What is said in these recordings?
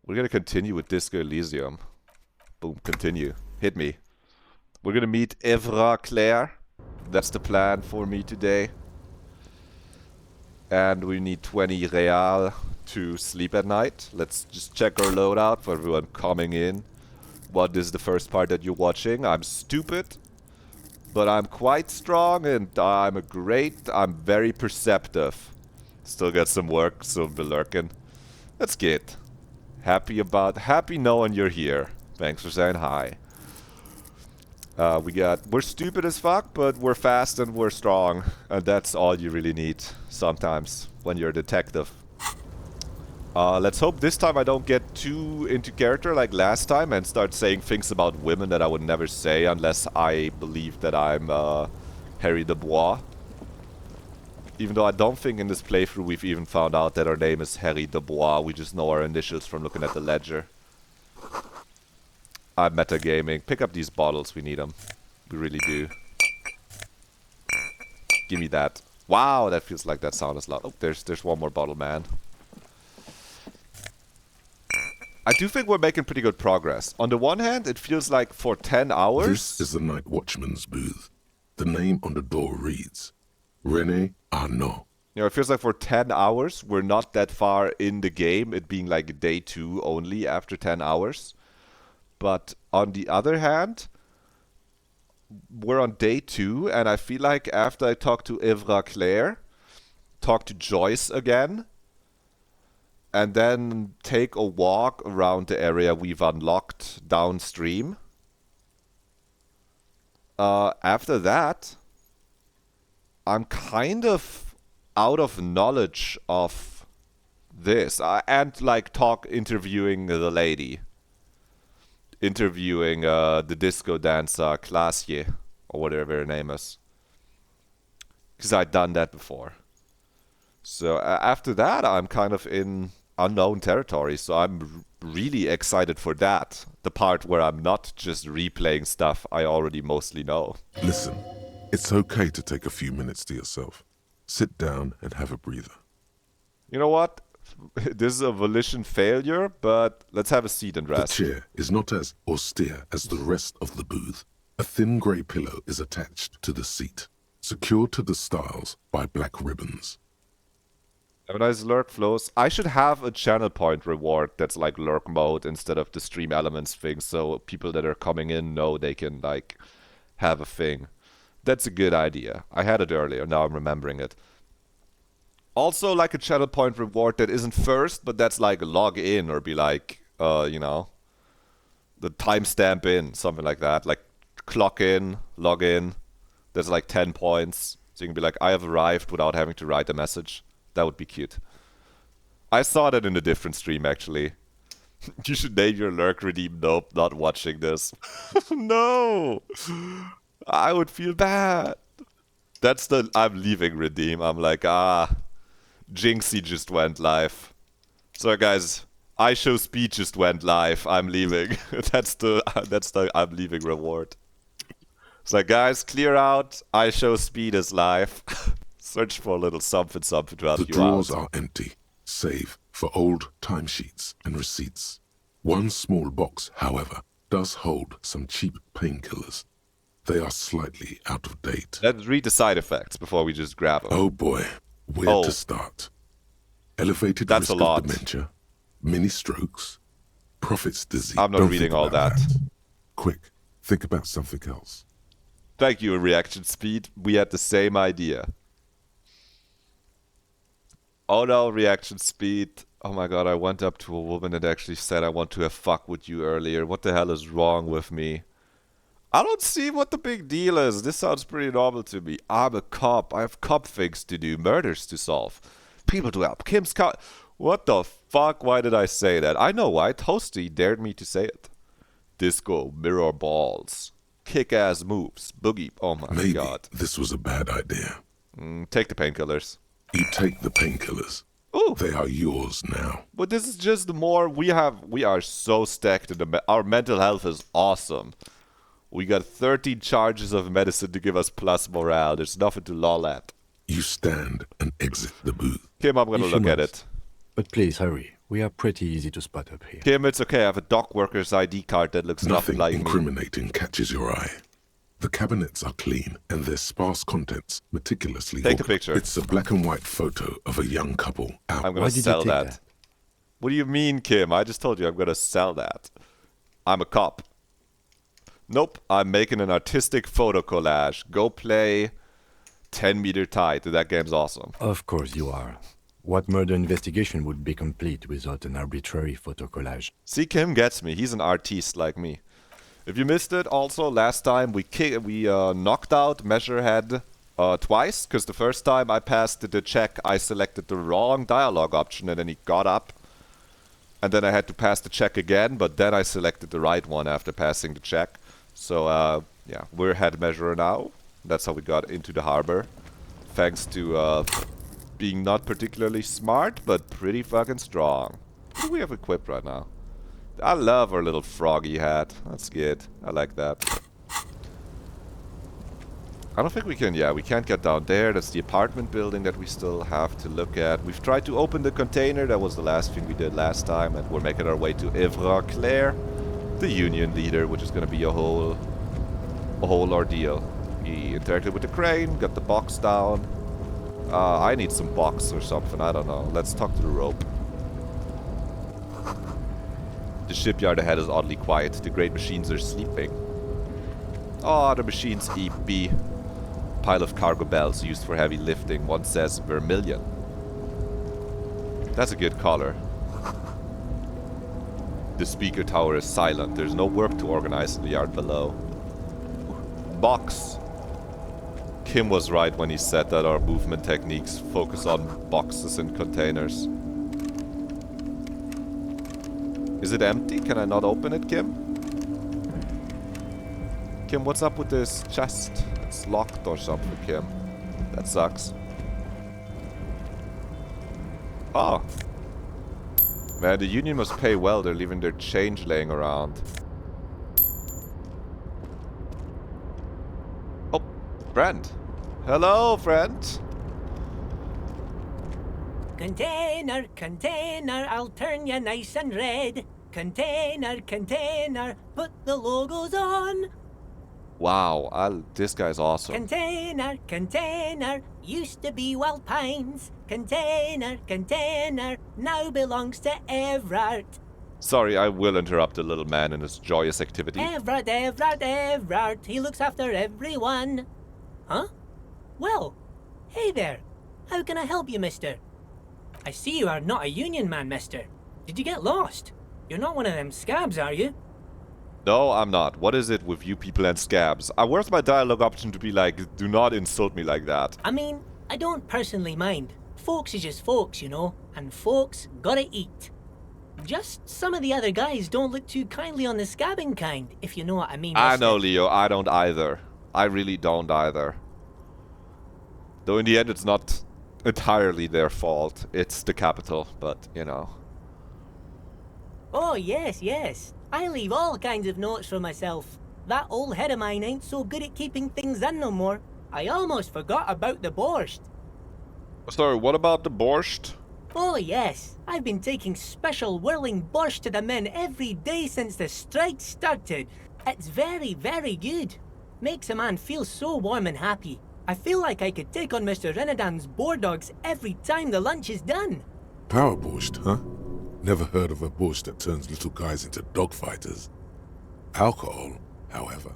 We're gonna continue with Disco Elysium. Boom, continue. Hit me. We're gonna meet Evra Claire. That's the plan for me today. And we need 20 real to sleep at night. Let's just check our loadout for everyone coming in. What is the first part that you're watching? I'm stupid, but I'm quite strong and I'm very perceptive. Still got some work, so be lurking. That's good. Happy knowing you're here. Thanks for saying hi. We're stupid as fuck, but we're fast and we're strong. And that's all you really need sometimes when you're a detective. Let's hope this time I don't get too into character like last time and start saying things about women that I would never say unless I believe that I'm Harry Dubois. Even though I don't think in this playthrough we've even found out that our name is Harry Dubois. We just know our initials from looking at the ledger. I'm metagaming. Pick up these bottles, we need them. We really do. Give me that. Wow, that feels like that sound is loud. Oh, there's one more bottle, man. I do think we're making pretty good progress. On the one hand, it feels like for 10 hours... This is the night watchman's booth. The name on the door reads, René Arnaud. You know, it feels like for 10 hours, we're not that far in the game, it being like day 2 only after 10 hours. But on the other hand, we're on day 2, and I feel like after I talk to Evra Claire, talk to Joyce again, and then take a walk around the area we've unlocked downstream. After that, I'm kind of out of knowledge of this. And like interviewing the lady. Interviewing the disco dancer, Classier, or whatever her name is. Because I'd done that before. So after that, I'm kind of in unknown territory, so I'm really excited for that. The part where I'm not just replaying stuff I already mostly know. Listen, it's okay to take a few minutes to yourself. Sit down and have a breather. You know what? This is a volition failure, but let's have a seat and rest. The chair is not as austere as the rest of the booth. A thin grey pillow is attached to the seat, secured to the stiles by black ribbons. Have a nice lurk flows. I should have a channel point reward that's like lurk mode instead of the stream elements thing, so people that are coming in know they can like have a thing. That's a good idea. I had it earlier, now I'm remembering it. Also like a channel point reward that isn't first, but that's like log in or be like, you know, the timestamp in, something like that. Like clock in, log in. There's like 10 points. So you can be like, I have arrived without having to write a message. That would be cute. I saw that in a different stream, actually. You should name your lurk redeem. Nope, not watching this. No! I would feel bad. That's the I'm leaving redeem. I'm like, Jinxie just went live. So guys, I show speed just went live. I'm leaving. That's the I'm leaving reward. So guys, clear out. I show speed is live. Search for a little something to help you out. The drawers are empty, save for old timesheets and receipts. One small box, however, does hold some cheap painkillers. They are slightly out of date. Let's read the side effects before we just grab them. Oh boy, where to start? Elevated risk of dementia, mini strokes, Prophet's disease. I'm not reading all that. Quick, think about something else. Thank you, reaction speed. We had the same idea. Oh no, reaction speed. Oh my god, I went up to a woman and actually said I want to have fuck with you earlier. What the hell is wrong with me? I don't see what the big deal is. This sounds pretty normal to me. I'm a cop. I have cop things to do, murders to solve, people to help. Kim's cop. What the fuck? Why did I say that? I know why. Toasty dared me to say it. Disco, mirror balls, kick-ass moves, boogie. Oh my god. This was a bad idea. Take the painkillers. You take the painkillers. Ooh. They are yours now. But this is just more. We are so stacked. Our mental health is awesome. We got 13 charges of medicine to give us plus morale. There's nothing to loll at. You stand and exit the booth. Kim, I'm gonna look at it. But please hurry. We are pretty easy to spot up here. Kim, it's okay. I have a dock worker's ID card that looks nothing Nothing like me. incriminating catches your eye. The cabinets are clean and their sparse contents meticulously Take a organized. picture. It's a black and white photo of a young couple out. I'm Why gonna did you sell take that. that? What do you mean, Kim? I just told you I'm gonna sell that. I'm a cop. Nope, I'm making an artistic photo collage. Go play 10 Meter Tide. That game's awesome. Of course you are. What murder investigation would be complete without an arbitrary photo collage? See, Kim gets me. He's an artiste like me. If you missed it, also, last time we knocked out Measurehead twice, because the first time I passed the check, I selected the wrong dialogue option, and then he got up. And then I had to pass the check again, but then I selected the right one after passing the check. So, yeah, we're head measurer now. That's how we got into the harbor. Thanks to being not particularly smart, but pretty fucking strong. What do we have equipped right now? I love our little froggy hat. That's good. I like that. I don't think we can, yeah, we can't get down there. That's the apartment building that we still have to look at. We've tried to open the container. That was the last thing we did last time. And we're making our way to Ivra Claire, the union leader, which is going to be a whole ordeal. We interacted with the crane, got the box down. I need some box or something. I don't know. Let's talk to the rope. The shipyard ahead is oddly quiet. The great machines are sleeping. Oh, the machines EP. Pile of cargo bells used for heavy lifting. One says vermilion. That's a good color. The speaker tower is silent. There's no work to organize in the yard below. Box. Kim was right when he said that our movement techniques focus on boxes and containers. Is it empty? Can I not open it, Kim? Kim, what's up with this chest? It's locked or something, Kim. That sucks. Oh. Man, the union must pay well. They're leaving their change laying around. Oh, friend. Hello, friend. Container, container, I'll turn you nice and red. Container, container, put the logos on. Wow, this guy's awesome. Container, container, used to be Wild Pines. Container, container, now belongs to Everard. Sorry, I will interrupt the little man in his joyous activity. Everard, Everard, Everard, he looks after everyone. Huh? Well, hey there. How can I help you, mister? I see you are not a union man, mister. Did you get lost? You're not one of them scabs, are you? No, I'm not. What is it with you people and scabs? I want my dialogue option to be like, do not insult me like that. I mean, I don't personally mind. Folks is just folks, you know, and folks gotta eat. Just some of the other guys don't look too kindly on the scabbing kind, if you know what I mean. I mister. know, Leo. I don't either. I really don't either. Though in the end, it's not entirely their fault. It's the capital, but, you know. Oh, yes, yes. I leave all kinds of notes for myself. That old head of mine ain't so good at keeping things in no more. I almost forgot about the borscht. Sorry, what about the borscht? Oh, yes. I've been taking special whirling borscht to the men every day since the strike started. It's very, very good. Makes a man feel so warm and happy. I feel like I could take on Mr. Renadan's boar dogs every time the lunch is done. Power borscht, huh? Never heard of a borscht that turns little guys into dogfighters. Alcohol, however.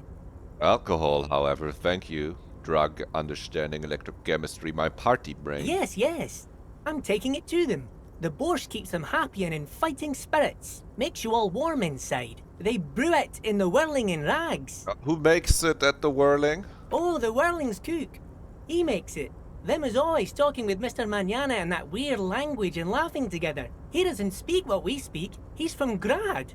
Alcohol, however, thank you. Drug, understanding, electrochemistry, my party brain. Yes, yes. I'm taking it to them. The borscht keeps them happy and in fighting spirits. Makes you all warm inside. They brew it in the whirling in rags. Who makes it at the whirling? Oh, the whirling's cook. He makes it. Them is always talking with Mr. Manana in that weird language and laughing together. He doesn't speak what we speak. He's from Grad.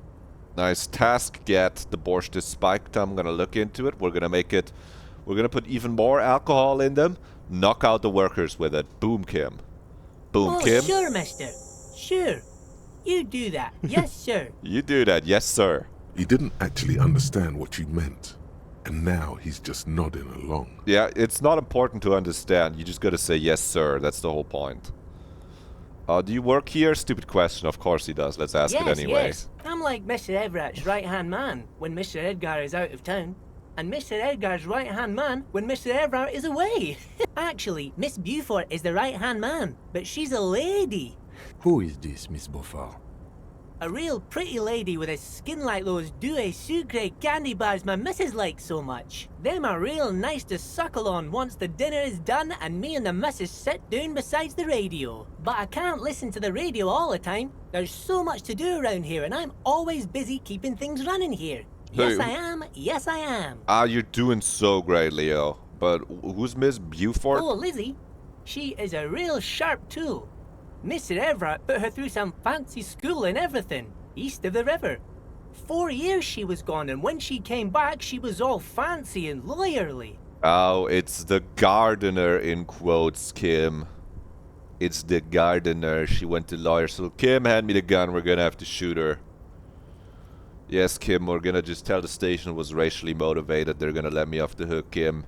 Nice task, get. The borscht is spiked. I'm gonna look into it. We're gonna put even more alcohol in them. Knock out the workers with it. Boom, Kim. Boom, Oh, Kim. sure, mister. Sure. You do that. Yes, sir. You do that, yes, sir. He didn't actually understand what you meant, and now he's just nodding along. Yeah, it's not important to understand. You just gotta say yes, sir. That's the whole point. Do you work here? Stupid question. Of course he does. Let's ask it anyway. Yes. I'm like Mr. Everett's right-hand man when Mr. Edgar is out of town, and Mr. Edgar's right-hand man when Mr. Everett is away. Actually, Miss Beaufort is the right-hand man, but she's a lady. Who is this, Miss Beaufort? A real pretty lady with a skin like those Douai Sucre candy bars my missus likes so much. Them are real nice to suckle on once the dinner is done and me and the missus sit down beside the radio. But I can't listen to the radio all the time. There's so much to do around here and I'm always busy keeping things running here. Yes, Hey. I am. Yes, I am. You're doing so great, Leo. But who's Miss Beaufort? Oh, Lizzie. She is a real sharp tool. Mr. Everett put her through some fancy school and everything, east of the river. 4 years she was gone, and when she came back, she was all fancy and lawyerly. Oh, it's the gardener in quotes, Kim. It's the gardener. She went to lawyer. So, Kim, hand me the gun. We're gonna have to shoot her. Yes, Kim, we're gonna just tell the station it was racially motivated. They're gonna let me off the hook, Kim.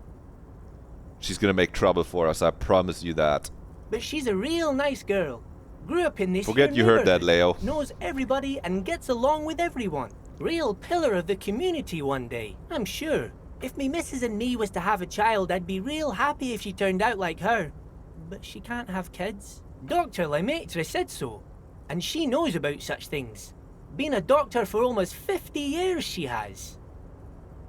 She's gonna make trouble for us, I promise you that. But she's a real nice girl. Grew up in this Forget here you heard that, neighborhood, Leo. knows everybody and gets along with everyone. Real pillar of the community one day, I'm sure. If me missus and me was to have a child, I'd be real happy if she turned out like her. But she can't have kids. Dr. Lemaitre said so. And she knows about such things. Been a doctor for almost 50 years she has.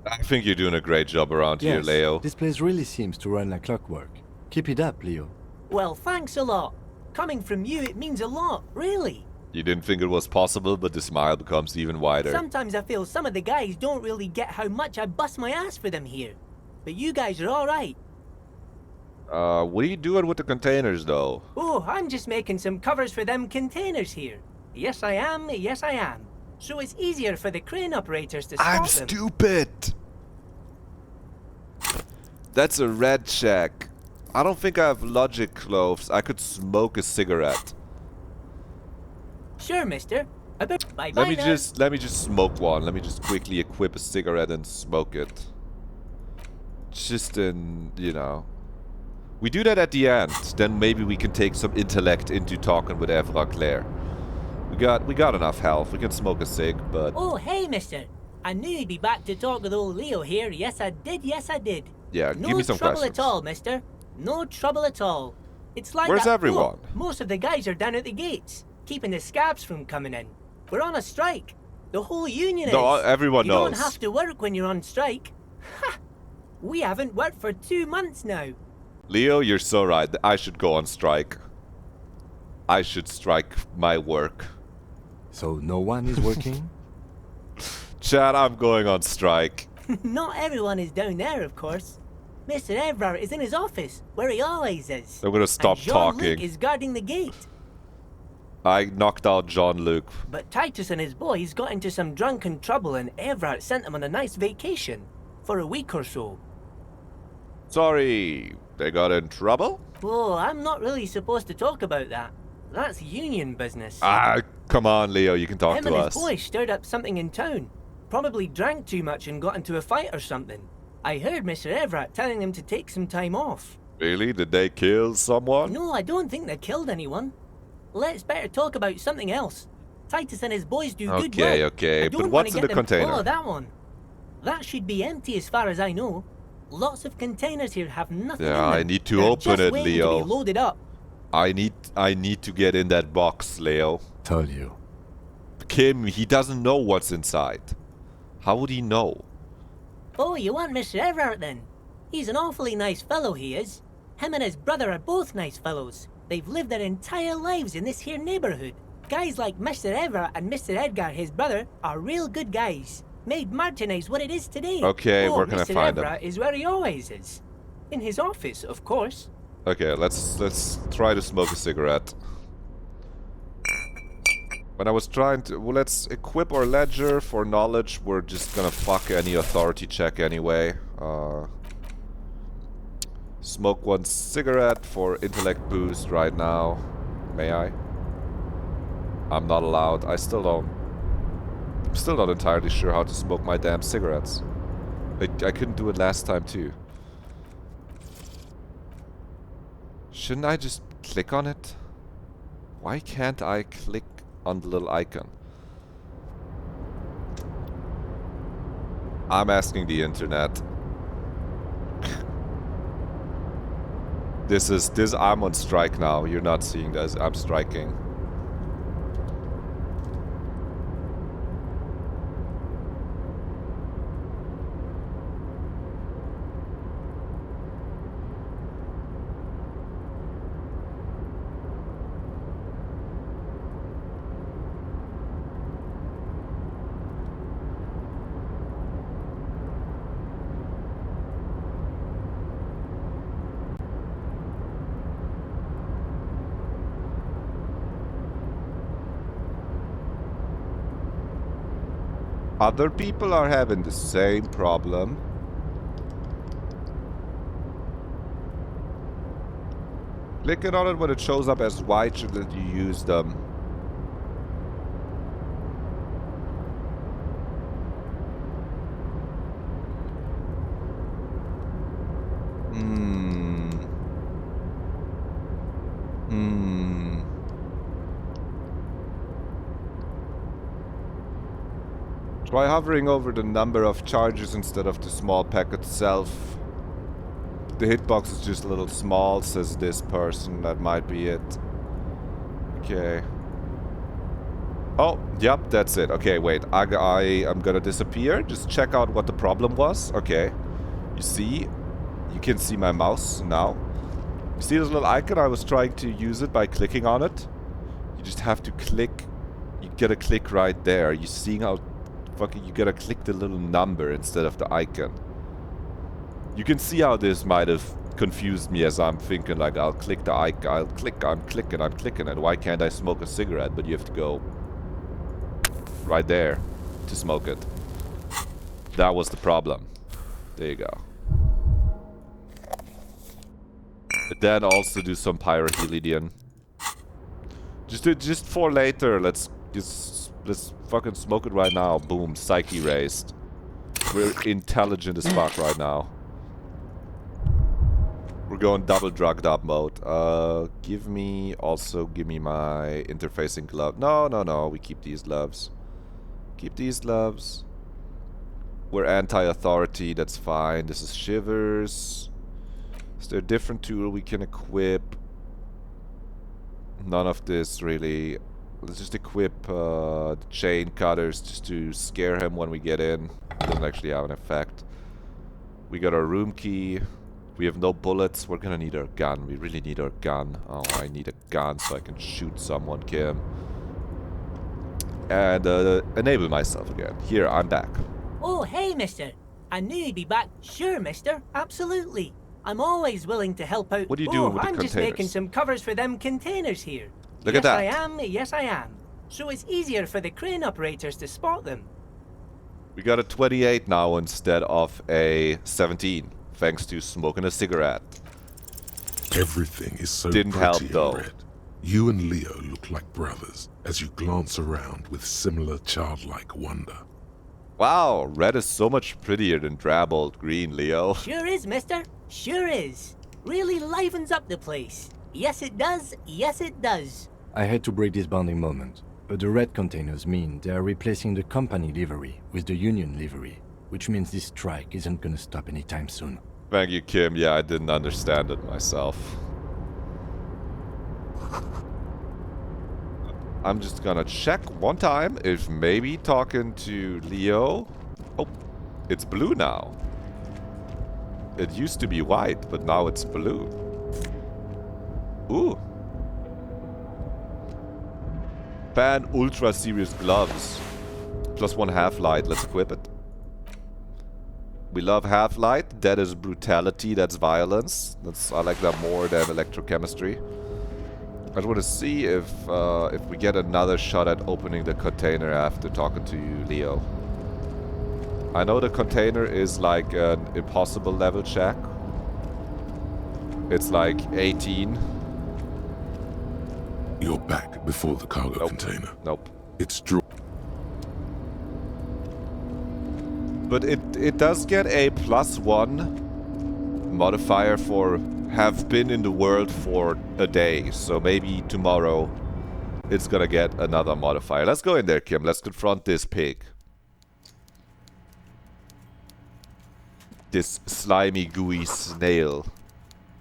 I think you're doing a great job around here, Yes, Leo. this place really seems to run like clockwork. Keep it up, Leo. Well, thanks a lot. Coming from you, it means a lot, really. You didn't think it was possible, but the smile becomes even wider. Sometimes I feel some of the guys don't really get how much I bust my ass for them here. But you guys are alright. What are you doing with the containers, though? Oh, I'm just making some covers for them containers here. Yes, I am. Yes, I am. So it's easier for the crane operators to spot I'm them. stupid! That's a red check. I don't think I have logic cloves. I could smoke a cigarette. Sure, mister. Bye Let bye me now. just smoke one. Let me just quickly equip a cigarette and smoke it. Just in, you know. We do that at the end. Then maybe we can take some intellect into talking with Evra Claire. We got enough health. We can smoke a cig, but Oh, hey, mister. I knew you'd be back to talk with old Leo here. Yes, I did. Yes, I did. yeah, No give me some trouble questions. at all, mister. No trouble at all. It's like Where's that everyone? boat. Most of the guys are down at the gates, keeping the scabs from coming in. We're on a strike. The whole union No, is. everyone you knows. don't have to work when you're on strike. Ha! We haven't worked for 2 months now. Leo, you're so right. I should go on strike. I should strike my work. So no one is working? Chad, I'm going on strike. Not everyone is down there, of course. Mr. Everard is in his office, where he always is. I'm gonna stop and Jean-Luc talking. is guarding the gate. I knocked out Jean-Luc. But Titus and his boys got into some drunken trouble and Everard sent them on a nice vacation. For a week or so. Sorry, they got in trouble? Oh, I'm not really supposed to talk about that. That's union business. Come on, Leo, you can talk Him to and us. his boys stirred up something in town. Probably drank too much and got into a fight or something. I heard Mr. Everett telling them to take some time off. Really? Did they kill someone? No, I don't think they killed anyone. Let's better talk about something else. Titus and his boys do good work. Okay, I but don't what's wanna in the get them- container? Oh, that one. That should be empty as far as I know. Lots of containers here have nothing in Yeah, them. I need to They're open just it, waiting Leo. To be loaded up. I need to get in that box, Leo. Told you. Kim, he doesn't know what's inside. How would he know? Oh, you want Mr. Everett then? He's an awfully nice fellow, he is. Him and his brother are both nice fellows. They've lived their entire lives in this here neighborhood. Guys like Mr. Everett and Mr. Edgar, his brother, are real good guys. Made Martinez what it is today. Okay, oh, where can I Mr. find him? Everett is where he always is. In his office, of course. Okay, let's try to smoke a cigarette. When I was trying to... Well, let's equip our ledger for knowledge. We're just gonna fuck any authority check anyway. Smoke one cigarette for intellect boost right now. May I? I'm not allowed. I'm still not entirely sure how to smoke my damn cigarettes. I couldn't do it last time too. Shouldn't I just click on it? Why can't I click on the little icon? I'm asking the internet. I'm on strike now. You're not seeing this. I'm striking. Other people are having the same problem. Clicking on it when it shows up as white should let you use them. Try hovering over the number of charges instead of the small pack itself. The hitbox is just a little small, says this person. That might be it. Okay. Oh, yep, that's it. Okay, wait. I am gonna disappear. Just check out what the problem was. Okay. You see? You can see my mouse now. You see this little icon? I was trying to use it by clicking on it. You just have to click. You gotta click right there. You seeing how fucking you gotta click the little number instead of the icon. You can see how this might have confused me as I'm thinking like I'll click the icon, I'm clicking, and why can't I smoke a cigarette? But you have to go right there to smoke it. That was the problem. There you go. But then also do some pyrohelidian. Just for later. Let's fucking smoke it right now. Boom, psyche raised. We're intelligent as fuck right now. We're going double drugged up mode. Give me my interfacing glove. No, we keep these gloves. Keep these gloves. We're anti-authority, that's fine. This is shivers. Is there a different tool we can equip? None of this really. Let's just equip the chain cutters just to scare him when we get in. Doesn't actually have an effect. We got our room key. We have no bullets. We're gonna need our gun. We really need our gun. Oh, I need a gun so I can shoot someone, Kim. And enable myself again. Here, I'm back. Oh, hey, mister. I knew you'd be back. Sure, mister. Absolutely. I'm always willing to help out. What are you doing with the I'm containers? just making some covers for them containers here. Look at that. Yes, I am. So it's easier for the crane operators to spot them. We got a 28 now instead of a 17, thanks to smoking a cigarette. Everything is so Didn't help, pretty though. and red. You and Leo look like brothers as you glance around with similar childlike wonder. Wow, red is so much prettier than drab old green, Leo. Sure is, mister. Sure is. Really livens up the place. Yes, it does. Yes, it does. I hate to break this bonding moment, but the red containers mean they are replacing the company livery with the union livery, which means this strike isn't gonna stop anytime soon. Thank you, Kim. Yeah, I didn't understand it myself. I'm just gonna check one time if maybe talking to Leo... Oh, it's blue now. It used to be white, but now it's blue. Ooh. Ban ultra serious gloves. +1 half-light. Let's equip it. We love half-light. That is brutality. That's violence. I like that more than electrochemistry. I just want to see if we get another shot at opening the container after talking to you, Leo. I know the container is like an impossible level check. It's like 18. You're back before the cargo container. Nope. It's But it does get a +1 modifier for have been in the world for a day. So maybe tomorrow it's gonna get another modifier. Let's go in there, Kim. Let's confront this pig. This slimy, gooey snail.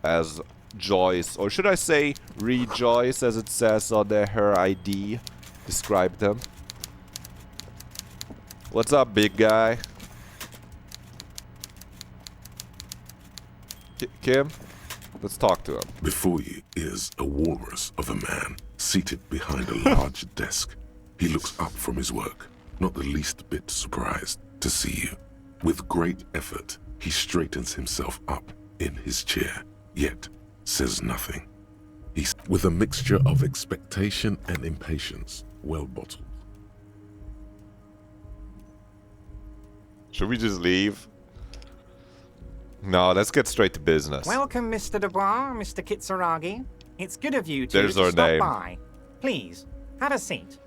As Joyce, or should I say Rejoice, as it says on her ID, describe them. What's up, big guy? Kim? Let's talk to him. Before you is a walrus of a man seated behind a large desk. He looks up from his work, not the least bit surprised to see you. With great effort, he straightens himself up in his chair, yet says nothing. He's with a mixture of expectation and impatience, well bottled. Should we just leave? No, let's get straight to business. Welcome, Mr. Dubois, Mr. Kitsuragi. It's good of you There's to our stop name. by. Please, have a seat.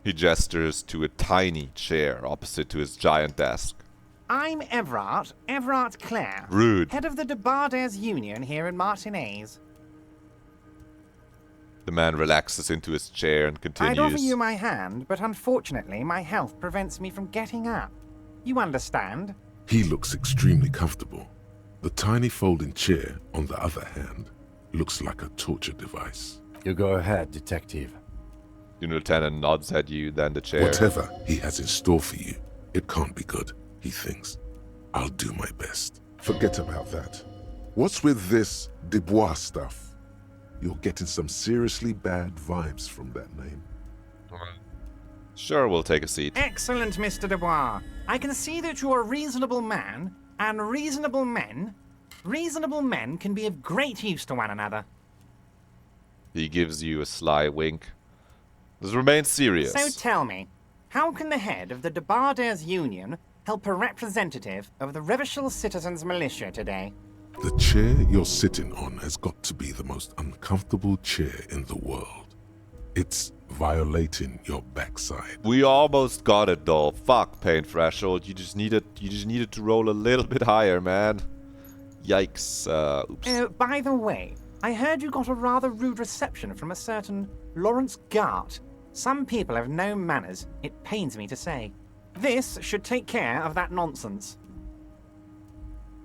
He gestures to a tiny chair opposite to his giant desk. I'm Everard Clare. Rude. Head of the Debarders Union here in Martinez. The man relaxes into his chair and continues. I'd offer you my hand, but unfortunately my health prevents me from getting up. You understand? He looks extremely comfortable. The tiny folding chair, on the other hand, looks like a torture device. You go ahead, detective. The lieutenant nods at you, then the chair. Whatever he has in store for you, it can't be good, he thinks. I'll do my best. Forget about that. What's with this Dubois stuff? You're getting some seriously bad vibes from that name. Sure, we'll take a seat. Excellent, Mr. Dubois. I can see that you're a reasonable man, and reasonable men can be of great use to one another. He gives you a sly wink. Let's remain serious. So tell me, how can the head of the Debarders Union help a representative of the Revachol Citizens Militia today? The chair you're sitting on has got to be the most uncomfortable chair in the world. It's violating your backside. We almost got it though. Fuck, pain threshold. You just needed to roll a little bit higher, man. Yikes. Oops. By the way, I heard you got a rather rude reception from a certain Lawrence Gart. Some people have no manners, it pains me to say. This should take care of that nonsense.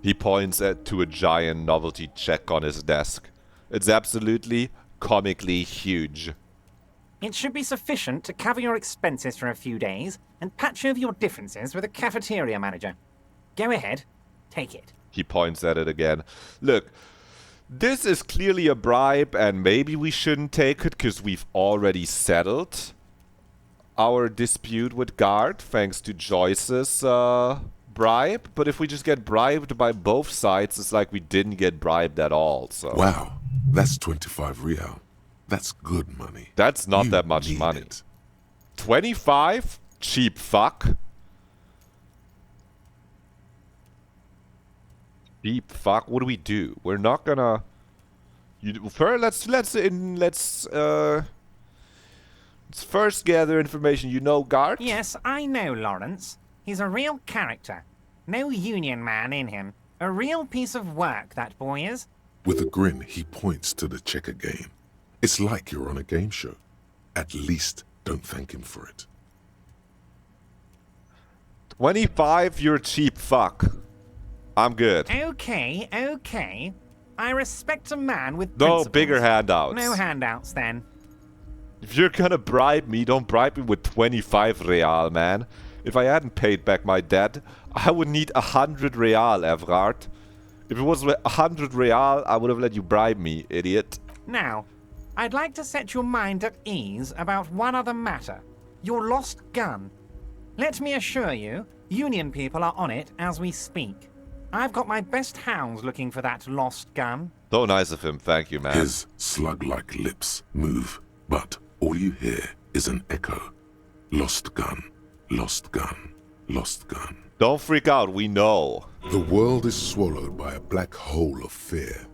He points to a giant novelty check on his desk. It's absolutely comically huge. It should be sufficient to cover your expenses for a few days and patch over your differences with a cafeteria manager. Go ahead, take it. He points at it again. Look, this is clearly a bribe, and maybe we shouldn't take it because we've already settled our dispute with Guard thanks to Joyce's bribe. But if we just get bribed by both sides, it's like we didn't get bribed at all. So Wow, that's 25 real. That's good money. that's not You that much need money. it. 25? Cheap fuck. Cheap fuck. What do we do? We're not gonna. Let's first gather information. You know, Gart? Yes, I know Lawrence. He's a real character. No union man in him. A real piece of work, that boy is. With a grin, he points to the checker game. It's like you're on a game show. At least don't thank him for it. 25. You're a cheap fuck. I'm good. Okay. I respect a man with No principles. bigger handouts. No handouts, then. If you're gonna bribe me, don't bribe me with 25 real, man. If I hadn't paid back my debt, I would need 100 real, Everard. If it was 100 real, I would have let you bribe me, idiot. Now, I'd like to set your mind at ease about one other matter. Your lost gun. Let me assure you, Union people are on it as we speak. I've got my best hounds looking for that lost gun. So nice of him, thank you, man. His slug-like lips move, but all you hear is an echo. Lost gun, lost gun, lost gun. Don't freak out, we know. The world is swallowed by a black hole of fear.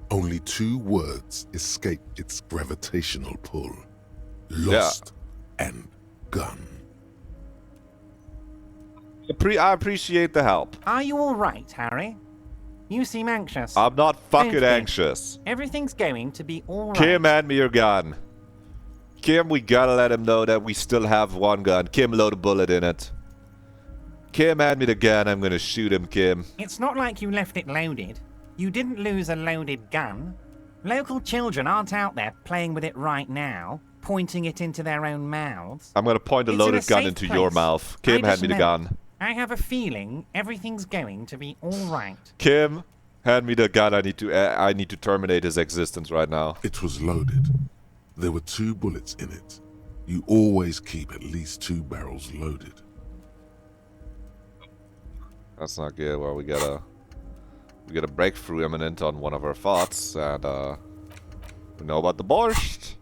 Only two words escape its gravitational pull. Lost and gun. I appreciate the help. Are you all right, Harry? You seem anxious. I'm not fucking Don't be. anxious. Everything's going to be all right. Kim, hand me your gun. Kim, we gotta let him know that we still have one gun. Kim, load a bullet in it. Kim, hand me the gun. I'm gonna shoot him, Kim. It's not like you left it loaded. You didn't lose a loaded gun. Local children aren't out there playing with it right now, pointing it into their own mouths. I'm gonna point a It's in loaded a gun safe into place. your mouth. I Kim, hand just me the know. gun. I have a feeling everything's going to be all right. Kim, hand me the gun. I need to terminate his existence right now. It was loaded. There were 2 bullets in it. You always keep at least 2 barrels loaded. That's not good. Well, we got a breakthrough imminent on one of our thoughts, and we know about the borscht.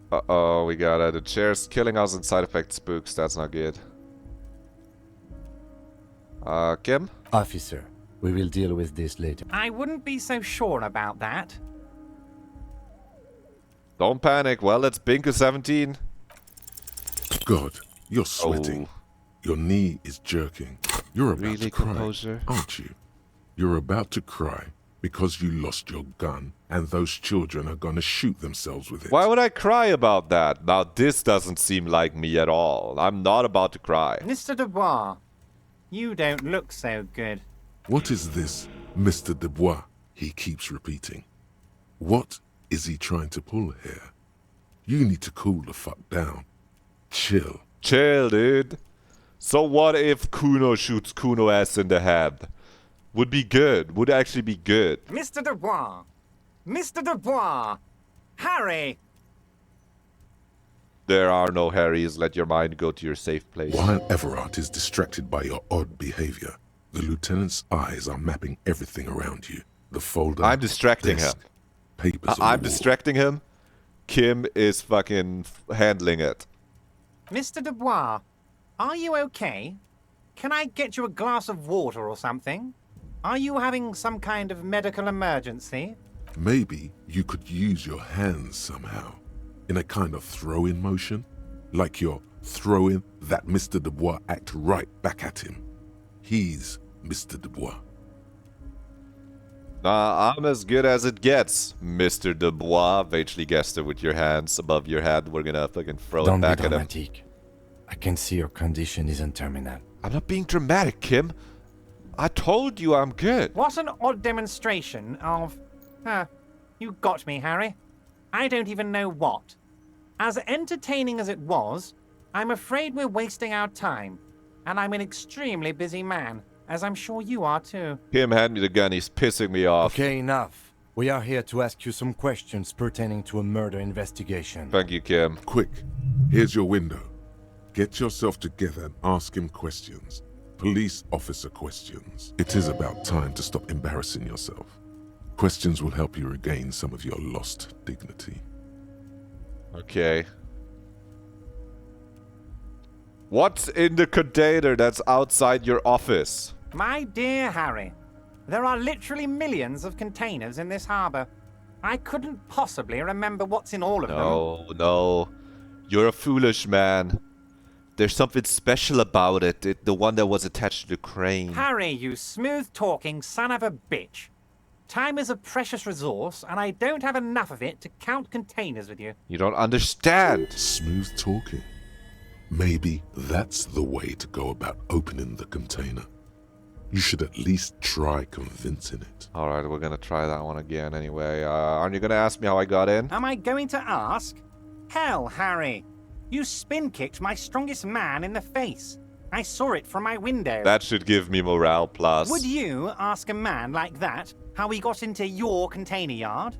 Uh-oh, we got the chair's killing us and side effect spooks. That's not good. Kim? Officer, we will deal with this later. I wouldn't be so sure about that. Don't panic. Well, it's Binker 17. God, you're sweating. Oh. Your knee is jerking. You're about Really, to cry, composure? aren't you? You're about to cry because you lost your gun and those children are gonna shoot themselves with it. Why would I cry about that? Now, this doesn't seem like me at all. I'm not about to cry. Mr. Dubois, you don't look so good. What is this, Mr. Dubois? He keeps repeating. What is he trying to pull here? You need to cool the fuck down. Chill. Chill, dude. So what if Kuno shoots Kuno ass in the head? Would be good. Would actually be good. Mr. Dubois! Mr. Dubois! Harry! There are no Harrys. Let your mind go to your safe place. While Everard is distracted by your odd behavior, the lieutenant's eyes are mapping everything around you. The folder, I'm distracting desk, him. papers on I'm the wall. distracting him. Kim is fucking handling it. Mr. Dubois, are you okay? Can I get you a glass of water or something? Are you having some kind of medical emergency? Maybe you could use your hands somehow, in a kind of throw-in motion, like you're throwing that Mr. Dubois act right back at him. He's Mr. Dubois. Nah, I'm as good as it gets, Mr. Dubois. Eventually gesture with your hands above your head. We're gonna fucking throw Don't it be back at him. dramatic. I can see your condition isn't terminal. I'm not being dramatic, Kim. I told you I'm good. What an odd demonstration of... you got me, Harry. I don't even know what. As entertaining as it was, I'm afraid we're wasting our time. And I'm an extremely busy man, as I'm sure you are too. Kim, hand me the gun. He's pissing me off. Okay, enough. We are here to ask you some questions pertaining to a murder investigation. Thank you, Kim. Quick, here's your window. Get yourself together and ask him questions. Police officer questions. It is about time to stop embarrassing yourself. Questions will help you regain some of your lost dignity. Okay. What's in the container that's outside your office? My dear Harry, there are literally millions of containers in this harbour. I couldn't possibly remember what's in all of them. No. You're a foolish man. There's something special about it. The one that was attached to the crane. Harry, you smooth-talking son of a bitch. Time is a precious resource, and I don't have enough of it to count containers with you. You don't understand. Smooth talking. Maybe that's the way to go about opening the container. You should at least try convincing it. Alright, we're gonna try that one again anyway. Aren't you gonna ask me how I got in? Am I going to ask? Hell, Harry. You spin-kicked my strongest man in the face. I saw it from my window. That should give me morale plus. Would you ask a man like that how he got into your container yard?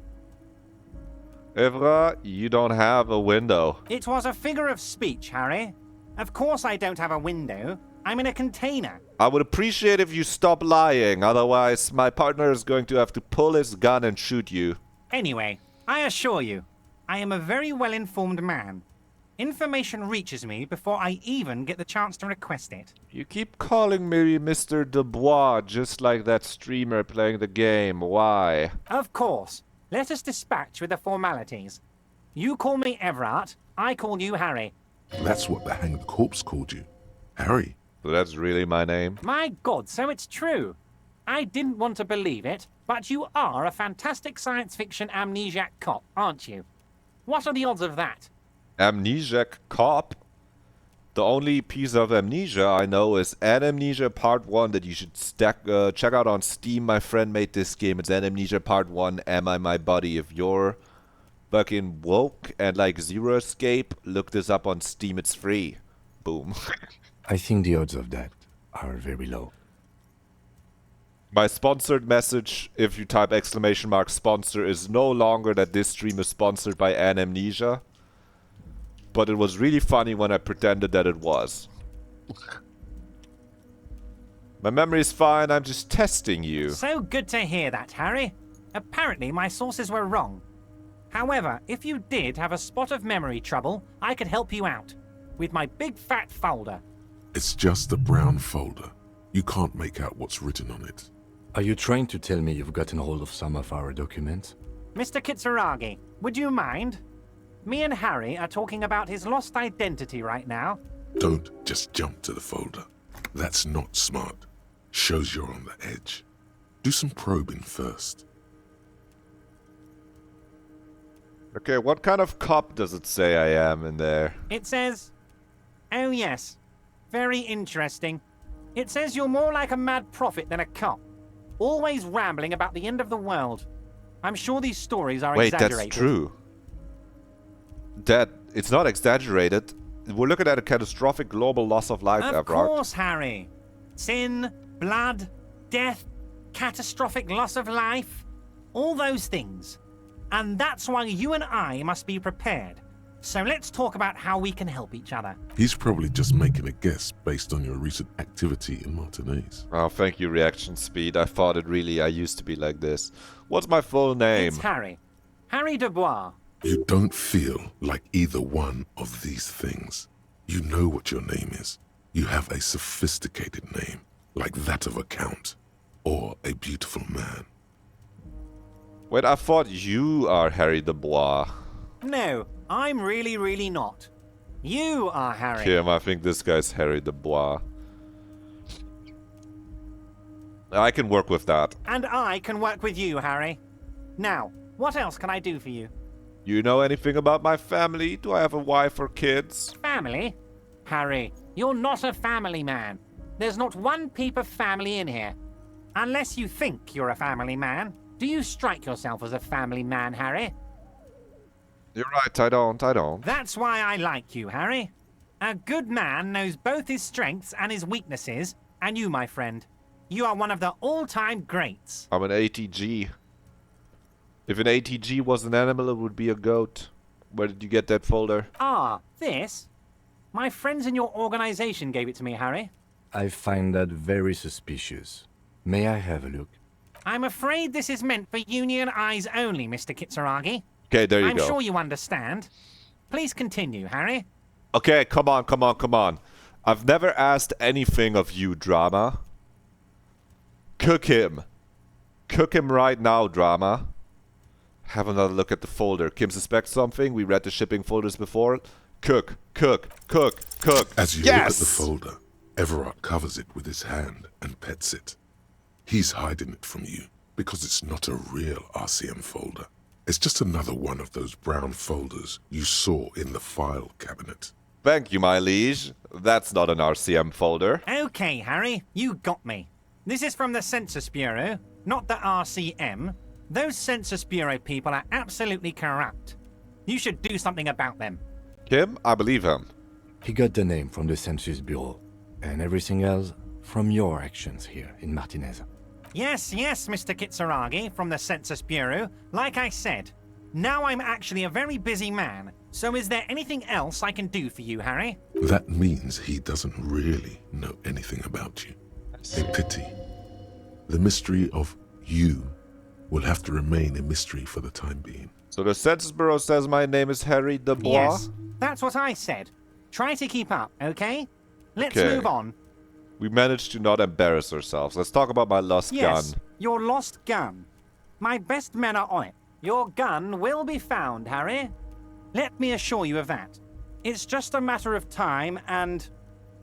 Evra, you don't have a window. It was a figure of speech, Harry. Of course I don't have a window. I'm in a container. I would appreciate if you stop lying, otherwise my partner is going to have to pull his gun and shoot you. Anyway, I assure you, I am a very well-informed man. Information reaches me before I even get the chance to request it. You keep calling me Mr. Dubois, just like that streamer playing the game. Why? Of course. Let us dispatch with the formalities. You call me Everard, I call you Harry. That's what the hanged corpse called you. Harry. So that's really my name? My God, so it's true. I didn't want to believe it, but you are a fantastic science fiction amnesiac cop, aren't you? What are the odds of that? Amnesiac cop? The only piece of amnesia I know is Amnesia Part 1 that you should check out on Steam. My friend made this game. It's Amnesia Part 1, Am I My Buddy? If you're fucking woke and like Zero Escape, look this up on Steam. It's free. Boom. I think the odds of that are very low. My sponsored message, if you type ! Sponsor, is no longer that this stream is sponsored by Amnesia. But it was really funny when I pretended that it was. My memory's fine, I'm just testing you. So good to hear that, Harry. Apparently my sources were wrong. However, if you did have a spot of memory trouble, I could help you out. With my big fat folder. It's just a brown folder. You can't make out what's written on it. Are you trying to tell me you've gotten hold of some of our documents? Mr. Kitsuragi, would you mind? Me and Harry are talking about his lost identity right now. Don't just jump to the folder. That's not smart. Shows you're on the edge. Do some probing first. Okay, what kind of cop does it say I am in there? It says... Oh yes. Very interesting. It says you're more like a mad prophet than a cop. Always rambling about the end of the world. I'm sure these stories are Wait, exaggerated. that's true. That it's not exaggerated. We're looking at a catastrophic global loss of life, Of Everard. course, Harry. Sin, blood, death, catastrophic loss of life. All those things. And that's why you and I must be prepared. So let's talk about how we can help each other. He's probably just making a guess based on your recent activity in Martinez. Oh, thank you, reaction speed. I thought I used to be like this. What's my full name? It's Harry. Harry Dubois. You don't feel like either one of these things. You know what your name is. You have a sophisticated name, like that of a count, or a beautiful man. Wait, I thought you are Harry Dubois. No, I'm really not. You are Harry. Kim, I think this guy's Harry Dubois. I can work with that. And I can work with you, Harry. Now, what else can I do for you? You know anything about my family? Do I have a wife or kids? Family? Harry, you're not a family man. There's not one peep of family in here. Unless you think you're a family man. Do you strike yourself as a family man, Harry? You're right, I don't. That's why I like you, Harry. A good man knows both his strengths and his weaknesses, and you, my friend. You are one of the all-time greats. I'm an ATG. If an ATG was an animal, it would be a goat. Where did you get that folder? Ah, this? My friends in your organization gave it to me, Harry. I find that very suspicious. May I have a look? I'm afraid this is meant for Union eyes only, Mr. Kitsuragi. Okay, there you I'm go. sure you understand. Please continue, Harry. Okay, come on. I've never asked anything of you, Drama. Cook him. Cook him right now, Drama. Have another look at the folder. Kim suspects something. We read the shipping folders before. Cook. As you look at the folder, Everard covers it with his hand and pets it. He's hiding it from you because it's not a real RCM folder. It's just another one of those brown folders you saw in the file cabinet. Thank you, my liege. That's not an RCM folder. Okay, Harry, you got me. This is from the Census Bureau, not the RCM. Those Census Bureau people are absolutely corrupt. You should do something about them. Kim, I believe him. He got the name from the Census Bureau, and everything else from your actions here in Martinez. Yes, Mr. Kitsuragi from the Census Bureau. Like I said, now I'm actually a very busy man. So is there anything else I can do for you, Harry? That means he doesn't really know anything about you. A pity. The mystery of you will have to remain a mystery for the time being. So the Census Bureau says my name is Harry Dubois? Yes, that's what I said. Try to keep up, okay? Let's move on. We managed to not embarrass ourselves. Let's talk about my lost Yes, gun. your lost gun. My best men are on it. Your gun will be found, Harry. Let me assure you of that. It's just a matter of time and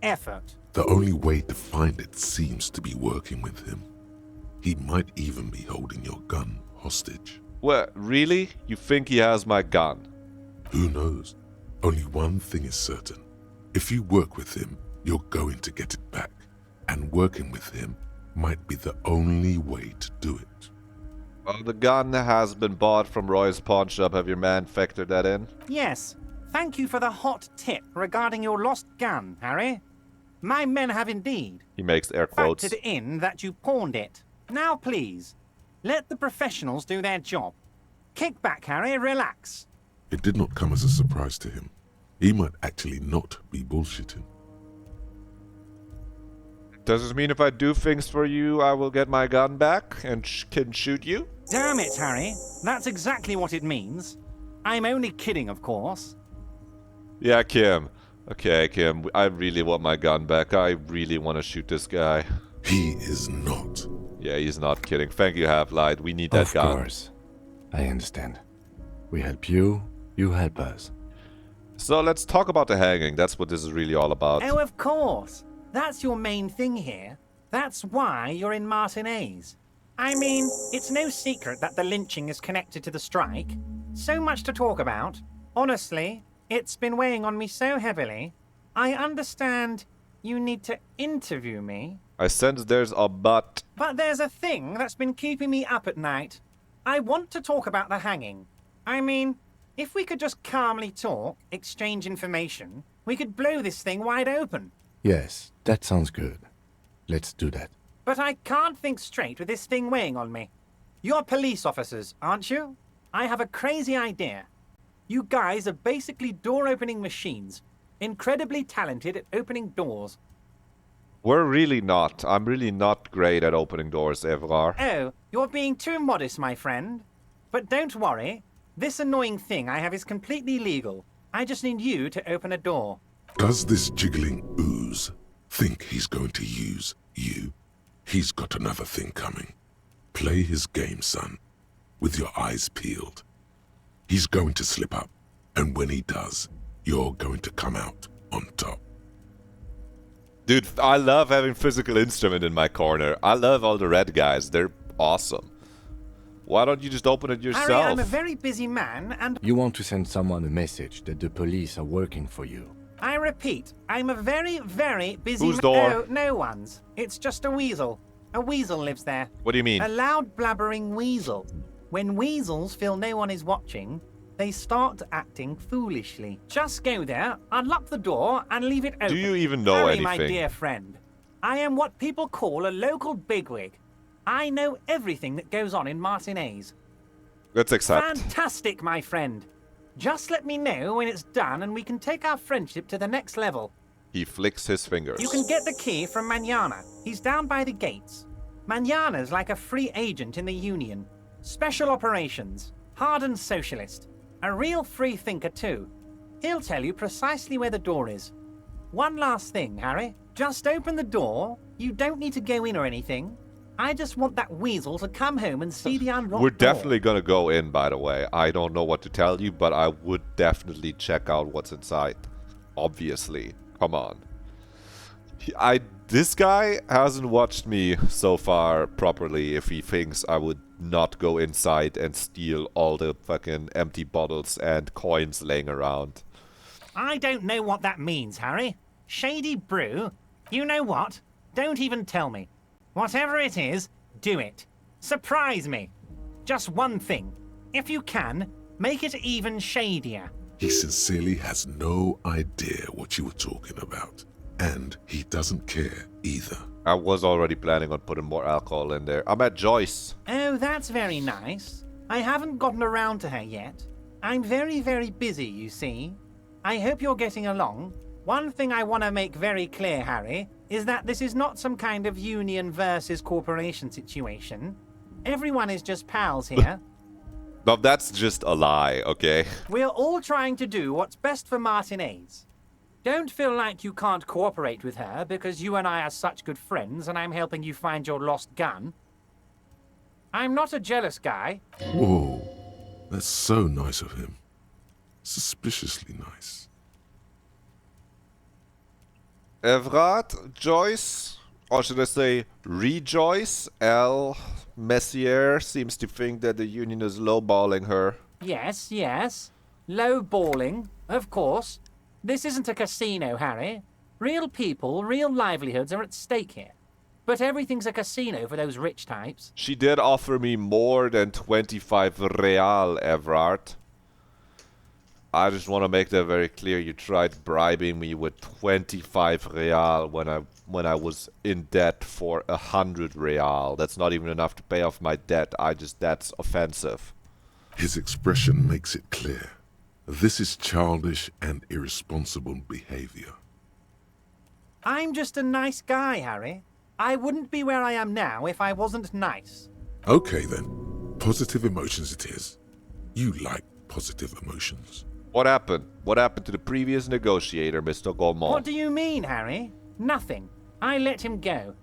effort. The only way to find it seems to be working with him. He might even be holding your gun hostage. What, really? You think he has my gun? Who knows? Only one thing is certain. If you work with him, you're going to get it back. And working with him might be the only way to do it. Well, the gun has been bought from Roy's pawn shop. Have your man factored that in? Yes, thank you for the hot tip regarding your lost gun, Harry. My men have indeed He makes air quotes. factored in that you pawned it. Now please, let the professionals do their job. Kick back, Harry, relax. It did not come as a surprise to him. He might actually not be bullshitting. Does this mean if I do things for you, I will get my gun back and can shoot you? Damn it, Harry. That's exactly what it means. I'm only kidding, of course. Yeah, Kim. Okay, Kim, I really want my gun back. I really want to shoot this guy. He is not. Yeah, he's not kidding. Thank you, Half-Light. We need that Of gun. course. I understand. We help you, you help us. So let's talk about the hanging. That's what this is really all about. Oh, of course. That's your main thing here. That's why you're in Martinez. I mean, it's no secret that the lynching is connected to the strike. So much to talk about. Honestly, it's been weighing on me so heavily. I understand you need to interview me. I sense there's a but. But there's a thing that's been keeping me up at night. I want to talk about the hanging. I mean, if we could just calmly talk, exchange information, we could blow this thing wide open. Yes, that sounds good. Let's do that. But I can't think straight with this thing weighing on me. You're police officers, aren't you? I have a crazy idea. You guys are basically door-opening machines, incredibly talented at opening doors. We're really not. I'm really not great at opening doors, Evrar. Oh, you're being too modest, my friend. But don't worry. This annoying thing I have is completely legal. I just need you to open a door. Does this jiggling ooze think he's going to use you? He's got another thing coming. Play his game, son, with your eyes peeled. He's going to slip up, and when he does, you're going to come out on top. Dude, I love having physical instrument in my corner. I love all the red guys. They're awesome. Why don't you just open it yourself? Harry, I'm a very busy man, and You want to send someone a message that the police are working for you. I repeat, I'm a very, very busy Whose man. door? Oh, no one's. It's just a weasel. A weasel lives there. What do you mean? A loud, blabbering weasel. When weasels feel no one is watching, they start acting foolishly. Just go there, unlock the door, and leave it open. Do you even know Harry, my anything? dear friend, I am what people call a local bigwig. I know everything that goes on in Martinez. Let's accept. Fantastic, my friend. Just let me know when it's done and we can take our friendship to the next level. He flicks his fingers. You can get the key from Manana. He's down by the gates. Manana's like a free agent in the Union. Special operations. Hardened socialist. A real free thinker, too. He'll tell you precisely where the door is. One last thing, Harry. Just open the door. You don't need to go in or anything. I just want that weasel to come home and see the unlocked We're door. definitely gonna go in, by the way. I don't know what to tell you, but I would definitely check out what's inside. Obviously. Come on. This guy hasn't watched me so far properly if he thinks I would not go inside and steal all the fucking empty bottles and coins laying around. I don't know what that means, Harry. Shady brew? You know what? Don't even tell me. Whatever it is, do it. Surprise me. Just one thing. If you can, make it even shadier. He sincerely has no idea what you were talking about. And he doesn't care either. I was already planning on putting more alcohol in there. I'm at Joyce. Oh, that's very nice. I haven't gotten around to her yet. I'm very, very busy, you see. I hope you're getting along. One thing I want to make very clear, Harry, is that this is not some kind of union versus corporation situation. Everyone is just pals here. No, that's just a lie, okay? We're all trying to do what's best for Martinez. Don't feel like you can't cooperate with her because you and I are such good friends and I'm helping you find your lost gun. I'm not a jealous guy. Whoa, that's so nice of him. Suspiciously nice. Evrat, Joyce, Or should I say, Rejoice L. Messier seems to think that the Union is lowballing her. Yes, yes. Low balling, of course. This isn't a casino, Harry. Real people, real livelihoods are at stake here. But everything's a casino for those rich types. She did offer me more than 25 real, Everard. I just want to make that very clear. You tried bribing me with 25 real when I was in debt for 100 real. That's not even enough to pay off my debt. That's offensive. His expression makes it clear. This is childish and irresponsible behavior. I'm just a nice guy, Harry. I wouldn't be where I am now if I wasn't nice. Okay then. Positive emotions it is. You like positive emotions. What happened? What happened to the previous negotiator, Mr. Gaumont? What do you mean, Harry? Nothing. I let him go.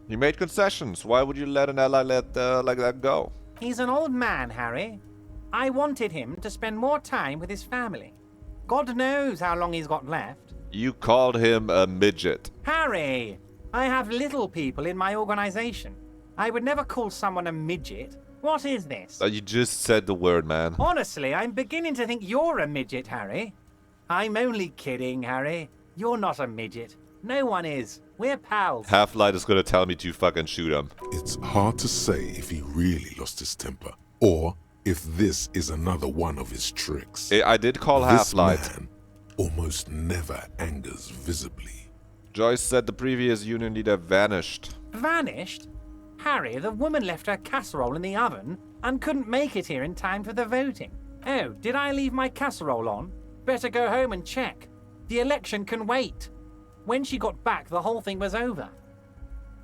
You made concessions. Why would you let an ally like that go? He's an old man, Harry. I wanted him to spend more time with his family. God knows how long he's got left. You called him a midget. Harry! I have little people in my organization. I would never call someone a midget. What is this? You just said the word, man. Honestly, I'm beginning to think you're a midget, Harry. I'm only kidding, Harry. You're not a midget. No one is. We're pals. Half-Light is gonna tell me to fucking shoot him. It's hard to say if he really lost his temper, or if this is another one of his tricks. I did call This Half-Light. man almost never angers visibly. Joyce said the previous union leader vanished. Vanished? Harry, the woman left her casserole in the oven and couldn't make it here in time for the voting. Oh, did I leave my casserole on? Better go home and check. The election can wait. When she got back, the whole thing was over.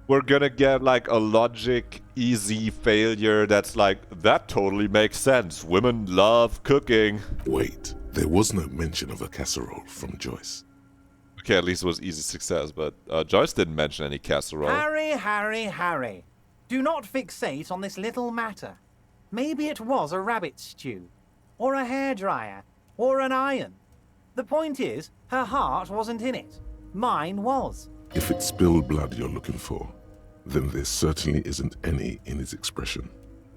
We're gonna get like a logic easy failure that's like, that totally makes sense. Women love cooking. Wait, there was no mention of a casserole from Joyce. Okay, at least it was easy success, but Joyce didn't mention any casserole. Harry. Do not fixate on this little matter. Maybe it was a rabbit stew, or a hairdryer, or an iron. The point is, her heart wasn't in it. Mine was. If it's spilled blood you're looking for, then there certainly isn't any in his expression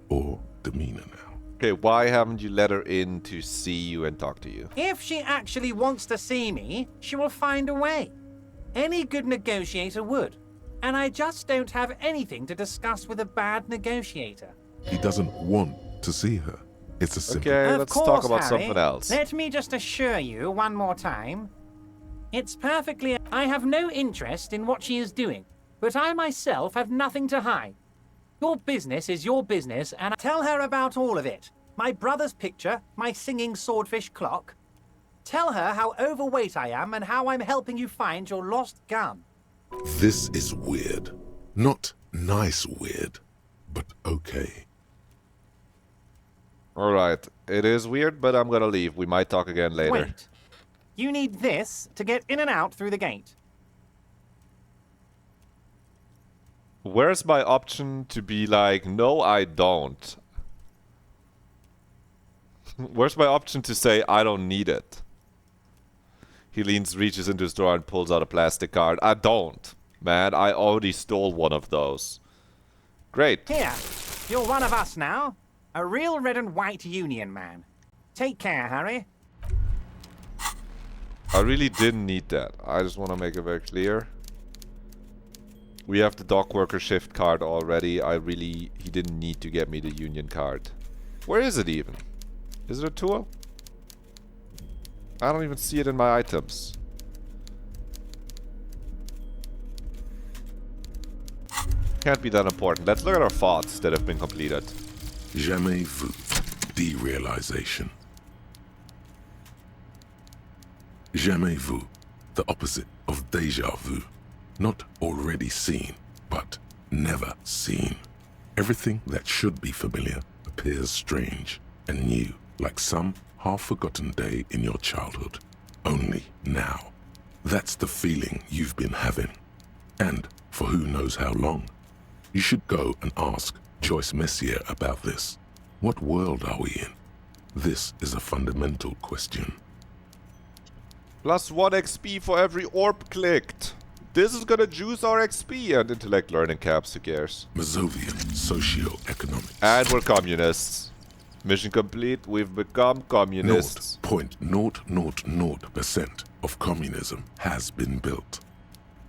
or demeanor now. Okay, why haven't you let her in to see you and talk to you? If she actually wants to see me, she will find a way. Any good negotiator would. And I just don't have anything to discuss with a bad negotiator. He doesn't want to see her. It's a simple... Okay, Of let's course, talk about Harry. something else. Let me just assure you one more time. It's perfectly... I have no interest in what she is doing, but I myself have nothing to hide. Your business is your business, and I tell her about all of it. My brother's picture, my singing swordfish clock. Tell her how overweight I am and how I'm helping you find your lost gun. This is weird. Not nice weird, but okay. Alright, it is weird, but I'm gonna leave. We might talk again later. Wait. You need this to get in and out through the gate. Where's my option to be like, no, I don't? Where's my option to say, I don't need it? He reaches into his drawer and pulls out a plastic card. I don't. Man, I already stole one of those. Great. Here, you're one of us now. A real red and white union man. Take care, Harry. I really didn't need that. I just want to make it very clear. We have the dock worker shift card already. He didn't need to get me the union card. Where is it even? Is it a tool? I don't even see it in my items. Can't be that important. Let's look at our thoughts that have been completed. Jamais vu. Derealization. Jamais vu. The opposite of déjà vu. Not already seen, but never seen. Everything that should be familiar appears strange and new, like some half-forgotten day in your childhood. Only now. That's the feeling you've been having. And for who knows how long. You should go and ask Joyce Messier about this. What world are we in? This is a fundamental question. +1 XP for every orb clicked. This is gonna juice our XP and intellect learning caps, who cares? Mazovian socio-economics. And we're communists. Mission complete, we've become communists. 0.000% of communism has been built.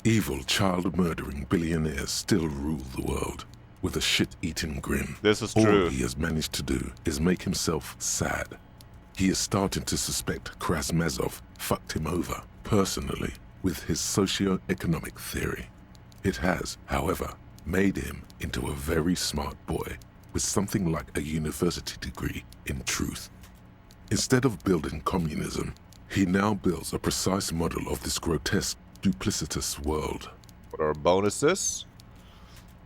Evil child-murdering billionaires still rule the world with a shit-eating grin. This is All true. he has managed to do is make himself sad. He is starting to suspect Krasmezov fucked him over personally with his socio-economic theory. It has, however, made him into a very smart boy with something like a university degree in truth. Instead of building communism, he now builds a precise model of this grotesque, duplicitous world. What are bonuses?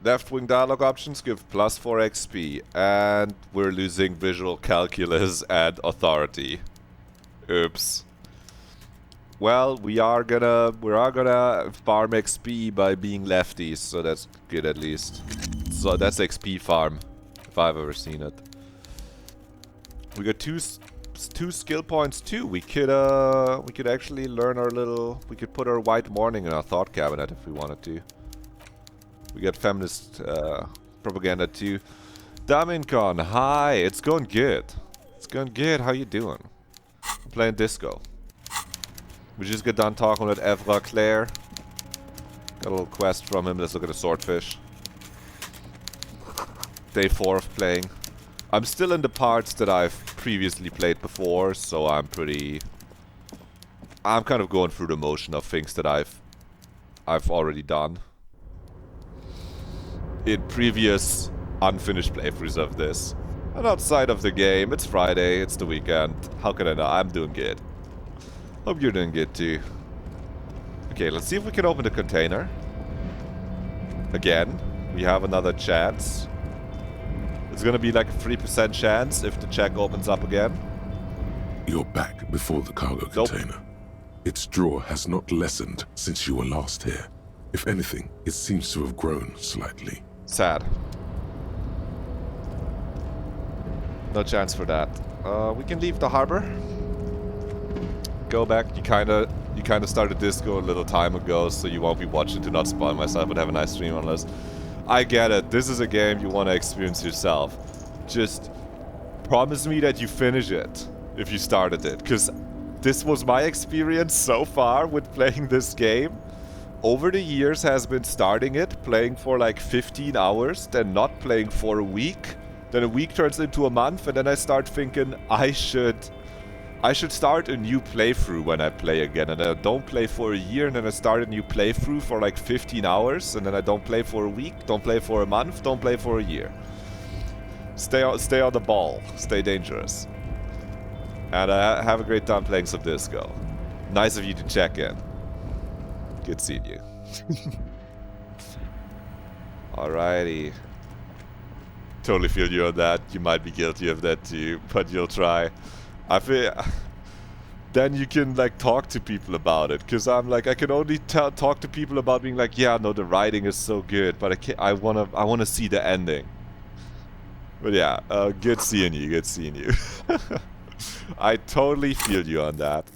Left-wing dialogue options give +4 XP, and we're losing visual calculus and authority. Oops. Well, we are gonna farm XP by being lefties, so that's good at least. So that's XP farm, if I've ever seen it. We got two skill points too. We could actually learn our little. We could put our white morning in our thought cabinet if we wanted to. We got feminist propaganda too. Damincon, hi. It's going good. It's going good. How you doing? I'm playing disco. We just got done talking with Evra Claire. Got a little quest from him. Let's look at the swordfish. Day 4 of playing. I'm still in the parts that I've previously played before, so I'm kind of going through the motion of things that I've already done in previous unfinished playthroughs of this. And outside of the game, it's Friday, it's the weekend. How can I know? I'm doing good. Hope you're doing good too. Okay, let's see if we can open the container. Again, we have another chance. It's gonna be like a 3% chance if the check opens up again. You're back before the cargo Nope. container. Its drawer has not lessened since you were last here. If anything, it seems to have grown slightly. Sad. No chance for that. We can leave the harbor. Go back. You kinda started disco a little time ago, so you won't be watching to not spoil myself, but have a nice stream on this. I get it. This is a game you want to experience yourself. Just promise me that you finish it if you started it, because this was my experience so far with playing this game. Over the years has been starting it, playing for like 15 hours, then not playing for a week. Then a week turns into a month, and then I start thinking I should start a new playthrough when I play again. And then I don't play for a year, and then I start a new playthrough for like 15 hours, and then I don't play for a week, don't play for a month, don't play for a year. Stay on the ball, stay dangerous. And have a great time playing some disco. Nice of you to check in. Good seeing you. Alrighty. Totally feel you on that. You might be guilty of that too, but you'll try. I feel then you can like talk to people about it, because I'm like I can only talk to people about being like, yeah, no, the writing is so good, but I wanna see the ending. But yeah, good seeing you. I totally feel you on that.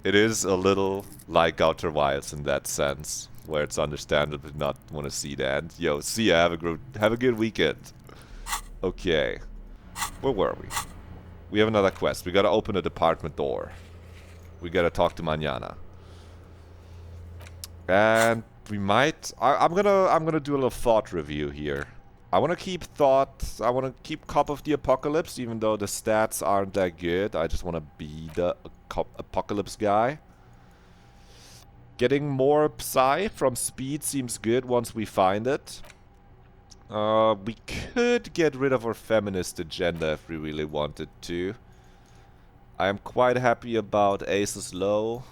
It is a little like Outer Wilds in that sense, where it's understandable to not want to see the end. Yo, see ya. Have a good weekend. Okay, where were we? We have another quest. We gotta open a department door. We gotta talk to Manana. And we might. I'm gonna do a little thought review here. I wanna keep Cop of the Apocalypse, even though the stats aren't that good. I just wanna be the Apocalypse guy. Getting more Psy from speed seems good once we find it. We could get rid of our feminist agenda if we really wanted to. I am quite happy about Ace's Low.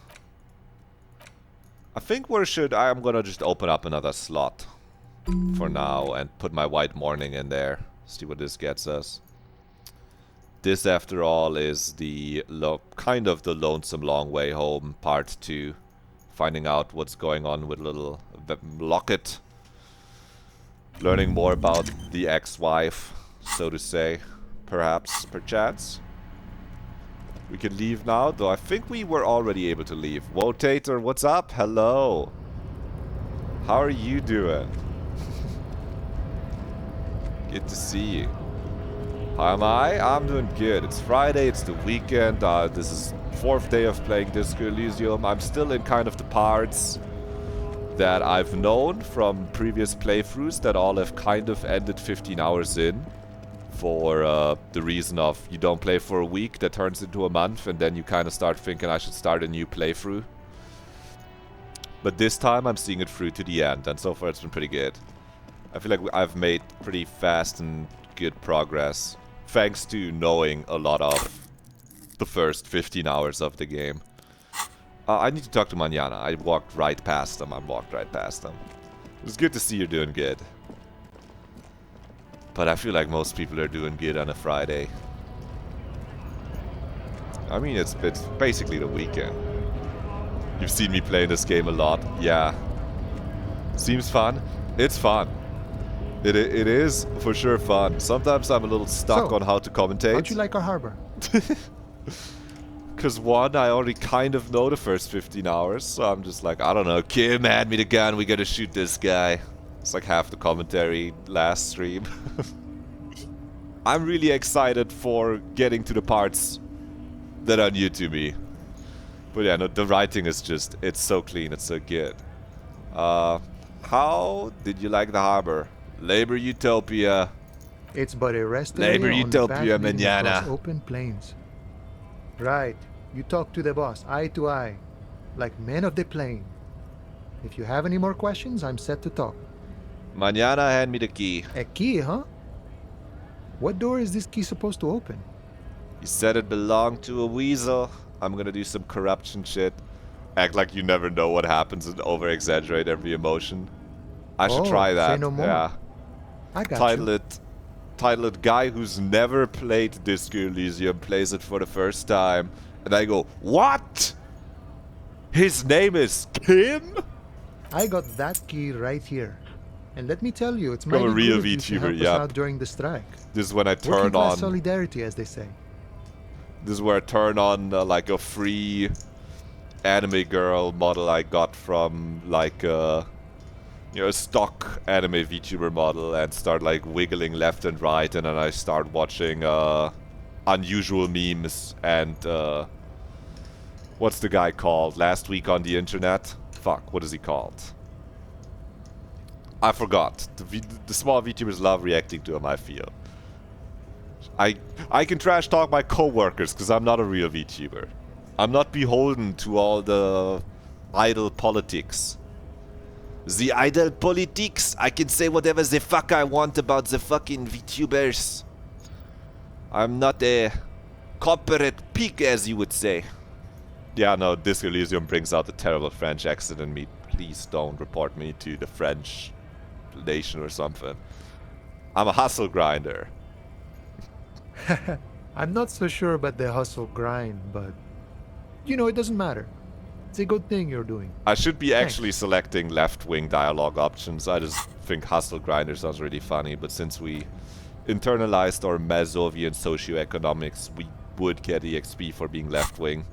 I think I am gonna just open up another slot for now and put my white morning in there. See what this gets us. This, after all, is the kind of the Lonesome Long Way Home Part 2. Finding out what's going on with little Locket. Learning more about the ex-wife, so to say. Perhaps, perchance. We can leave now, though I think we were already able to leave. Whoa, Tater, what's up? Hello. How are you doing? Good to see you. How am I? I'm doing good. It's Friday, it's the weekend. This is 4th day of playing Disco Elysium. I'm still in kind of the parts that I've known from previous playthroughs that all have kind of ended 15 hours in. For the reason of you don't play for a week, that turns into a month, and then you kind of start thinking I should start a new playthrough. But this time I'm seeing it through to the end, and so far it's been pretty good. I feel like I've made pretty fast and good progress, thanks to knowing a lot of the first 15 hours of the game. I need to talk to Manana. I walked right past him. It's good to see you're doing good. But I feel like most people are doing good on a Friday. I mean, it's basically the weekend. You've seen me playing this game a lot. Yeah. Seems fun. It's fun. It is for sure fun. Sometimes I'm a little stuck on how to commentate. How'd you like our harbor? Because one, I already kind of know the first 15 hours. So I'm just like, I don't know. Kim, hand me the gun. We gotta shoot this guy. It's like half the commentary last stream. I'm really excited for getting to the parts that are new to me. But yeah, no, the writing is just, it's so clean, it's so good. How did you like the harbor? Labor Utopia. It's but a rest Labor area on the Utopia, path leading mañana. across open plains. Right. You talk to the boss, eye to eye, like men of the plain. If you have any more questions, I'm set to talk. Mañana, hand me the key. A key, huh? What door is this key supposed to open? You said it belonged to a weasel. I'm gonna do some corruption shit. Act like you never know what happens and over-exaggerate every emotion. I should try that. Say no more. Yeah. I got Title you. it guy who's never played Disco Elysium plays it for the first time. And I go, what? His name is Kim? I got that key right here. And let me tell you, it's From a mighty real good of you to VTuber, help us yup. out during the strike. This is when I Working turn class on. solidarity, as they say. This is where I turn on like a free anime girl model I got from like a stock anime VTuber model and start like wiggling left and right, and then I start watching unusual memes and what's the guy called last week on the internet? Fuck, what is he called? I forgot. The small VTubers love reacting to him, I feel. I can trash talk my coworkers because I'm not a real VTuber. I'm not beholden to all the idle politics. The idle politics. I can say whatever the fuck I want about the fucking VTubers. I'm not a corporate pig, as you would say. Yeah, no, Disco Elysium brings out the terrible French accent in me. Please don't report me to the French nation or something. I'm a hustle grinder. I'm not so sure about the hustle grind, but you know, it doesn't matter. It's a good thing you're doing. I should be Thanks. actually selecting left-wing dialogue options. I just think hustle grinder sounds really funny, but since we internalized our Mazovian socioeconomics, we would get EXP for being left-wing.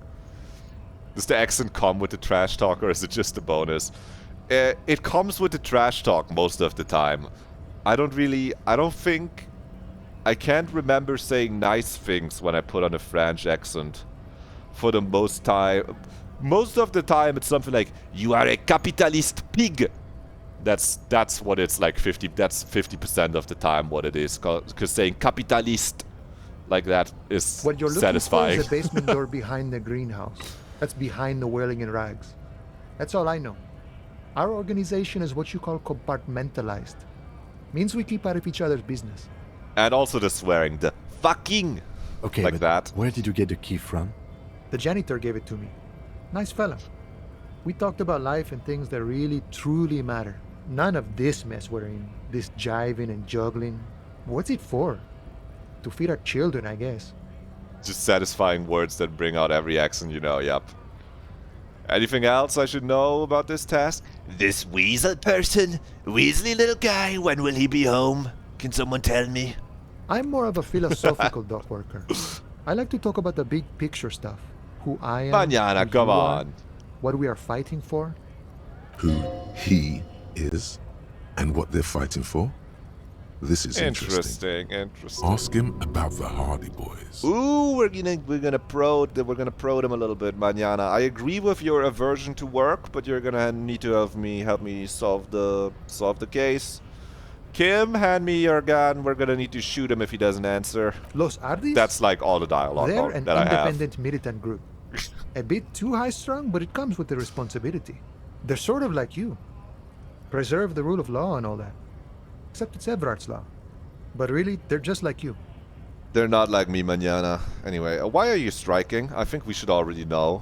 Does the accent come with the trash talk, or is it just a bonus? It comes with the trash talk most of the time. I can't remember saying nice things when I put on a French accent. For the most time. Most of the time it's something like, you are a capitalist pig. That's what it's like 50% of the time what it is. Because saying capitalist like that is What you're looking satisfying. for is a basement door behind the greenhouse. That's behind the whirling in rags. That's all I know. Our organization is what you call compartmentalized. Means we keep out of each other's business. And also the swearing, the fucking Okay, like but that. where did you get the key from? The janitor gave it to me. Nice fella. We talked about life and things that really, truly matter. None of this mess we're in. This jiving and juggling. What's it for? To feed our children, I guess. Just satisfying words that bring out every accent you know, yep. Anything else I should know about this task? This weasel person? Weasley little guy, when will he be home? Can someone tell me? I'm more of a philosophical dock worker. I like to talk about the big picture stuff. Who I am. Mañana, who come you are, on. What we are fighting for. Who he is and what they're fighting for? This is interesting. Interesting. Ask him about the Hardy Boys. Ooh, we're gonna probe them a little bit, Manana. I agree with your aversion to work, but you're gonna need to help me solve the case. Kim, hand me your gun. We're gonna need to shoot him if he doesn't answer. Los Ardis? That's like all the dialogue They're an that I have. independent militant group. A bit too high-strung, but it comes with the responsibility. They're sort of like you. Preserve the rule of law and all that. Except it's Everard's law. But really, they're just like you. They're not like me, Manana. Anyway, why are you striking? I think we should already know.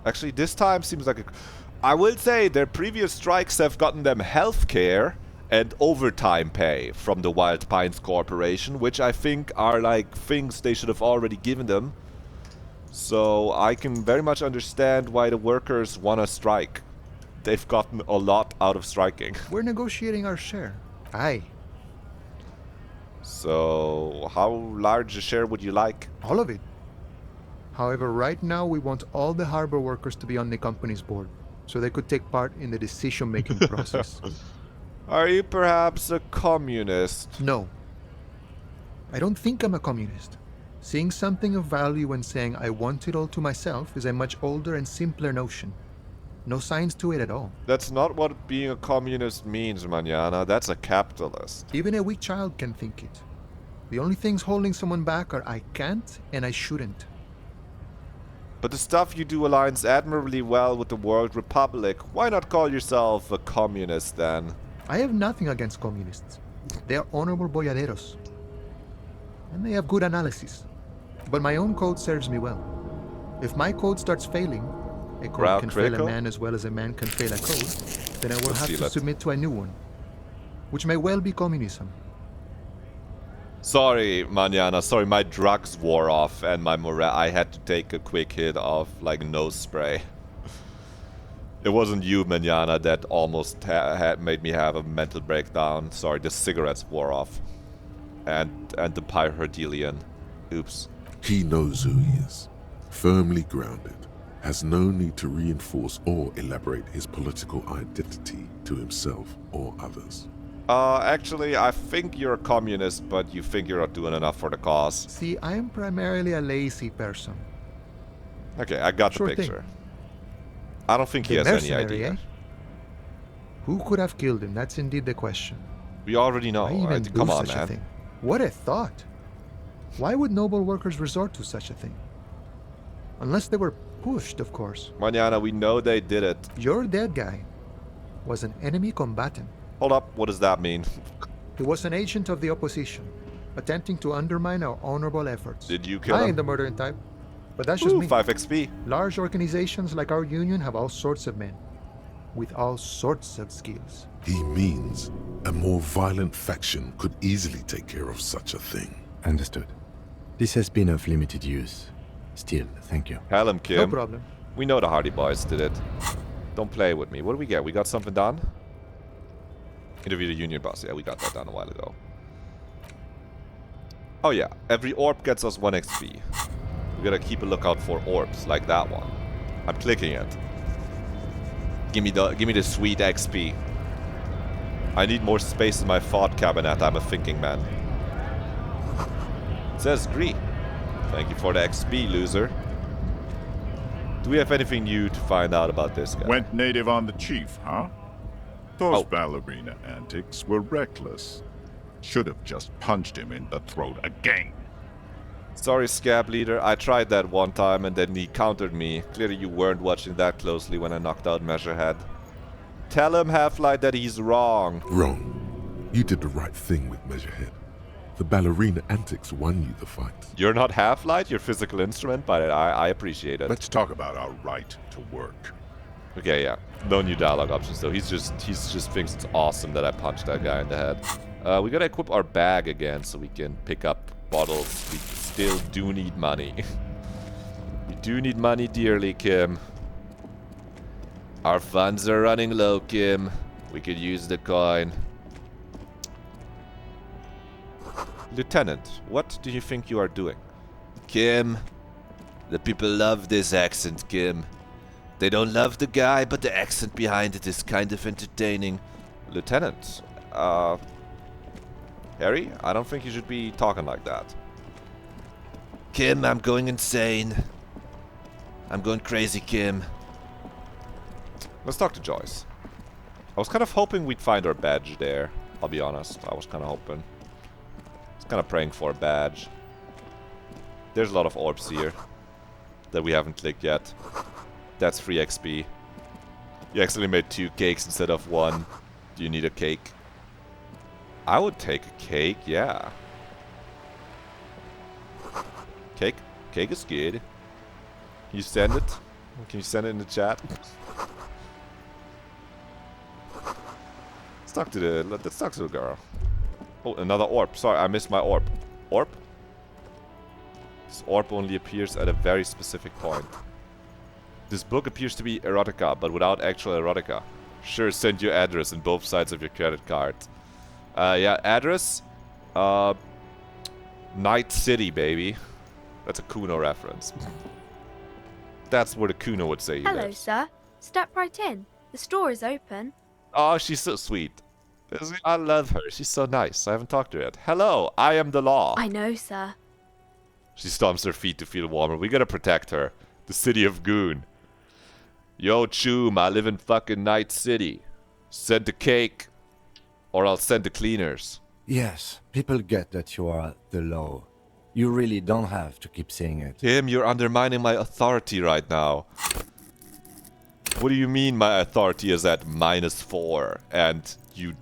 Actually, this time seems like I will say their previous strikes have gotten them healthcare and overtime pay from the Wild Pines Corporation, which I think are like things they should have already given them. So I can very much understand why the workers want to strike. They've gotten a lot out of striking. We're negotiating our share. Aye. So how large a share would you like? All of it. However, right now we want all the harbor workers to be on the company's board, so they could take part in the decision-making process. Are you perhaps a communist? No. I don't think I'm a communist. Seeing something of value and saying I want it all to myself is a much older and simpler notion. No science to it at all. That's not what being a communist means, Manana. That's a capitalist. Even a weak child can think it. The only things holding someone back are I can't and I shouldn't. But the stuff you do aligns admirably well with the World Republic. Why not call yourself a communist then? I have nothing against communists. They are honorable boyaderos. And they have good analysis. But my own code serves me well. If my code starts failing, a code Crowd can critical? fail a man as well as a man can fail a code, then I will Let's have see, to let's- submit to a new one, which may well be communism. Sorry, Manana. Sorry, my drugs wore off and my morale. I had to take a quick hit of like nose spray. It wasn't you, Manana, that almost had made me have a mental breakdown. Sorry, the cigarettes wore off. And the Pyrherdelian. Oops. He knows who he is. Firmly grounded. Has no need to reinforce or elaborate his political identity to himself or others. Actually, I think you're a communist, but you think you're not doing enough for the cause. See, I am primarily a lazy person. Okay, I got Sure the thing. picture. I don't think he The has any mercenary, idea. eh? Who could have killed him? That's indeed the question. We already know, Why even right? do Come on, such a man. thing? What a thought! Why would noble workers resort to such a thing? Unless they were pushed, of course. Manana, we know they did it. Your dead guy was an enemy combatant. Hold up, what does that mean? He was an agent of the opposition, attempting to undermine our honorable efforts. Did you kill I him? ain't the murdering type, but that's just Ooh, me. 5 XP. Large organizations like our union have all sorts of men, with all sorts of skills. He means a more violent faction could easily take care of such a thing. Understood. This has been of limited use. Still, thank you. Tell him, Kim. No problem. We know the Hardy Boys did it. Don't play with me. What do we get? We got something done? Interview the union boss. Yeah, we got that done a while ago. Oh yeah, every orb gets us 1 XP. We gotta keep a lookout for orbs like that one. I'm clicking it. Give me the sweet XP. I need more space in my thought cabinet. I'm a thinking man. It says agree. Thank you for the XP, loser. Do we have anything new to find out about this guy? Went native on the chief, huh? Those Oh. ballerina antics were reckless. Should have just punched him in the throat again. Sorry, Scab Leader. I tried that one time and then he countered me. Clearly you weren't watching that closely when I knocked out Measurehead. Tell him, Half-Light, that he's wrong. Wrong. You did the right thing with Measurehead. The ballerina antics won you the fight. You're not Half-Light, you're physical instrument, but I appreciate it. Let's talk about our right to work. Okay, yeah. No new dialogue options though. He's just thinks it's awesome that I punched that guy in the head. We gotta equip our bag again so we can pick up bottles. We still do need money. We do need money dearly, Kim. Our funds are running low, Kim. We could use the coin. Lieutenant, what do you think you are doing? Kim, the people love this accent, Kim. They don't love the guy, but the accent behind it is kind of entertaining. Lieutenant, Harry, I don't think you should be talking like that. Kim, I'm going insane. I'm going crazy, Kim. Let's talk to Joyce. I was kind of hoping we'd find our badge there. I'll be honest. I was kind of hoping. I was kind of praying for a badge. There's a lot of orbs here that we haven't clicked yet. That's free XP. You accidentally made 2 cakes instead of 1. Do you need a cake? I would take a cake, yeah. Cake? Cake is good. Can you send it? Can you send it in the chat? Let's talk to the girl. Oh, another orb. Sorry, I missed my orb. Orb? This orb only appears at a very specific point. This book appears to be erotica, but without actual erotica. Sure, send your address and both sides of your credit card. Yeah, address. Night City, baby. That's a Kuno reference. That's where the Kuno would say he Hello, lives. sir. Step right in. The store is open. Oh, she's so sweet. I love her. She's so nice. I haven't talked to her yet. Hello, I am the law. I know, sir. She stomps her feet to feel warmer. We gotta protect her. The city of Goon. Yo, Choom, I live in fucking Night City. Send the cake, or I'll send the cleaners. Yes, people get that you are the law. You really don't have to keep saying it. Tim, you're undermining my authority right now. What do you mean my authority is at -4, and you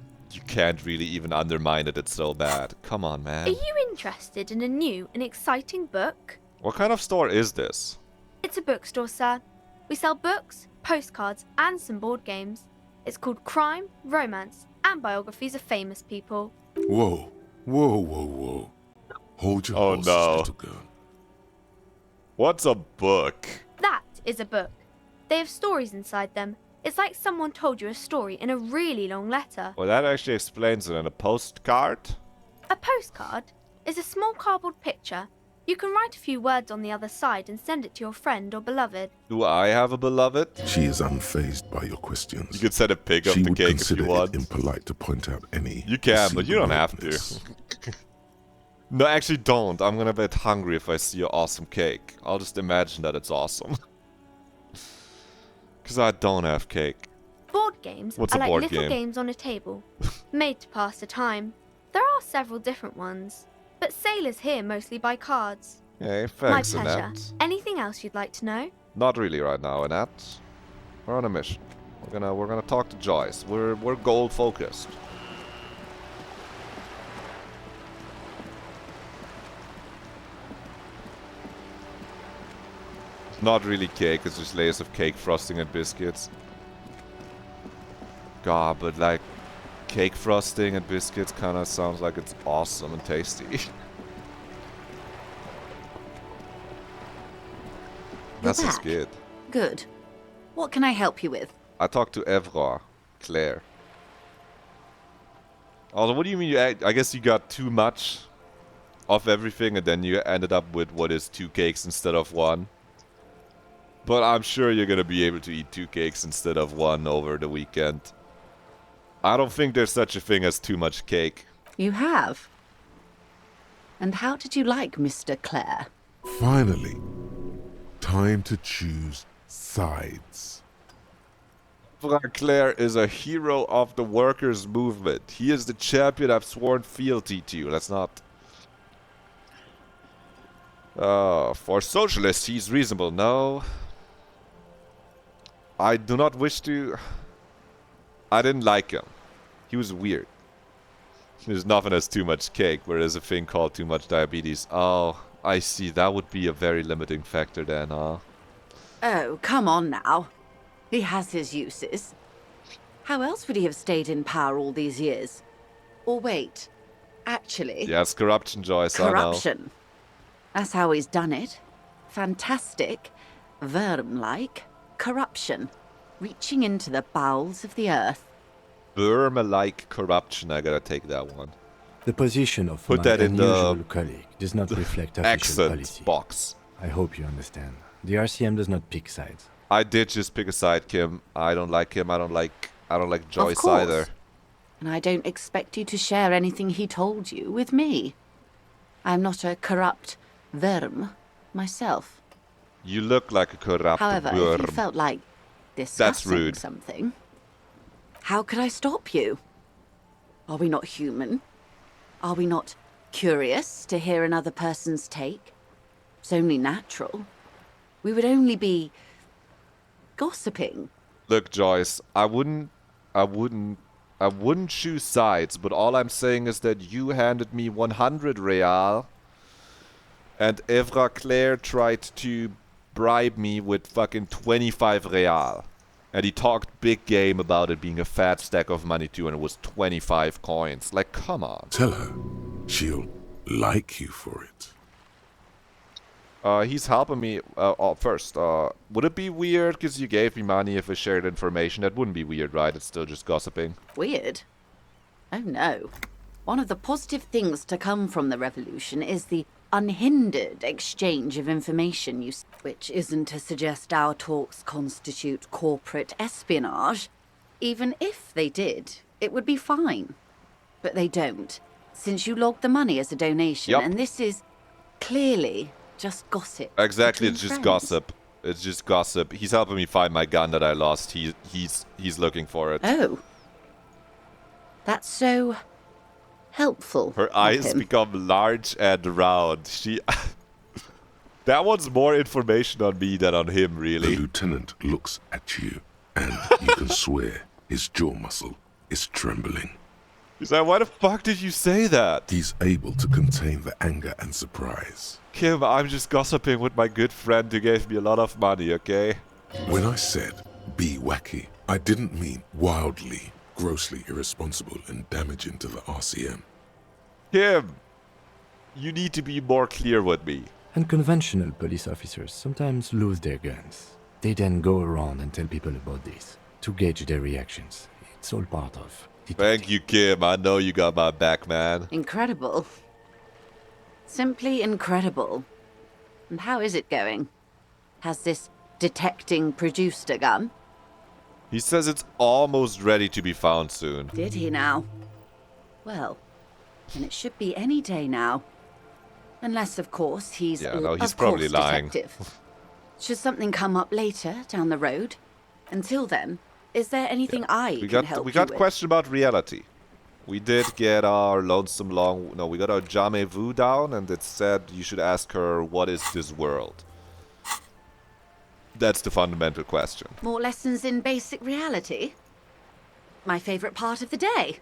can't really even undermine it, it's so bad. Come on, man. Are you interested in a new and exciting book? What kind of store is this? It's a bookstore, sir. We sell books, postcards, and some board games. It's called Crime, Romance, and Biographies of Famous People. Whoa, whoa, whoa, whoa. Hold your Oh, horses, no. little girl. What's a book? That is a book. They have stories inside them. It's like someone told you a story in a really long letter. Well, that actually explains it in a postcard. A postcard is a small cardboard picture. You can write a few words on the other side and send it to your friend or beloved. Do I have a beloved? She is unfazed by your questions. You could send a pic of She the would cake if consider you it want. impolite to point out any. You can, but you don't have to. deceitfulness. No, actually don't. I'm gonna get hungry if I see your awesome cake. I'll just imagine that it's awesome. Because I don't have cake. Board games What's are a like board little game? games on a table, made to pass the time. There are several different ones, but sailors here mostly buy cards. Hey, thanks, My pleasure. Annette. Anything else you'd like to know? Not really right now, Annette. We're on a mission. We're gonna talk to Joyce. We're goal focused. Not really cake, it's just layers of cake frosting and biscuits. God, but like cake frosting and biscuits kinda sounds like it's awesome and tasty. That sounds back. good. Good. What can I help you with? I talked to Evra, Claire. Also, what do you mean I guess you got too much of everything and then you ended up with what is 2 cakes instead of 1? But I'm sure you're gonna be able to eat 2 cakes instead of 1 over the weekend. I don't think there's such a thing as too much cake. You have. And how did you like Mr. Clare? Finally, time to choose sides. Evra Claire is a hero of the workers' movement. He is the champion I've sworn fealty to. Let's not... for socialists, he's reasonable. No. I do not wish to... I didn't like him. He was weird. There's nothing as too much cake, where there's a thing called too much diabetes. Oh, I see. That would be a very limiting factor then, huh? Oh, come on now. He has his uses. How else would he have stayed in power all these years? Or wait, actually... Yes, corruption, Joyce, I know. corruption. That's how he's done it. Fantastic, worm-like corruption, reaching into the bowels of the earth. Burma-like corruption, I gotta take that one. The position of Put my that in the unusual colleague does not reflect official Accent policy. box. I hope you understand. The RCM does not pick sides. I did just pick a side, Kim. I don't like him. I don't like Joyce course. either. And I don't expect you to share anything he told you with me. I'm not a corrupt worm myself. You look like a corrupt However, if you worm. felt like discussing rude. something, how could I stop you? Are we not human? Are we not curious to hear another person's take? It's only natural. We would only be gossiping. Look, Joyce, I wouldn't choose sides, but all I'm saying is that you handed me 100 real, and Evra Claire tried to bribe me with fucking 25 real. And he talked big game about it being a fat stack of money too, and it was 25 coins. Like, come on. Tell her she'll like you for it. He's helping me first. Would it be weird because you gave me money if I shared information? That wouldn't be weird, right? It's still just gossiping. Weird? Oh no. One of the positive things to come from the revolution is the unhindered exchange of information, which isn't to suggest our talks constitute corporate espionage. Even if they did, it would be fine. But they don't, since you logged the money as a donation, Yup. and this is clearly just gossip. Exactly, between it's just friends. gossip. It's just gossip. He's helping me find my gun that I lost. He's looking for it. Oh. That's so helpful. Her of eyes him. become large and round. She... That one's more information on me than on him, The really. lieutenant looks at you, and you can swear his jaw muscle is trembling. He's like, why the fuck did you say that? He's able to contain the anger and surprise. Kim, I'm just gossiping with my good friend who gave me a lot of money, okay? When I said be wacky, I didn't mean wildly, grossly irresponsible and damaging to the RCM. Kim, you need to be more clear with me. And conventional police officers sometimes lose their guns. They then go around and tell people about this to gauge their reactions. It's all part of detecting. Thank you, Kim. I know you got my back, man. Incredible. Simply incredible. And how is it going? Has this detecting produced a gun? He says it's almost ready to be found soon. Did he now? Well, then it should be any day now. Unless, of course, he's Yeah, no, he's of probably course, lying. detective. Should something come up later down the road? Until then, is there anything I We can help got you with? question about reality. We did get our we got our Jamais Vu down, and it said you should ask her, what is this world? That's the fundamental question. More lessons in basic reality? My favorite part of the day.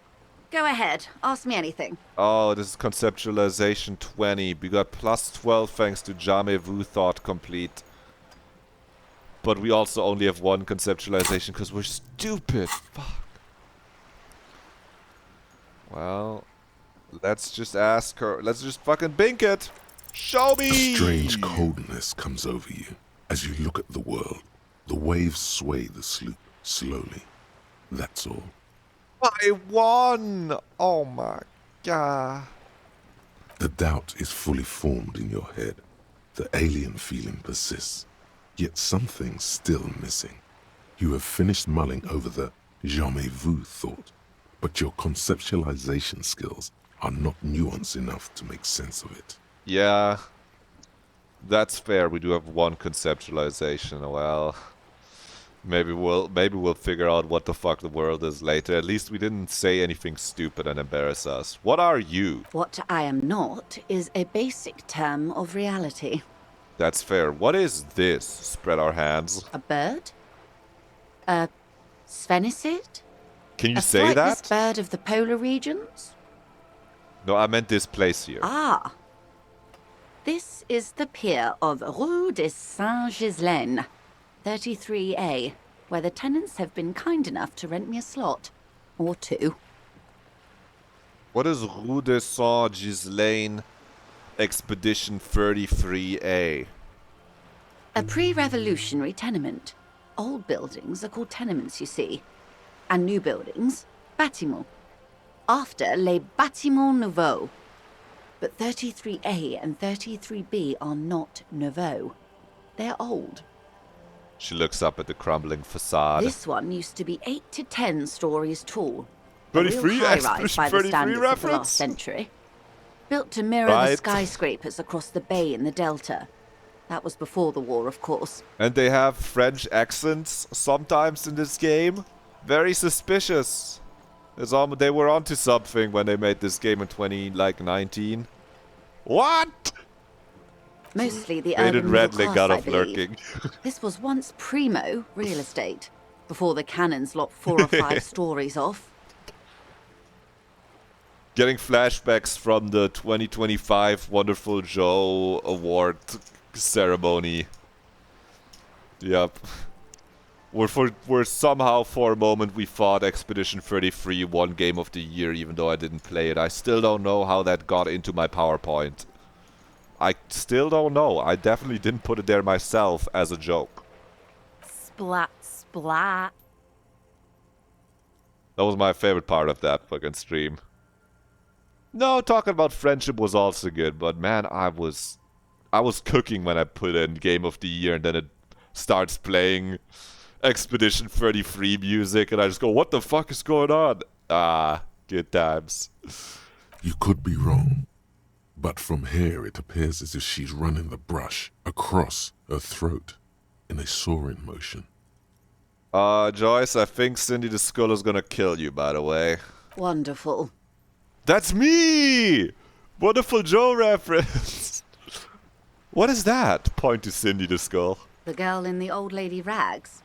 Go ahead, ask me anything. Oh, this is conceptualization 20. We got plus 12 thanks to Jamais Vu thought complete. But we also only have one conceptualization because we're stupid. Fuck. Well, let's just ask her. Let's just fucking bink it. Show me! A strange coldness comes over you as you look at the world. The waves sway the sloop slowly. That's all. I won! Oh my god. The doubt is fully formed in your head. The alien feeling persists. Yet something's still missing. You have finished mulling over the jamais vu thought, but your conceptualization skills are not nuanced enough to make sense of it. Yeah. That's fair. We do have one conceptualization. Well, maybe we'll figure out what the fuck the world is later. At least we didn't say anything stupid and embarrass us. What are you? What I am not is a basic term of reality. That's fair. What is this? Spread our hands. A bird? A sphenicid? Can you A say flightless that? bird of the polar regions? No, I meant this place here. Ah. This is the pier of Rue de Saint-Ghislain, 33A, where the tenants have been kind enough to rent me a slot. Or two. What is Rue de Saint-Ghislain Expedition 33A? A pre-revolutionary tenement. Old buildings are called tenements, you see. And new buildings, bâtiments. After les bâtiments nouveaux. But 33A and 33B are not nouveaux. They're old. She looks up at the crumbling facade. This one used to be 8 to 10 stories tall. A real 33? high-rise Expedition by the 33 standards of the last reference? century. Built to mirror the Right. skyscrapers across the bay in the Delta. That was before the war, of course. And they have French accents sometimes in this game. Very suspicious. They were onto something when they made this game in 2019. What? Mostly the Rated urban red middle link class, out I of believe. lurking. This was once primo real estate, before the cannons lopped 4 or 5 stories off. Getting flashbacks from the 2025 Wonderful Joe Award ceremony. Yep. Where somehow for a moment we thought Expedition 33 won Game of the Year, even though I didn't play it. I still don't know how that got into my PowerPoint. I still don't know. I definitely didn't put it there myself as a joke. Splat, splat. That was my favorite part of that fucking stream. No, talking about friendship was also good, but man, I was cooking when I put in Game of the Year, and then it starts playing Expedition 33 music, and I just go, what the fuck is going on? Ah, good times. You could be wrong, but from here it appears as if she's running the brush across her throat in a soaring motion. Joyce, I think Cindy the Skull is gonna kill you, by the way. Wonderful. That's me! Wonderful Joe reference. What is that? Point to Cindy the Skull. The girl in the old lady rags.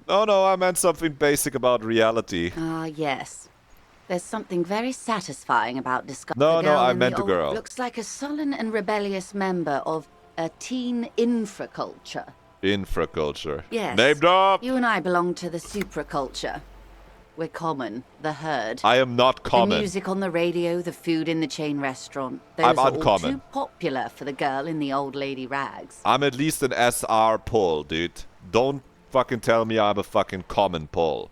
Oh no, I meant something basic about reality. Ah, yes. There's something very satisfying about discovering No, the girl I in meant the the girl. Looks like a sullen and rebellious member of a teen infraculture. Infraculture. Yes. Name drop! You and I belong to the supraculture. We're common, the herd. I am not The common. music on the radio, the food in the chain restaurant. Those I'm are all uncommon. too popular for the girl in the old lady rags. I'm at least an SR pull, dude. Don't fucking tell me I'm a fucking common pull.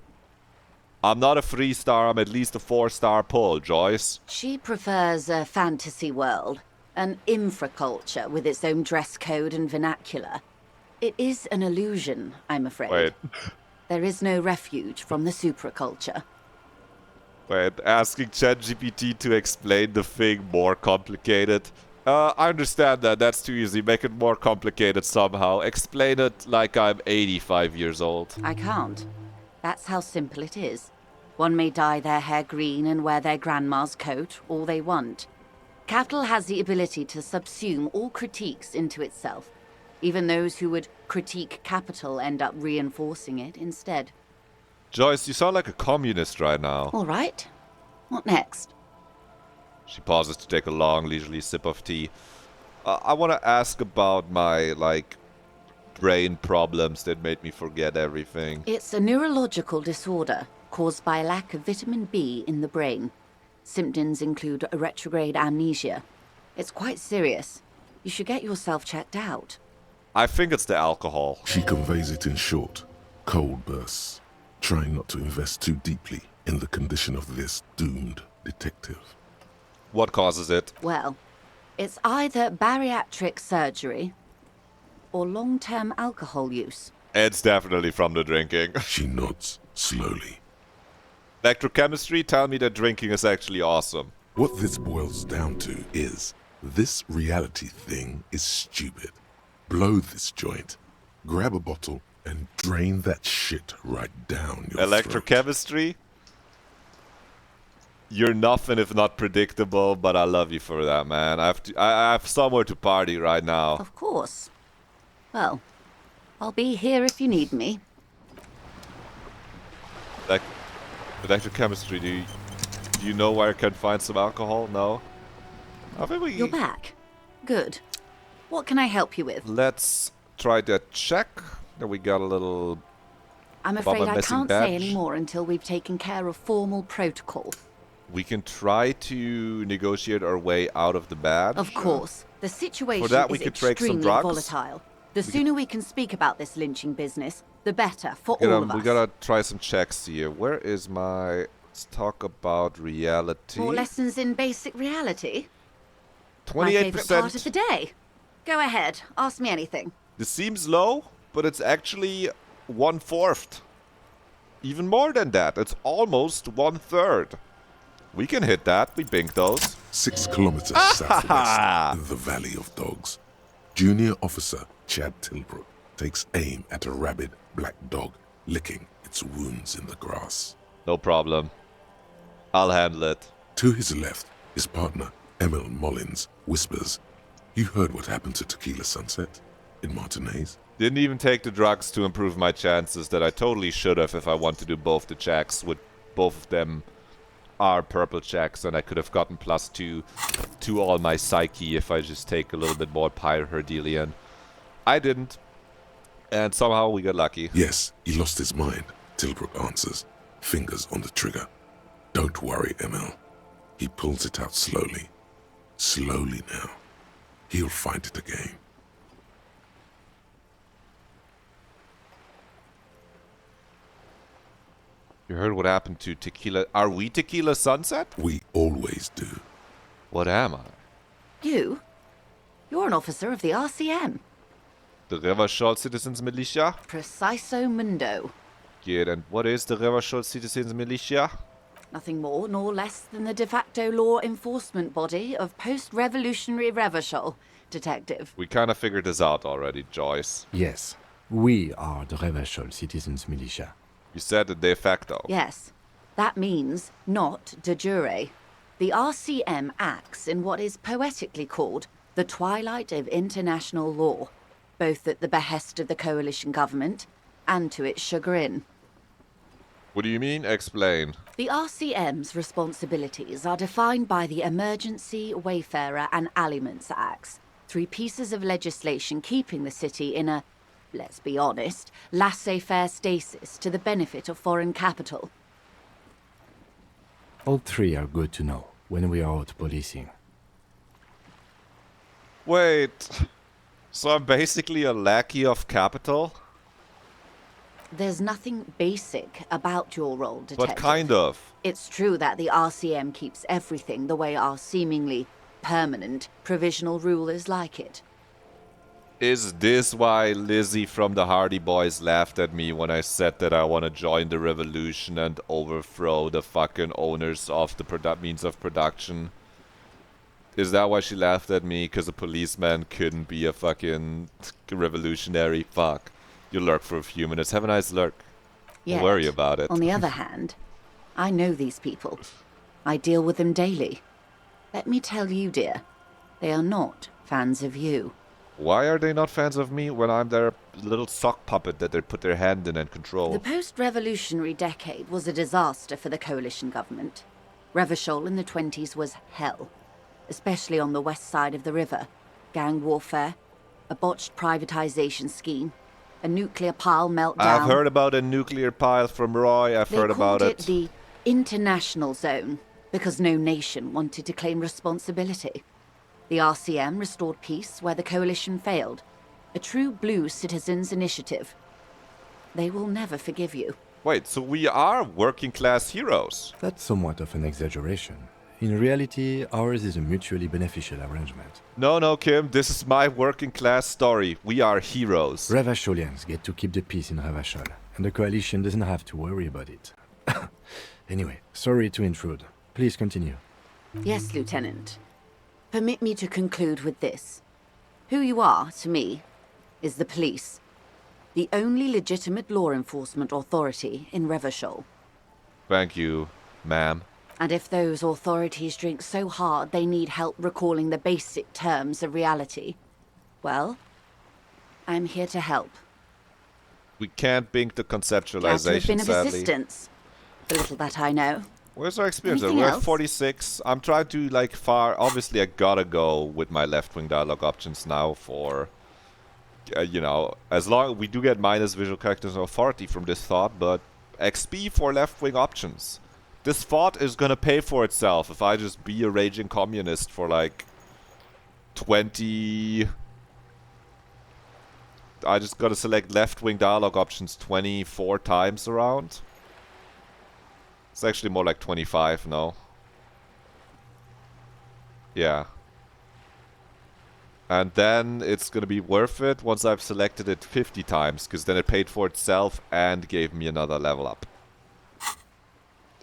I'm not a 3-star, I'm at least a 4-star pull, Joyce. She prefers a fantasy world, an infraculture with its own dress code and vernacular. It is an illusion, I'm afraid. Wait. There is no refuge from the supraculture. Wait, asking ChatGPT to explain the thing more complicated. I understand that, that's too easy. Make it more complicated somehow. Explain it like I'm 85 years old. I can't. That's how simple it is. One may dye their hair green and wear their grandma's coat all they want. Capital has the ability to subsume all critiques into itself. Even those who would critique capital end up reinforcing it instead. Joyce, you sound like a communist right now. All right. What next? She pauses to take a long, leisurely sip of tea. I want to ask about my, brain problems that made me forget everything. It's a neurological disorder caused by a lack of vitamin B in the brain. Symptoms include a retrograde amnesia. It's quite serious. You should get yourself checked out. I think it's the alcohol. She conveys it in short, cold bursts, trying not to invest too deeply in the condition of this doomed detective. What causes it? Well, it's either bariatric surgery or long-term alcohol use. It's definitely from the drinking. She nods slowly. Electrochemistry, tell me that drinking is actually awesome. What this boils down to is, this reality thing is stupid. Blow this joint, grab a bottle, and drain that shit right down your throat. Electrochemistry? You're nothing if not predictable, but I love you for that, man. I have somewhere to party right now. Of course. Well, I'll be here if you need me. Electrochemistry, do you know where I can find some alcohol? No? I think You're back. Good. What can I help you with? Let's try that check. Then we got a little... I'm afraid I missing can't badge. say any more until we've taken care of formal protocol. We can try to negotiate our way out of the badge. Of course. The situation that, we is could take some extremely drugs. volatile. The sooner we can speak about this lynching business, the better for all of us. We gotta try some checks here. Where is my... Let's talk about reality. More lessons in basic reality? My favorite part of the 28%. day. Go ahead. Ask me anything. This seems low, but it's actually 1/4. even more than that. It's almost 1/3. We can hit that. We bink those. 6 kilometers southwest in the Valley of Dogs, Junior Officer Chad Tilbrook takes aim at a rabid black dog licking its wounds in the grass. No problem. I'll handle it. To his left, his partner, Emil Mullins, whispers, "You heard what happened to Tequila Sunset in Martinez?" Didn't even take the drugs to improve my chances that I totally should have if I want to do both the checks. With both of them are purple checks, and I could have gotten +2 to all my psyche if I just take a little bit more Pyre Herdelian. I didn't. And somehow we got lucky. "Yes, he lost his mind," Tilbrook answers, fingers on the trigger. "Don't worry, Emil." He pulls it out slowly. Slowly now. He'll find it again. You heard what happened to Tequila... Are we Tequila Sunset? We always do. What am I? You? You're an officer of the RCM. The Revachol Citizens Militia? Preciso mundo. Good, and what is the Revachol Citizens Militia? Nothing more nor less than the de facto law enforcement body of post-revolutionary Revachol, Detective. We kind of figured this out already, Joyce. Yes, we are the Revachol Citizens Militia. You said the de facto. Yes, that means not de jure. The RCM acts in what is poetically called the twilight of international law, both at the behest of the coalition government and to its chagrin. What do you mean? Explain. The RCM's responsibilities are defined by the Emergency, Wayfarer and Aliments Acts, 3 pieces of legislation keeping the city in a, let's be honest, laissez-faire stasis to the benefit of foreign capital. All 3 are good to know when we are out policing. Wait. So I'm basically a lackey of capital? There's nothing basic about your role, Detective. But kind of. It's true that the RCM keeps everything the way our seemingly permanent provisional rulers like it. Is this why Lizzie from the Hardy Boys laughed at me when I said that I want to join the revolution and overthrow the fucking owners of the means of production? Is that why she laughed at me? Because a policeman couldn't be a fucking revolutionary? Fuck. You lurk for a few minutes. Have a nice lurk. Don't worry about it. On the other hand, I know these people. I deal with them daily. Let me tell you, dear, they are not fans of you. Why are they not fans of me when I'm their little sock puppet that they put their hand in and control? The post-revolutionary decade was a disaster for the coalition government. Revachol in the 20s was hell, especially on the west side of the river. Gang warfare, a botched privatization scheme, a nuclear pile meltdown. I've heard about a nuclear pile from Roy. I've heard about it. They called it the international zone because no nation wanted to claim responsibility. The RCM restored peace where the coalition failed. A true blue citizens' initiative. They will never forgive you. Wait, so we are working class heroes? That's somewhat of an exaggeration. In reality, ours is a mutually beneficial arrangement. No, Kim, this is my working class story. We are heroes. Revacholians get to keep the peace in Revachol, and the coalition doesn't have to worry about it. Anyway, sorry to intrude. Please continue. Yes, Lieutenant. Permit me to conclude with this. Who you are, to me, is the police. The only legitimate law enforcement authority in Revachol. Thank you, ma'am. And if those authorities drink so hard they need help recalling the basic terms of reality, well, I'm here to help. We can't bink the Glad conceptualization, to have been of sadly. assistance. The little that I know. Where's our experience? Anything We're at else? 46. I'm trying to, obviously I gotta go with my left-wing dialogue options now for, as long we do get minus visual characters and authority from this thought, but XP for left-wing options. This thought is gonna pay for itself if I just be a raging communist for 20... I just gotta select left-wing dialogue options 24 times around. It's actually more like 25, no? Yeah. And then it's gonna be worth it once I've selected it 50 times, because then it paid for itself and gave me another level up.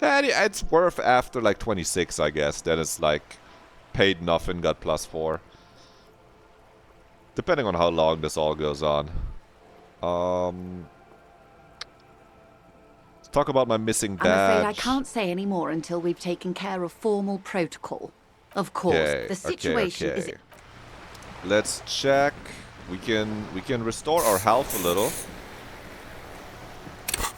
And it's worth after like 26, I guess. Then it's like paid nothing, got +4. Depending on how long this all goes on. Let's talk about my missing badge. I'm afraid I can't say any more until we've taken care of formal protocol. Of course, Okay, the situation okay. is... Let's check. We can restore our health a little.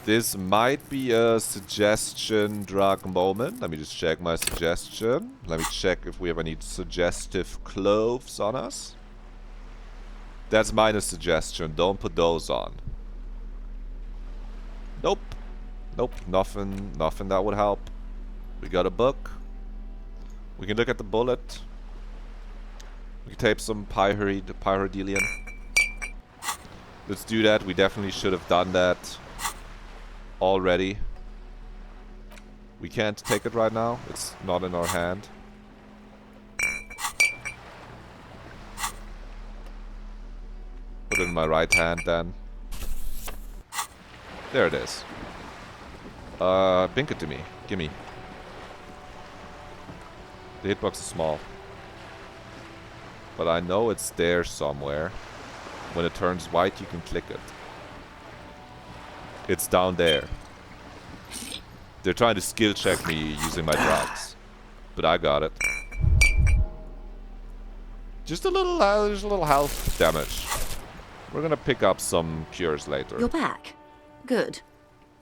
This might be a suggestion drug moment. Let me just check my suggestion. Let me check if we have any suggestive clothes on us. That's minus suggestion. Don't put those on. Nope. Nope. Nothing that would help. We got a book. We can look at the bullet. We can tape some pyridelium. Let's do that. We definitely should have done that already. We can't take it right now. It's not in our hand. Put it in my right hand then. There it is. Bink it to me. Gimme. The hitbox is small. But I know it's there somewhere. When it turns white, you can click it. It's down there. They're trying to skill check me using my drugs. But I got it. Just a little health damage. We're gonna pick up some cures later. You're back. Good.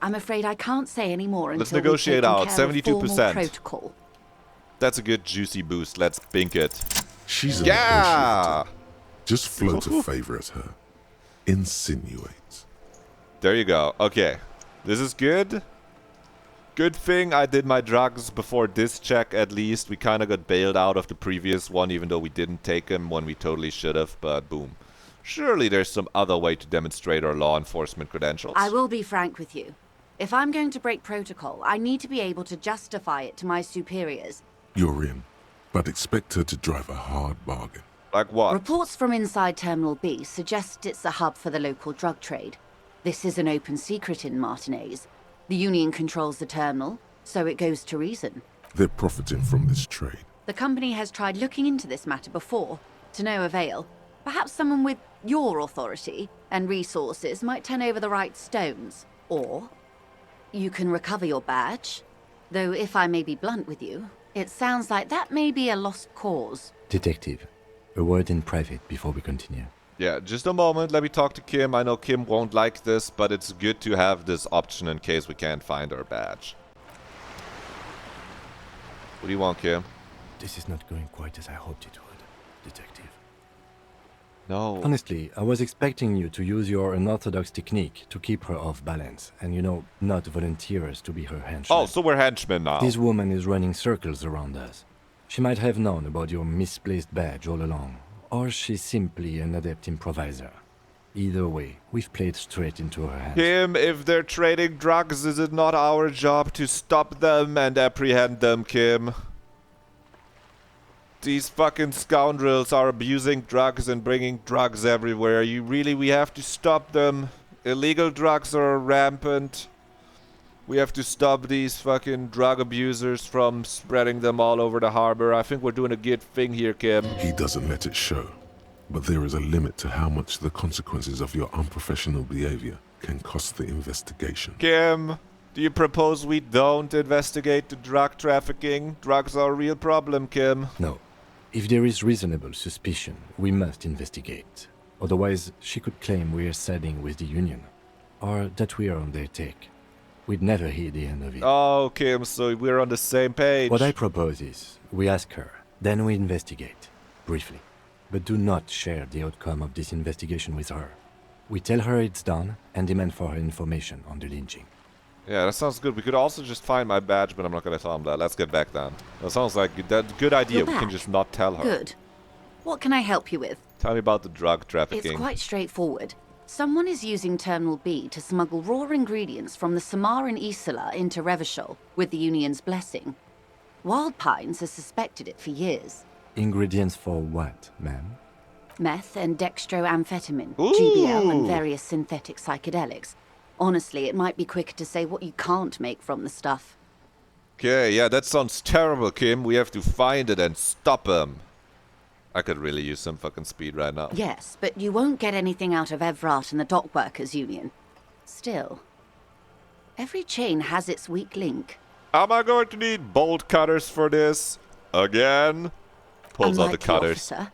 I'm afraid I can't say any more until Let's negotiate out. 72%. Protocol. That's a good juicy boost. Let's bink it. She's a Yeah! negotiator. Just float a favor at her. Insinuate. There you go. Okay. This is good. Good thing I did my drugs before this check, at least. We kind of got bailed out of the previous one, even though we didn't take them when we totally should have, but boom. Surely there's some other way to demonstrate our law enforcement credentials. I will be frank with you. If I'm going to break protocol, I need to be able to justify it to my superiors. You're in, but expect her to drive a hard bargain. Like what? Reports from inside Terminal B suggest it's a hub for the local drug trade. This is an open secret in Martinez. The Union controls the terminal, so it goes to reason. They're profiting from this trade. The company has tried looking into this matter before, to no avail. Perhaps someone with your authority and resources might turn over the right stones. Or you can recover your badge. Though if I may be blunt with you, it sounds like that may be a lost cause. Detective, a word in private before we continue. Yeah, just a moment. Let me talk to Kim. I know Kim won't like this, but it's good to have this option in case we can't find our badge. What do you want, Kim? This is not going quite as I hoped it would, Detective. No. Honestly, I was expecting you to use your unorthodox technique to keep her off balance, and not volunteer us to be her henchmen. Oh, so we're henchmen now. This woman is running circles around us. She might have known about your misplaced badge all along, or she's simply an adept improviser. Either way, we've played straight into her hands. Kim, if they're trading drugs, is it not our job to stop them and apprehend them, Kim? These fucking scoundrels are abusing drugs and bringing drugs everywhere. We have to stop them. Illegal drugs are rampant. We have to stop these fucking drug abusers from spreading them all over the harbor. I think we're doing a good thing here, Kim. He doesn't let it show. But there is a limit to how much the consequences of your unprofessional behavior can cost the investigation. Kim, do you propose we don't investigate the drug trafficking? Drugs are a real problem, Kim. No. If there is reasonable suspicion, we must investigate. Otherwise, she could claim we are siding with the Union, or that we are on their take. We'd never hear the end of it. Oh, Kim, so we're on the same page. What I propose is, we ask her, then we investigate, briefly. But do not share the outcome of this investigation with her. We tell her it's done, and demand for her information on the lynching. Yeah, that sounds good. We could also just find my badge, but I'm not going to tell him that. Let's get back then. That sounds like a good idea. You're We can back. just not tell her. Good. What can I help you with? Tell me about the drug trafficking. It's quite straightforward. Someone is using Terminal B to smuggle raw ingredients from the Samar and Isola into Revachol with the Union's blessing. Wild Pines has suspected it for years. Ingredients for what, ma'am? Meth and dextroamphetamine, Ooh. GBL, and various synthetic psychedelics. Honestly, it might be quicker to say what you can't make from the stuff. Okay, yeah, that sounds terrible, Kim. We have to find it and stop him. I could really use some fucking speed right now. Yes, but you won't get anything out of Evrat and the Dockworkers Union. Still, every chain has its weak link. Am I going to need bolt cutters for this? Again? Pulls out the Unlike you, cutters. officer.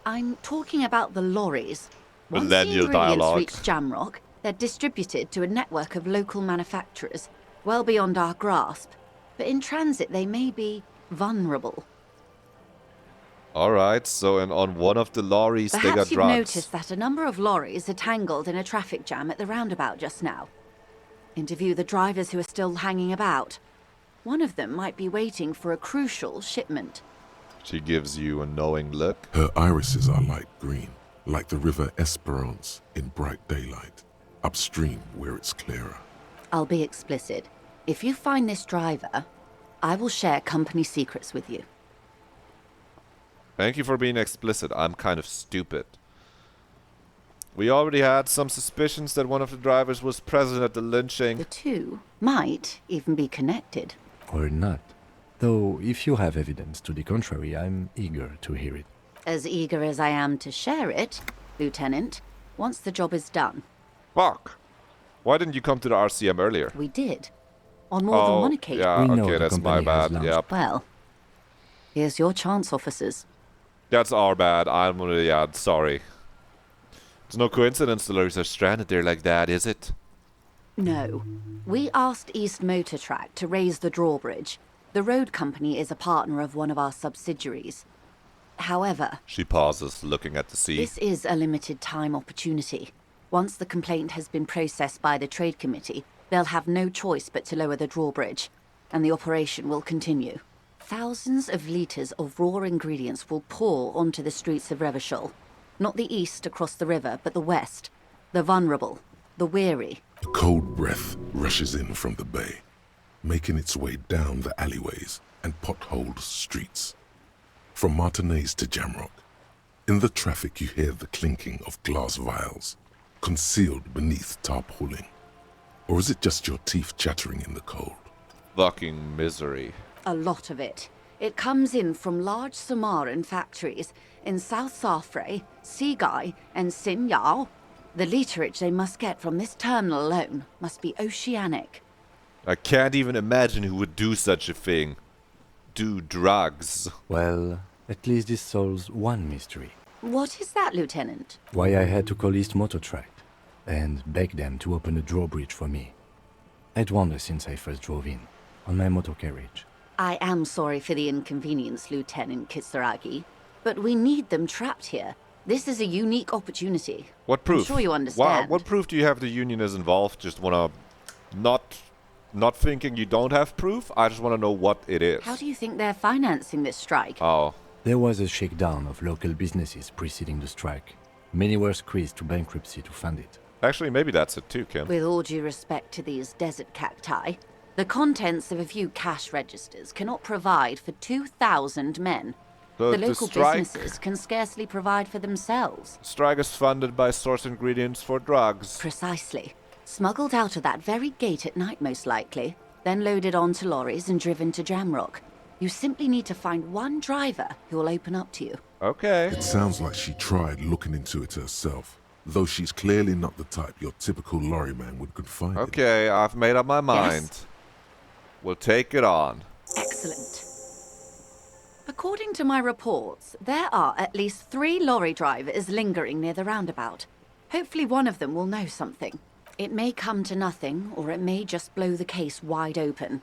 I'm talking about the lorries. Once the Millennial ingredients dialogue. reach Jamrock, they're distributed to a network of local manufacturers, well beyond our grasp. But in transit, they may be vulnerable. Alright, so on one of the lorries they got Perhaps you've drugs. noticed that a number of lorries are tangled in a traffic jam at the roundabout just now. Interview the drivers who are still hanging about. One of them might be waiting for a crucial shipment. She gives you a knowing look. Her irises are light green, like the river Esperance in bright daylight, upstream where it's clearer. I'll be explicit. If you find this driver, I will share company secrets with you. Thank you for being explicit. I'm kind of stupid. We already had some suspicions that one of the drivers was present at the lynching. The two might even be connected. Or not. Though, if you have evidence to the contrary, I'm eager to hear it. As eager as I am to share it, Lieutenant, once the job is done. Fuck. Why didn't you come to the RCM earlier? We did. On more than one occasion. Yeah, We know okay, the that's my company has bad. launched. Yep. Well, here's your chance, officers. That's our bad. I'm really, yeah, sorry. It's no coincidence the lorries are stranded there like that, is it? No. We asked East Motor Track to raise the drawbridge. The road company is a partner of one of our subsidiaries. However, She pauses, looking at the sea. this is a limited time opportunity. Once the complaint has been processed by the Trade Committee, they'll have no choice but to lower the drawbridge, and the operation will continue. Thousands of litres of raw ingredients will pour onto the streets of Revachol. Not the east across the river, but the west. The vulnerable, the weary. A cold breath rushes in from the bay, making its way down the alleyways and potholed streets. From Martinez to Jamrock, in the traffic you hear the clinking of glass vials, concealed beneath tarpaulin. Or is it just your teeth chattering in the cold? Fucking misery. A lot of it. It comes in from large Samaran factories in South Safre, Sigai, and Sinyao. The literage they must get from this terminal alone must be oceanic. I can't even imagine who would do such a thing. Do drugs. Well, at least this solves one mystery. What is that, Lieutenant? Why I had to call East Motor Track and beg them to open a drawbridge for me. I'd wandered since I first drove in, on my motor carriage. I am sorry for the inconvenience, Lieutenant Kitsuragi, but we need them trapped here. This is a unique opportunity. What proof? I'm sure you understand. What proof do you have the union is involved? Just wanna not thinking you don't have proof? I just wanna know what it is. How do you think they're financing this strike? Oh. There was a shakedown of local businesses preceding the strike. Many were squeezed to bankruptcy to fund it. Actually, maybe that's it too, Kim. With all due respect to these desert cacti, the contents of a few cash registers cannot provide for 2,000 men. The local businesses can scarcely provide for themselves. Strike is funded by source ingredients for drugs. Precisely. Smuggled out of that very gate at night, most likely, then loaded onto lorries and driven to Jamrock. You simply need to find one driver who will open up to you. Okay. It sounds like she tried looking into it herself, though she's clearly not the type your typical lorryman would confide in. Okay, I've made up my mind. Yes? We'll take it on. Excellent. According to my reports, there are at least 3 lorry drivers lingering near the roundabout. Hopefully one of them will know something. It may come to nothing, or it may just blow the case wide open.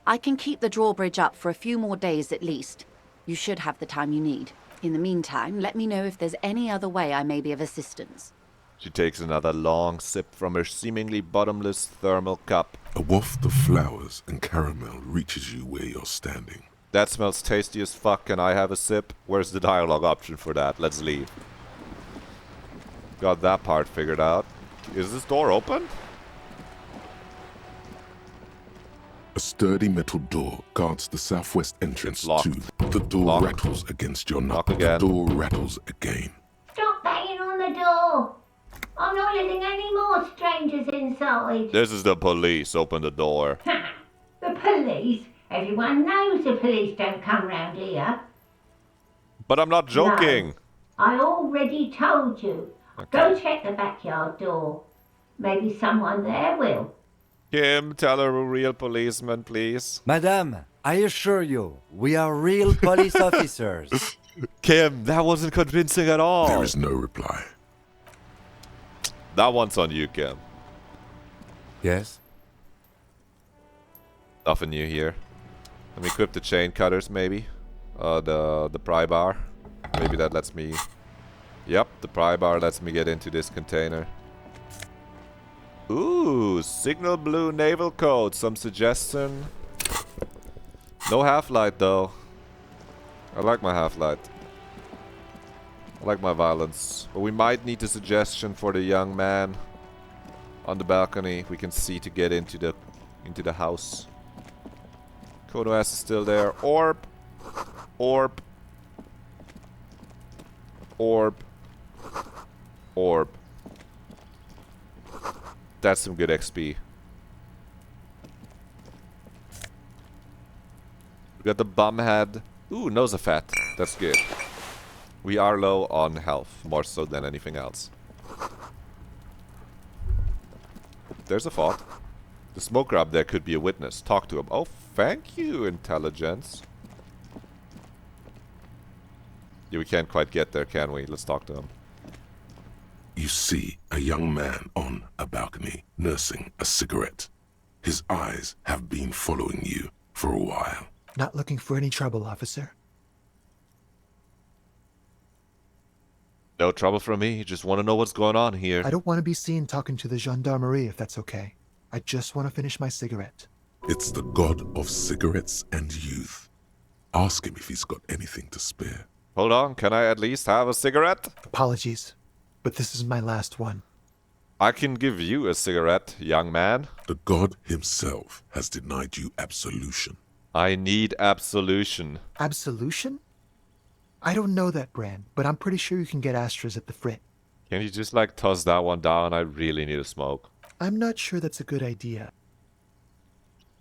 I can keep the drawbridge up for a few more days at least. You should have the time you need. In the meantime, let me know if there's any other way I may be of assistance. She takes another long sip from her seemingly bottomless thermal cup. A waft of flowers and caramel reaches you where you're standing. That smells tasty as fuck. Can I have a sip? Where's the dialogue option for that? Let's leave. Got that part figured out. Is this door open? A sturdy metal door guards the southwest entrance Locked. to. The door Locked. rattles against your Lock knuckle. The again. door rattles again. Stop banging on the door. I'm not letting any more strangers inside. This is the police. Open the door. The police? police. Everyone knows the police don't come round here. But I'm not joking. No, I already told you. Okay. Go check the backyard door. Maybe someone there will. Kim, tell her we're real policemen, please. Madame, I assure you, we are real police officers. Kim, that wasn't convincing at all. There is no reply. That one's on you, Kim. Yes? Nothing new here. Let me equip the chain cutters, maybe. The pry bar. Maybe that lets me... Yep, the pry bar lets me get into this container. Ooh, signal blue naval coat. Some suggestion. No half-light, though. I like my half-light. I like my violence. But we might need a suggestion for the young man on the balcony. We can see to get into the house. Kono S is still there. Orb. Orb. Orb. Orb. That's some good XP. We got the bum head. Ooh, nose of fat. That's good. We are low on health, more so than anything else. There's a thought. The smoker up there could be a witness. Talk to him. Oh, thank you, intelligence. Yeah, we can't quite get there, can we? Let's talk to him. You see a young man on a balcony nursing a cigarette. His eyes have been following you for a while. Not looking for any trouble, officer. No trouble for me. Just want to know what's going on here. I don't want to be seen talking to the gendarmerie if that's okay. I just want to finish my cigarette. It's the god of cigarettes and youth. Ask him if he's got anything to spare. Hold on. Can I at least have a cigarette? Apologies, but this is my last one. I can give you a cigarette, young man. The god himself has denied you absolution. I need absolution. Absolution? I don't know that brand, but I'm pretty sure you can get Astras at the Frit. Can you just like toss that one down? I really need a smoke. I'm not sure that's a good idea.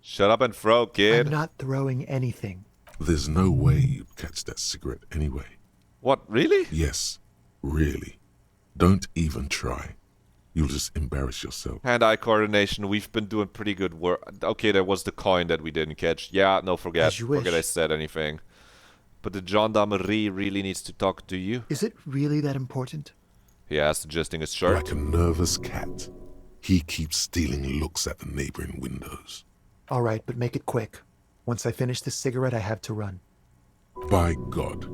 Shut up and throw, kid. I'm not throwing anything. There's no way you'd catch that cigarette anyway. What, really? Yes, really. Don't even try. You'll just embarrass yourself. Hand-eye coordination, we've been doing pretty good work. Okay, there was the coin that we didn't catch. Yeah, no, forget. As you wish. Forget I said anything. But the gendarmerie really needs to talk to you. Is it really that important? He asked, adjusting his shirt. Like a nervous cat, he keeps stealing looks at the neighboring windows. All right, but make it quick. Once I finish this cigarette, I have to run. By God,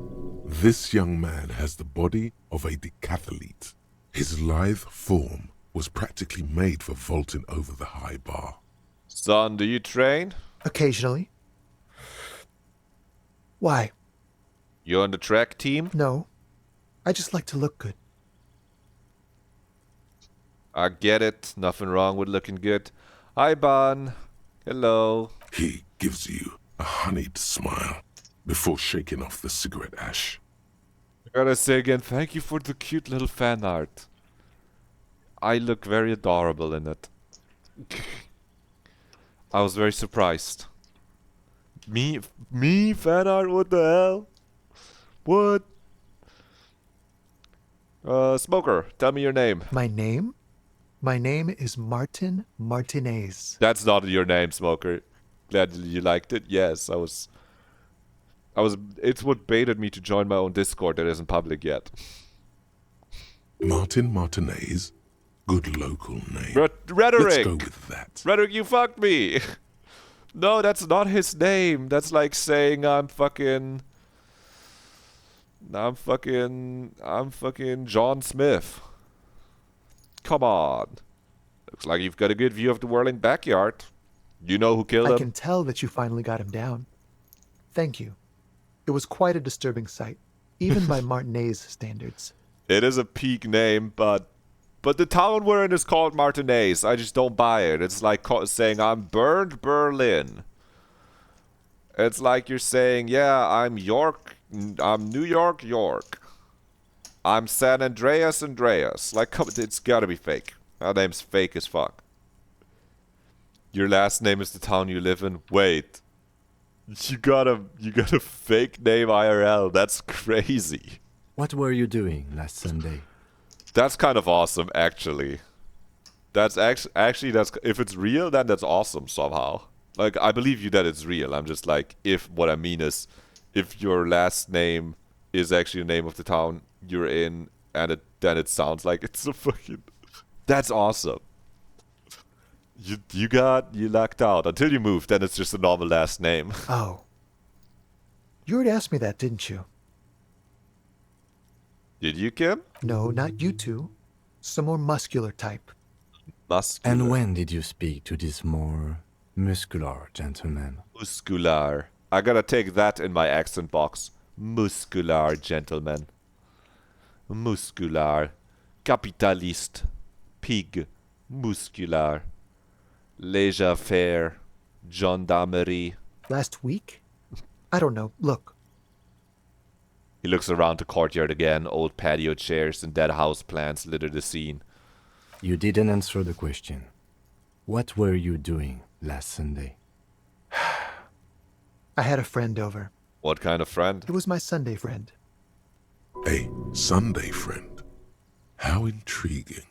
this young man has the body of a decathlete. His lithe form was practically made for vaulting over the high bar. Son, do you train? Occasionally. Why? You on the track team? No. I just like to look good. I get it. Nothing wrong with looking good. Hi, Ban. Hello. He gives you a honeyed smile before shaking off the cigarette ash. I gotta say again, thank you for the cute little fan art. I look very adorable in it. I was very surprised. Me fan art? What the hell? What? Smoker, tell me your name. My name? My name is Martin Martinez. That's not your name, Smoker. Glad you liked it. Yes, I was. It's what baited me to join my own Discord that isn't public yet. Martin Martinez? Good local name. Rhetoric! Let's go with that. Rhetoric, you fucked me! No, that's not his name. That's like saying I'm fucking John Smith. Come on. Looks like you've got a good view of the whirling backyard. You know who killed I him? can tell that you finally got him down. Thank you. It was quite a disturbing sight, even by Martinez standards. It is a peak name, but the town we're in is called Martinez. I just don't buy it. It's like saying I'm Burned Berlin. It's like you're saying, yeah, I'm New York, York. I'm San Andreas, Andreas. Like, it's gotta be fake. That name's fake as fuck. Your last name is the town you live in. Wait, You got a fake name IRL. That's crazy. What were you doing last Sunday? That's kind of awesome, actually. That's actually that's if it's real, then that's awesome somehow. Like I believe you that it's real. I'm just like if what I mean is if your last name is actually the name of the town you're in, and then it sounds like it's a fucking. That's awesome. You lucked out until you moved. Then it's just a normal last name. Oh. You already asked me that, didn't you? Did you, Kim? No, not you two. Some more muscular type. Muscular. And when did you speak to this more muscular gentleman? Muscular. I gotta take that in my accent box. Muscular gentleman. Muscular. Capitalist. Pig. Muscular. Laissez-faire. Gendarmerie. Last week? I don't know. Look. He looks around the courtyard again. Old patio chairs and dead house plants litter the scene. You didn't answer the question. What were you doing last Sunday? I had a friend over. What kind of friend? It was my Sunday friend. A Sunday friend. How intriguing.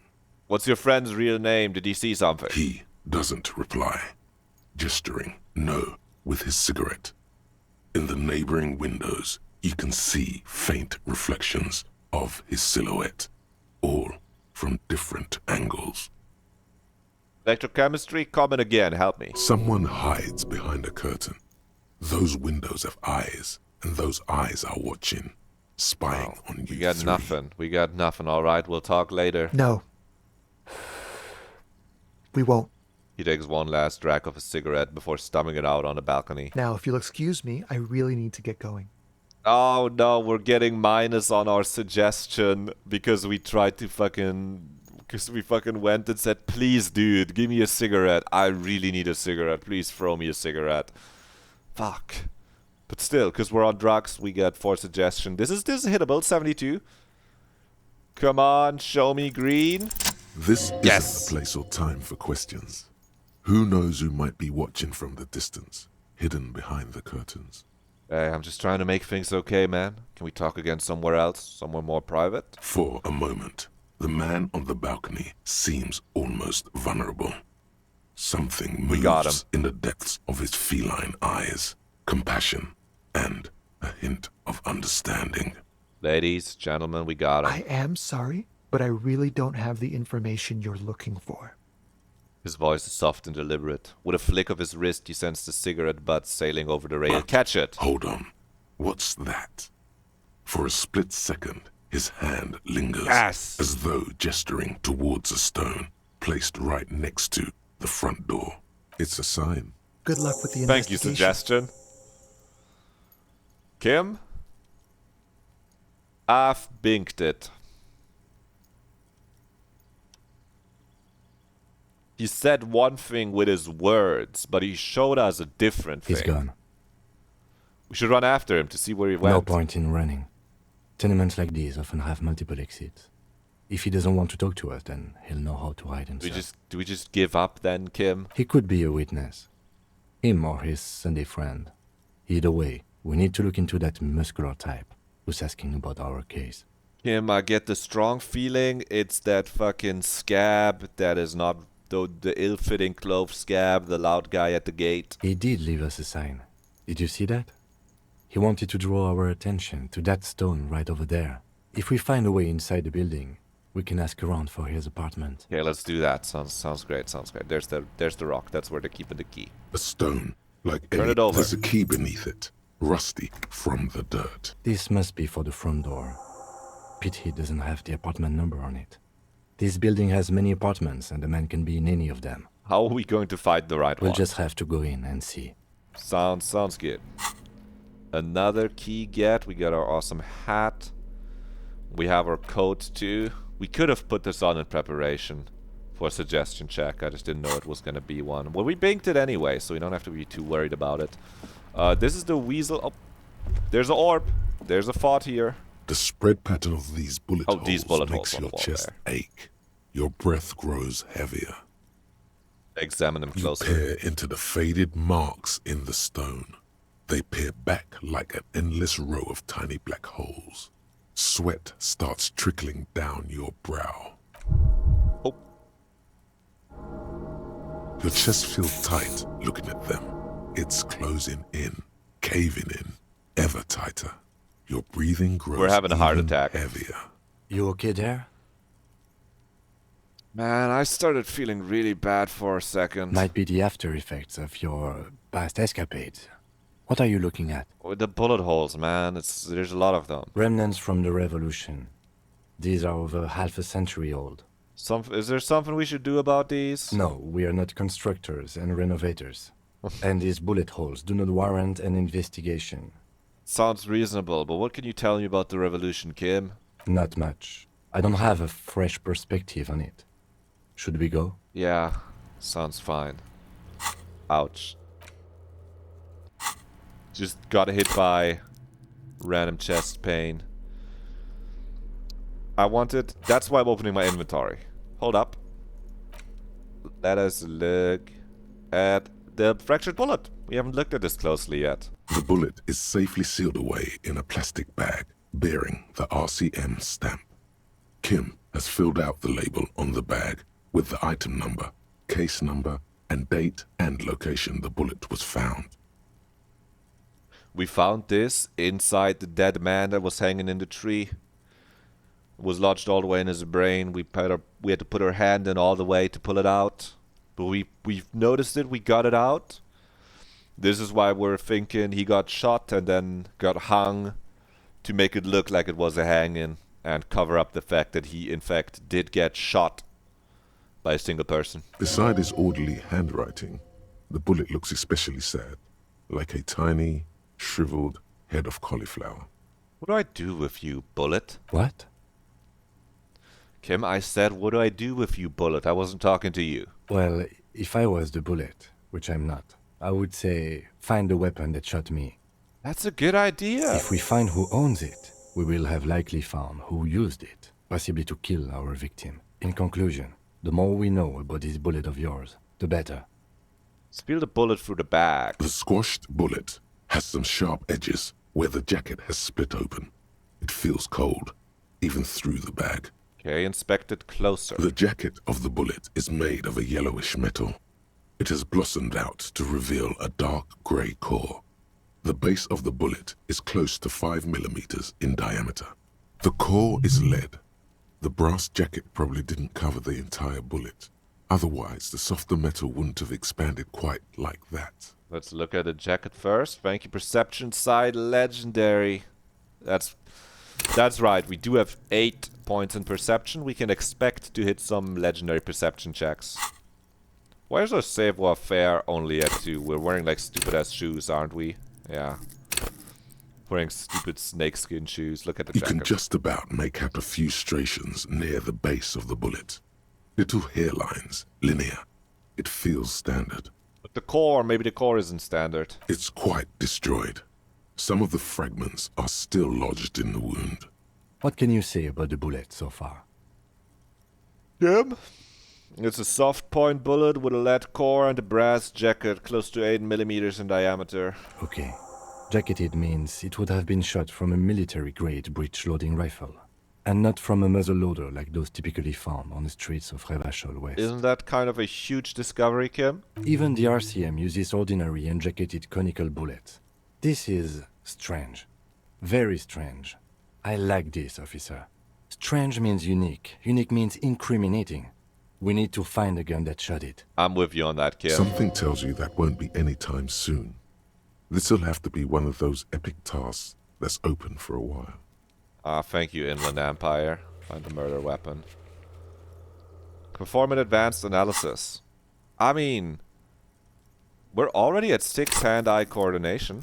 What's your friend's real name? Did he see something? He doesn't reply, gesturing no with his cigarette. In the neighboring windows, you can see faint reflections of his silhouette, all from different angles. Electrochemistry? Comment again, help me. Someone hides behind a curtain. Those windows have eyes, and those eyes are watching, spying on you. We got three. nothing. We got nothing. All right, we'll talk later. No. We won't. He takes one last drag of his cigarette before stumming it out on the balcony. Now, if you'll excuse me, I really need to get going. Oh no, we're getting minus on our suggestion because we tried to because we fucking went and said, please dude, give me a cigarette. I really need a cigarette. Please throw me a cigarette. Fuck. But still, because we're on drugs, we get 4 suggestion. This is hittable, 72. Come on, show me green. This Yes. isn't the place or time for questions. Who knows who might be watching from the distance, hidden behind the curtains? Hey, I'm just trying to make things okay, man. Can we talk again somewhere else? Somewhere more private? For a moment, the man on the balcony seems almost vulnerable. Something We got moves in the depths of his feline eyes. Compassion and a hint of understanding. Ladies, gentlemen, we got him. I am sorry, but I really don't have the information you're looking for. His voice is soft and deliberate. With a flick of his wrist, you sense the cigarette butt sailing over the rail. But Catch it! hold on. What's that? For a split second, his hand lingers, Yes! as though gesturing towards a stone placed right next to the front door. It's a sign. Good luck with the Thank you, investigation. suggestion. Kim? I've binked it. He said one thing with his words, but he showed us a different thing. He's gone. We should run after him to see where he went. No point in running. Tenements like these often have multiple exits. If he doesn't want to talk to us, then he'll know how to hide himself. Do we just give up then, Kim? He could be a witness. Him or his Sunday friend. Either way, we need to look into that muscular type who's asking about our case. Kim, I get the strong feeling it's that fucking scab that is not the ill-fitting clove scab, the loud guy at the gate. He did leave us a sign. Did you see that? He wanted to draw our attention to that stone right over there. If we find a way inside the building, we can ask around for his apartment. Okay, let's do that. Sounds great. Sounds great. There's the rock. That's where they're keeping the key. A stone, like Turn any, it over. there's a key beneath it, rusty from the dirt. This must be for the front door. Pity doesn't have the apartment number on it. This building has many apartments, and the man can be in any of them. How are we going to find the right We'll one? just have to go in and see. Sounds good. Another key get. We got our awesome hat. We have our coat too. We could have put this on in preparation for a suggestion check. I just didn't know it was going to be one. Well, we banked it anyway, so we don't have to be too worried about it. This is the weasel. Oh, there's an orb. There's a thought here. The spread pattern of these bullet holes These bullet makes holes on your the wall chest there. ache. Your breath grows heavier. Examine them You closer. peer into the faded marks in the stone. They peer back like an endless row of tiny black holes. Sweat starts trickling down your brow. Oh. Your chest feels tight looking at them. It's closing in, caving in, ever tighter. Your breathing grows We're having a heart even attack. heavier. You okay there? Man, I started feeling really bad for a second. Might be the after effects of your past escapades. What are you looking at? With the bullet holes, man. There's a lot of them. Remnants from the revolution. These are over half a century old. Is there something we should do about these? No, we are not constructors and renovators. And these bullet holes do not warrant an investigation. Sounds reasonable, but what can you tell me about the revolution, Kim? Not much. I don't have a fresh perspective on it. Should we go? Yeah, sounds fine. Ouch. Just got hit by random chest pain. That's why I'm opening my inventory. Hold up. Let us look at the fractured bullet. We haven't looked at this closely yet. The bullet is safely sealed away in a plastic bag bearing the RCM stamp. Kim has filled out the label on the bag with the item number, case number, and date and location the bullet was found. We found this inside the dead man that was hanging in the tree. It was lodged all the way in his brain. We had to put our hand in all the way to pull it out. But we noticed it, we got it out. This is why we're thinking he got shot and then got hung to make it look like it was a hanging and cover up the fact that he in fact did get shot by a single person. Beside his orderly handwriting, the bullet looks especially sad, like a tiny, shriveled head of cauliflower. What do I do with you, bullet? What? Kim, I said, what do I do with you, bullet? I wasn't talking to you. Well, if I was the bullet, which I'm not, I would say find the weapon that shot me. That's a good idea. If we find who owns it, we will have likely found who used it, possibly to kill our victim. In conclusion, the more we know about this bullet of yours, the better. Spill the bullet through the bag. The squashed bullet has some sharp edges where the jacket has split open. It feels cold, even through the bag. Okay, inspect it closer. The jacket of the bullet is made of a yellowish metal. It has blossomed out to reveal a dark grey core. The base of the bullet is close to 5 millimeters in diameter. The core is lead. The brass jacket probably didn't cover the entire bullet. Otherwise, the softer metal wouldn't have expanded quite like that. Let's look at the jacket first. Thank you, perception side, legendary. That's right, we do have 8 points in perception. We can expect to hit some legendary perception checks. Why is our savoir faire only at 2? We're wearing like stupid ass shoes, aren't we? Yeah. Wearing stupid snakeskin shoes. Look at the You jacket. can just about make out a few striations near the base of the bullet. Little hairlines, linear. It feels standard. But the core, maybe the core isn't standard. It's quite destroyed. Some of the fragments are still lodged in the wound. What can you say about the bullet so far? Yep. It's a soft point bullet with a lead core and a brass jacket close to 8 millimeters in diameter. Okay. Jacketed means it would have been shot from a military-grade breech-loading rifle, and not from a muzzle-loader like those typically found on the streets of Revachol West. Isn't that kind of a huge discovery, Kim? Even the RCM uses ordinary unjacketed conical bullets. This is strange. Very strange. I like this, officer. Strange means unique. Unique means incriminating. We need to find the gun that shot it. I'm with you on that, Kim. Something tells you that won't be any time soon. This'll have to be one of those epic tasks that's open for a while. Thank you, Inland Empire. Find the murder weapon. Perform an advanced analysis. I mean, we're already at 6 hand-eye coordination.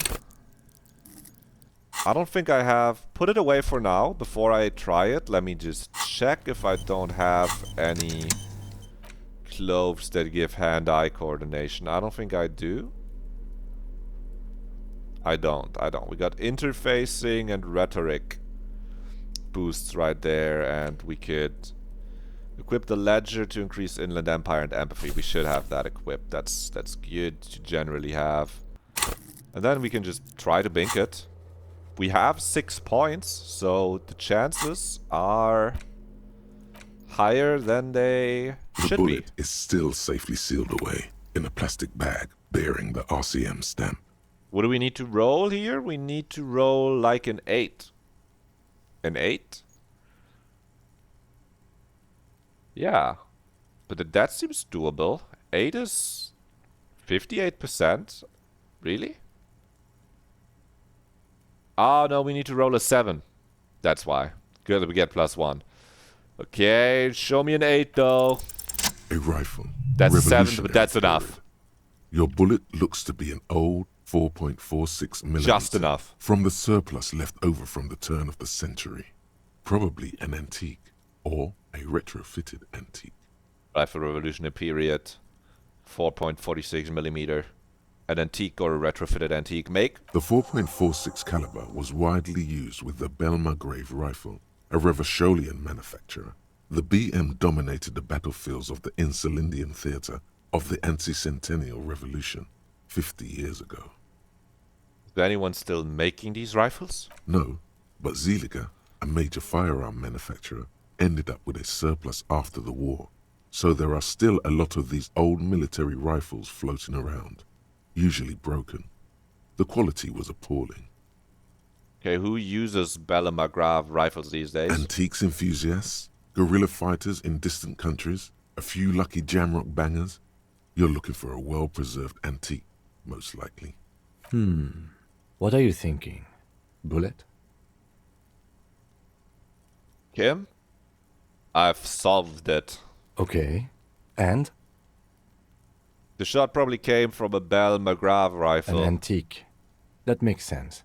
I don't think I have... Put it away for now, before I try it. Let me just check if I don't have any clothes that give hand-eye coordination. I don't think I do. I don't. We got interfacing and rhetoric boosts right there, and we could equip the ledger to increase Inland Empire and empathy. We should have that equipped. That's good to generally have. And then we can just try to bink it. We have 6 points, so the chances are higher than they The should be. bullet is still safely sealed away in a plastic bag bearing the RCM stamp. What do we need to roll here? We need to roll like an 8. An 8? Yeah. But that seems doable. 8 is 58%. Really? Oh, no, we need to roll a 7. That's why. Good, we get +1. Okay, show me an 8, though. A rifle. That's a 7, Revolutionary but that's period. enough. Your bullet looks to be an old 4.46 millimeter. Just enough. From the surplus left over from the turn of the century. Probably an antique, or a retrofitted antique. Rifle Revolutionary period. 4.46 millimeter. An antique or a retrofitted antique. Make? The 4.46 caliber was widely used with the Belmargrave rifle, a Revacholian manufacturer. The BM dominated the battlefields of the Insulindian theater of the anti-centennial revolution 50 years ago. Is there anyone still making these rifles? No, but Zeliger, a major firearm manufacturer, ended up with a surplus after the war. So there are still a lot of these old military rifles floating around, usually broken. The quality was appalling. Okay, who uses Belmargrave rifles these days? Antiques enthusiasts, guerrilla fighters in distant countries, a few lucky jamrock bangers. You're looking for a well-preserved antique, most likely. What are you thinking? Bullet? Kim? I've solved it. Okay. And? The shot probably came from a Belmargrave An rifle. antique. That makes sense.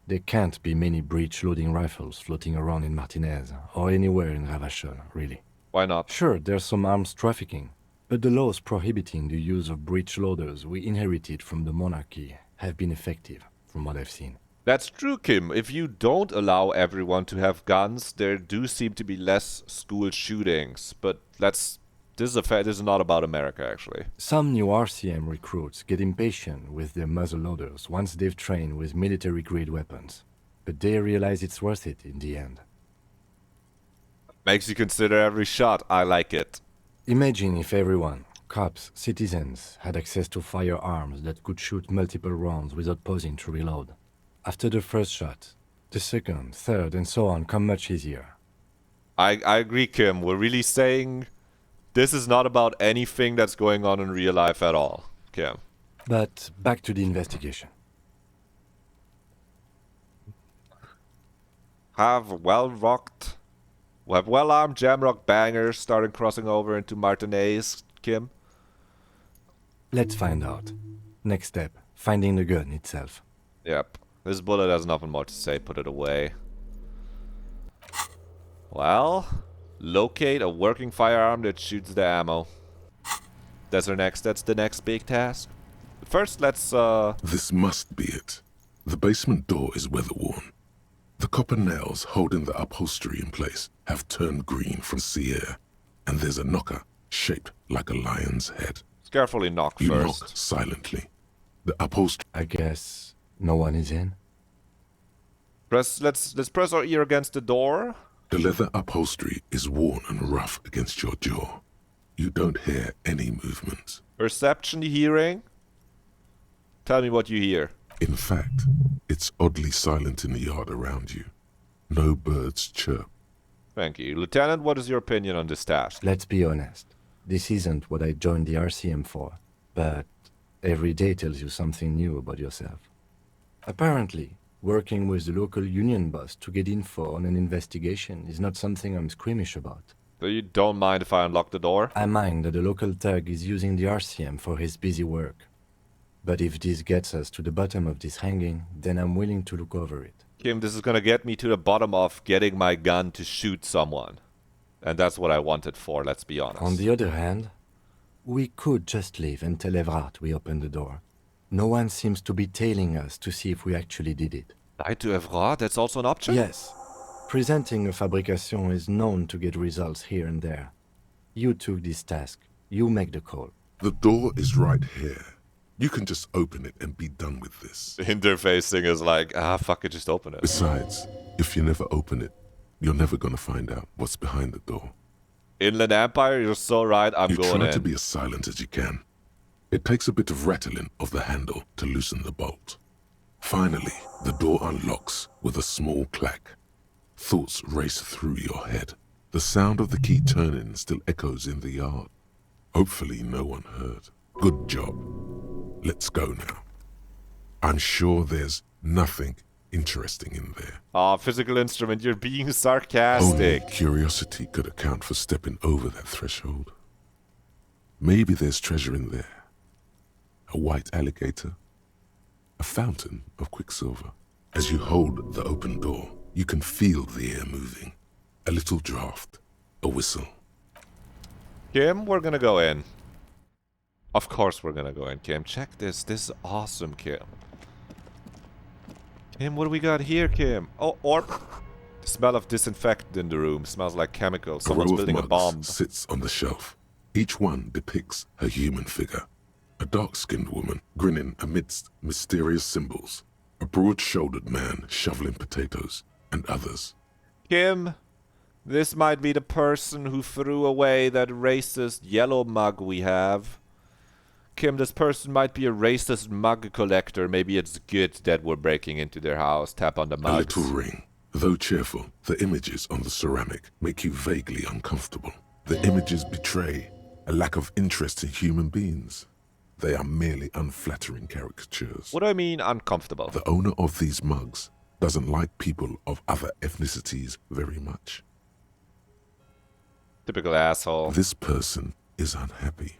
There can't be many breech-loading rifles floating around in Martinez, or anywhere in Ravachol, really. Why not? Sure, there's some arms trafficking, but the laws prohibiting the use of breech loaders we inherited from the monarchy have been effective, from what I've seen. That's true, Kim. If you don't allow everyone to have guns, there do seem to be less school shootings. But this is not about America, actually. Some new RCM recruits get impatient with their muzzle loaders once they've trained with military-grade weapons, but they realize it's worth it in the end. Makes you consider every shot. I like it. Imagine if everyone, cops, citizens, had access to firearms that could shoot multiple rounds without pausing to reload. After the first shot, the second, third, and so on come much easier. I agree, Kim. We're really saying this is not about anything that's going on in real life at all, Kim. But back to the investigation. Have well-armed jamrock bangers starting crossing over into Martinez, Kim? Let's find out. Next step, finding the gun itself. Yep. This bullet has nothing more to say. Put it away. Well, locate a working firearm that shoots the ammo. That's the next big task. First, let's, This must be it. The basement door is weather-worn. The copper nails holding the upholstery in place have turned green from sea air, and there's a knocker shaped like a lion's head. carefully knock You first. knock silently. The upholstery I guess no one is in? Let's press our ear against the door. The leather upholstery is worn and rough against your jaw. You don't hear any movements. Perception, hearing. Tell me what you hear. In fact, it's oddly silent in the yard around you. No birds chirp. Thank you. Lieutenant, what is your opinion on this task? Let's be honest. This isn't what I joined the RCM for, but every day tells you something new about yourself. Apparently, working with the local union boss to get info on an investigation is not something I'm squeamish about. So you don't mind if I unlock the door? I mind that the local thug is using the RCM for his busy work. But if this gets us to the bottom of this hanging, then I'm willing to look over it. Kim, this is gonna get me to the bottom of getting my gun to shoot someone. And that's what I wanted for, let's be honest. On the other hand, we could just leave and tell Evrat we opened the door. No one seems to be tailing us to see if we actually did it. Lie to Evra, that's also an option? Yes. Presenting a fabrication is known to get results here and there. You took this task. You make the call. The door is right here. You can just open it and be done with this. The interfacing is like, fuck it, just open it. Besides, if you never open it, you're never gonna find out what's behind the door. Inland Empire, you're so right, I'm You going try in. to be as silent as you can. It takes a bit of rattling of the handle to loosen the bolt. Finally, the door unlocks with a small clack. Thoughts race through your head. The sound of the key turning still echoes in the yard. Hopefully no one heard. Good job. Let's go now. I'm sure there's nothing interesting in there. Physical instrument, you're being Only sarcastic. curiosity could account for stepping over that threshold. Maybe there's treasure in there. A white alligator. A fountain of quicksilver. As you hold the open door, you can feel the air moving. A little draft. A whistle. Kim, we're gonna go in. Of course we're gonna go in, Kim. Check this. This is awesome, Kim. Kim, what do we got here, Kim? Oh, or the smell of disinfectant in the room. Smells like chemicals. A Someone's row of building a mugs bomb. sits on the shelf. Each one depicts a human figure. A dark-skinned woman grinning amidst mysterious symbols. A broad-shouldered man shoveling potatoes, and others. Kim, this might be the person who threw away that racist yellow mug we have. Kim, this person might be a racist mug collector. Maybe it's good that we're breaking into their house. Tap on the A mugs. little ring. Though cheerful, the images on the ceramic make you vaguely uncomfortable. The images betray a lack of interest in human beings. They are merely unflattering caricatures. What do I mean uncomfortable? The owner of these mugs doesn't like people of other ethnicities very much. Typical asshole. This person is unhappy.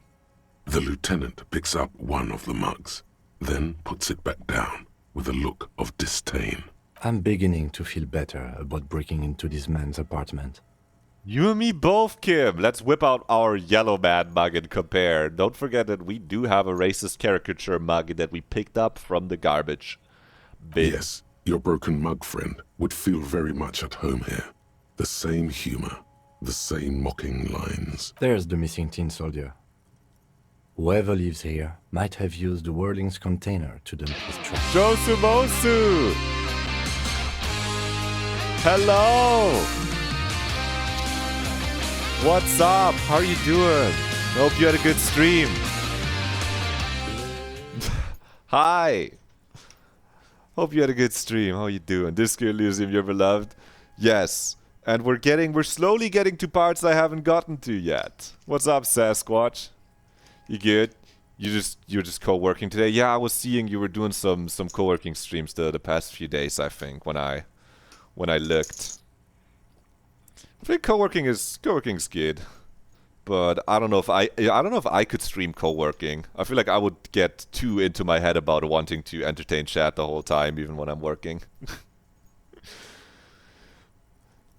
The lieutenant picks up one of the mugs, then puts it back down with a look of disdain. I'm beginning to feel better about breaking into this man's apartment. You and me both, Kim. Let's whip out our yellow man mug and compare. Don't forget that we do have a racist caricature mug that we picked up from the garbage bin. Yes, your broken mug friend would feel very much at home here. The same humor, the same mocking lines. There's the missing tin soldier. Whoever lives here might have used the whirling's container to dump his trash. Josumosu! Hello! What's up? How are you doing? Hope you had a good stream. Hi! Hope you had a good stream. How you doing? Disco Elysium, you're beloved? Yes. And we're slowly getting to parts I haven't gotten to yet. What's up, Sasquatch? You good? You're just co-working today? Yeah, I was seeing you were doing some co-working streams the past few days, I think, when I looked. I think co-working's good. But I don't know if I could stream co-working. I feel like I would get too into my head about wanting to entertain chat the whole time, even when I'm working.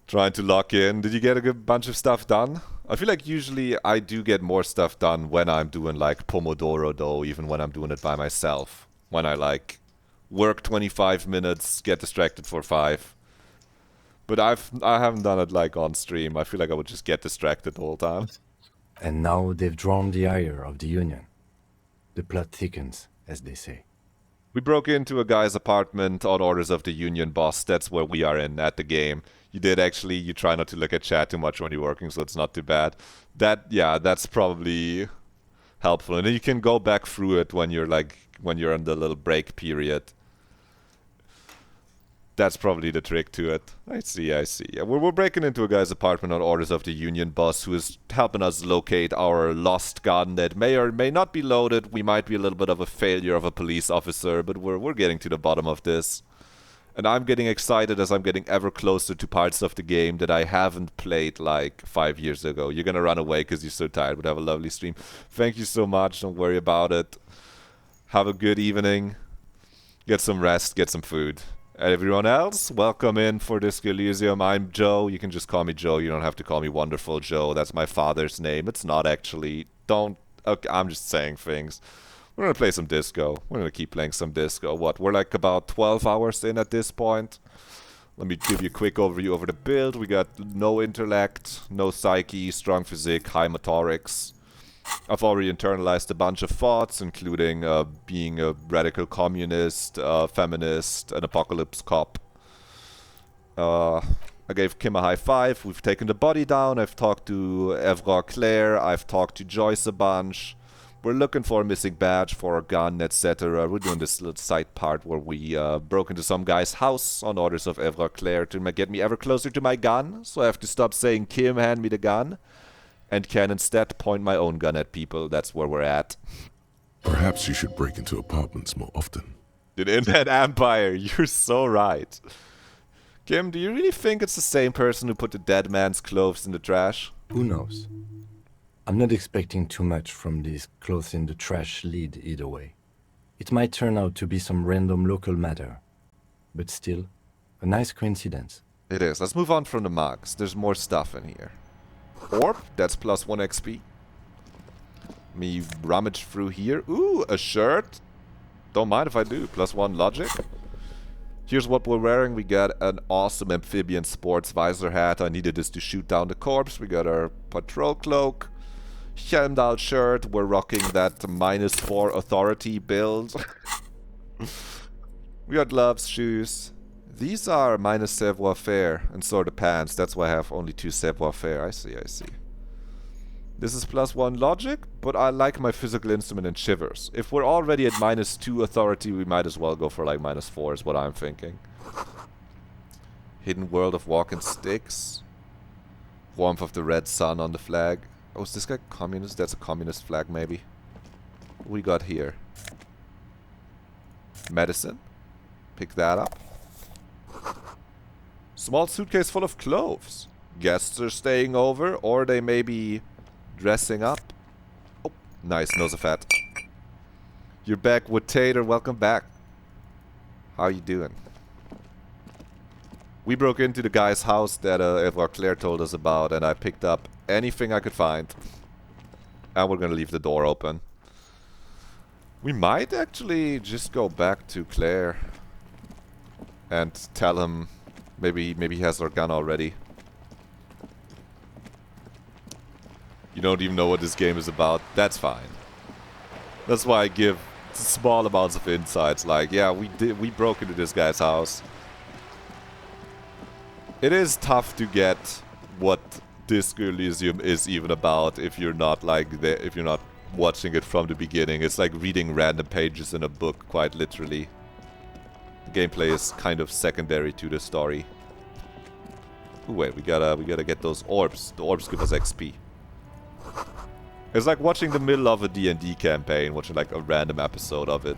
Trying to lock in. Did you get a good bunch of stuff done? I feel like usually I do get more stuff done when I'm doing like Pomodoro though, even when I'm doing it by myself. When I like work 25 minutes, get distracted for 5. But I haven't done it like on stream. I feel like I would just get distracted the whole time. And now they've drawn the ire of the Union. The plot thickens, as they say. We broke into a guy's apartment on orders of the Union boss. That's where we are in at the game. You did actually, you try not to look at chat too much when you're working, so it's not too bad. That's probably helpful. And then you can go back through it when you're in the little break period. That's probably the trick to it. I see. Yeah, we're breaking into a guy's apartment on orders of the Union boss, who is helping us locate our lost gun that may or may not be loaded. We might be a little bit of a failure of a police officer, but we're getting to the bottom of this. And I'm getting excited as I'm getting ever closer to parts of the game that I haven't played like 5 years ago. You're gonna run away because you're so tired, but have a lovely stream. Thank you so much. Don't worry about it. Have a good evening. Get some rest. Get some food. Everyone else, welcome in for Disco Elysium. I'm Joe. You can just call me Joe. You don't have to call me Wonderful Joe. That's my father's name. It's not actually. Okay, I'm just saying things. We're going to play some disco. We're going to keep playing some disco. We're like about 12 hours in at this point. Let me give you a quick overview over the build. We got no intellect, no psyche, strong physique, high motorics. I've already internalized a bunch of thoughts, including being a radical communist, feminist, an apocalypse cop. I gave Kim a high five. We've taken the body down. I've talked to Evra Claire. I've talked to Joyce a bunch. We're looking for a missing badge for a gun, etc. We're doing this little side part where we broke into some guy's house on orders of Evra Claire to get me ever closer to my gun. So I have to stop saying, Kim, hand me the gun. And can instead point my own gun at people. That's where we're at. Perhaps you should break into apartments more often. In that empire, you're so right. Kim, do you really think it's the same person who put the dead man's clothes in the trash? Who knows? I'm not expecting too much from this clothes in the trash lead either way. It might turn out to be some random local matter. But still, a nice coincidence. It is. Let's move on from the mugs. There's more stuff in here. Orb, that's plus 1 XP. Me rummage through here. Ooh, a shirt. Don't mind if I do. Plus 1 logic. Here's what we're wearing. We got an awesome amphibian sports visor hat. I needed this to shoot down the corpse. We got our patrol cloak. Helmdall shirt. We're rocking that -4 authority build. We got gloves, shoes. These are minus savoir-faire and sort of pants. That's why I have only 2 savoir-faire. I see. This is plus 1 logic, but I like my physical instrument in shivers. If we're already at -2 authority, we might as well go for like -4 is what I'm thinking. Hidden world of walking sticks. Warmth of the red sun on the flag. Oh, is this guy communist? That's a communist flag, maybe. What we got here? Medicine. Pick that up. Small suitcase full of clothes. Guests are staying over, or they may be dressing up. Oh, nice, nose of fat. You're back with Tater. Welcome back. How you doing? We broke into the guy's house that Evra Claire told us about, and I picked up anything I could find. And we're gonna leave the door open. We might actually just go back to Claire and tell him maybe he has our gun already. You don't even know what this game is about. That's fine. That's why I give small amounts of insights. Like, yeah, we broke into this guy's house. It is tough to get what Disco Elysium is even about if you're not if you're not watching it from the beginning. It's like reading random pages in a book, quite literally. The gameplay is kind of secondary to the story. Ooh, wait, we gotta get those orbs. The orbs give us XP. It's like watching the middle of a D&D campaign, watching like a random episode of it.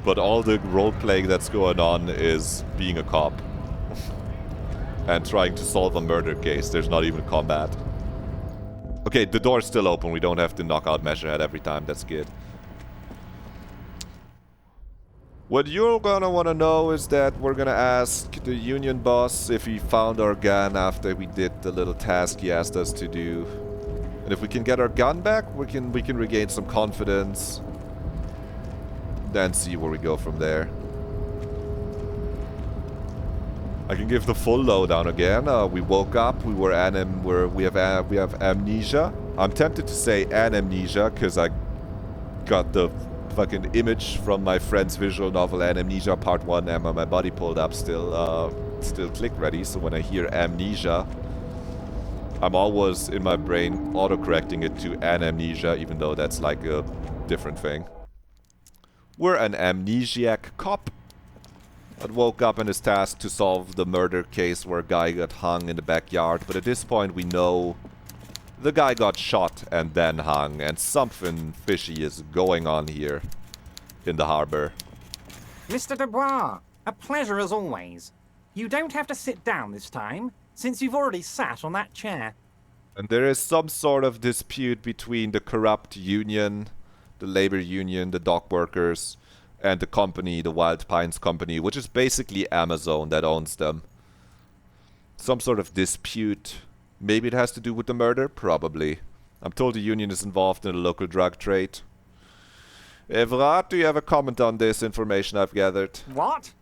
But all the role-playing that's going on is being a cop. And trying to solve a murder case. There's not even combat. Okay, the door's still open. We don't have to knock out Measurehead every time. That's good. What you're gonna wanna know is that we're gonna ask the Union boss if he found our gun after we did the little task he asked us to do. And if we can get our gun back, we can regain some confidence. Then see where we go from there. I can give the full lowdown again. We woke up. We have amnesia. I'm tempted to say amnesia because I got the fucking image from my friend's visual novel Amnesia Part 1 and my body pulled up still click ready. So when I hear amnesia, I'm always in my brain auto-correcting it to amnesia, even though that's like a different thing. We're an amnesiac cop that woke up and is tasked to solve the murder case where a guy got hung in the backyard. But at this point we know the guy got shot and then hung, and something fishy is going on here in the harbor. Mr. Dubois, a pleasure as always. You don't have to sit down this time, since you've already sat on that chair. And there is some sort of dispute between the corrupt union, the labor union, the dock workers, and the company, the Wild Pines company, which is basically Amazon that owns them. Some sort of dispute. Maybe it has to do with the murder? Probably. I'm told the union is involved in the local drug trade. Everard, do you have a comment on this information I've gathered? What?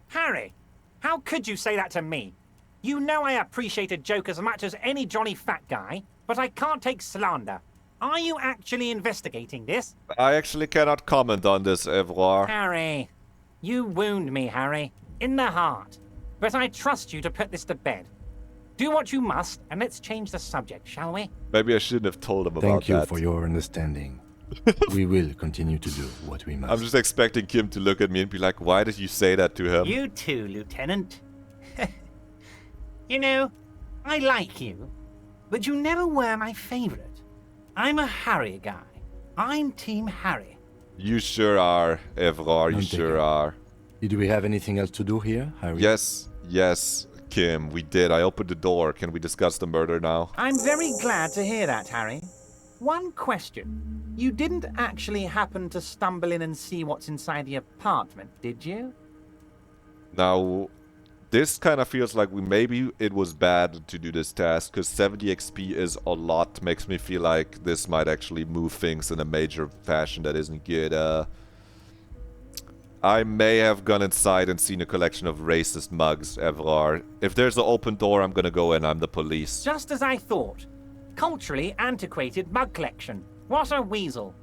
Harry, how could you say that to me? You know I appreciate a joke as much as any jolly fat guy, but I can't take slander. Are you actually investigating this? I actually cannot comment on this, Evrard. Harry, you wound me, Harry, in the heart. But I trust you to put this to bed. Do what you must, and let's change the subject, shall we? Maybe I shouldn't have told him about Thank you that. for your understanding. We will continue to do what we must. I'm just expecting Kim to look at me and be like, why did you say that to him? You too, Lieutenant. You know, I like you, but you never were my favorite. I'm a Harry guy. I'm Team Harry. You sure are, Evrard, you None sure taken. are. Did we have anything else to do here, Harry? Yes, Kim, we did. I opened the door. Can we discuss the murder now? I'm very glad to hear that, Harry. One question. You didn't actually happen to stumble in and see what's inside the apartment, did you? Now, this kind of feels like maybe it was bad to do this task, because 70 XP is a lot. Makes me feel like this might actually move things in a major fashion that isn't good. I may have gone inside and seen a collection of racist mugs, Evrard. If there's an open door, I'm gonna go in. I'm the police. Just as I thought. Culturally antiquated mug collection. What a weasel.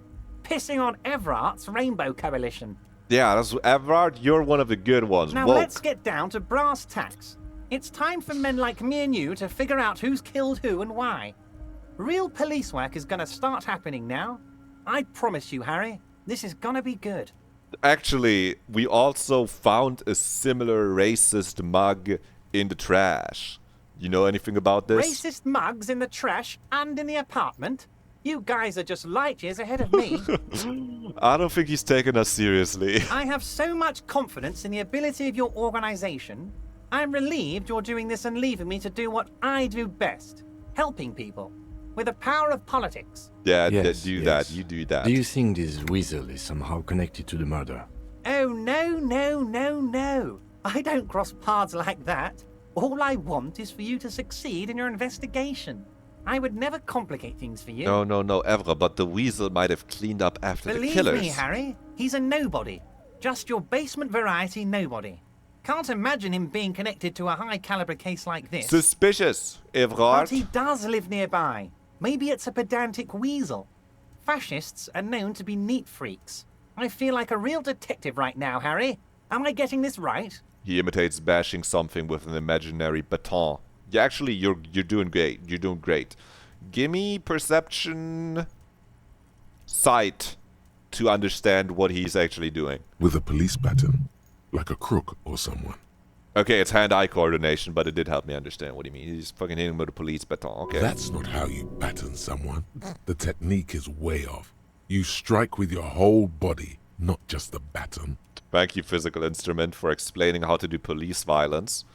Pissing on Everart's Rainbow Coalition. Yeah, that's Evrard. You're one of the good ones. Now Woke. let's get down to brass tacks. It's time for men like me and you to figure out who's killed who and why. Real police work is gonna start happening now. I promise you, Harry, this is gonna be good. Actually, we also found a similar racist mug in the trash. You know anything about this? Racist mugs in the trash and in the apartment? You guys are just light years ahead of me. I don't think he's taking us seriously. I have so much confidence in the ability of your organization. I'm relieved you're doing this and leaving me to do what I do best. Helping people. With the power of politics. Yeah, Yes, do yes. that. You do that. Do you think this weasel is somehow connected to the murder? Oh, no. I don't cross paths like that. All I want is for you to succeed in your investigation. I would never complicate things for you. No, Evra, but the weasel might have cleaned up after the Believe killers. me, Harry, he's a nobody. Just your basement variety nobody. Can't imagine him being connected to a high-caliber case like this. Suspicious, But Evrard. he does live nearby. Maybe it's a pedantic weasel. Fascists are known to be neat freaks. I feel like a real detective right now, Harry. Am I getting this right? He imitates bashing something with an imaginary baton. Yeah, actually, you're doing great. You're doing great. Gimme perception sight to understand what he's actually doing. With a police baton, like a crook or someone. Okay, it's hand-eye coordination, but it did help me understand what he means. He's fucking hitting him with a police baton. Okay. That's not how you baton someone. The technique is way off. You strike with your whole body, not just the baton. Thank you, physical instrument, for explaining how to do police violence.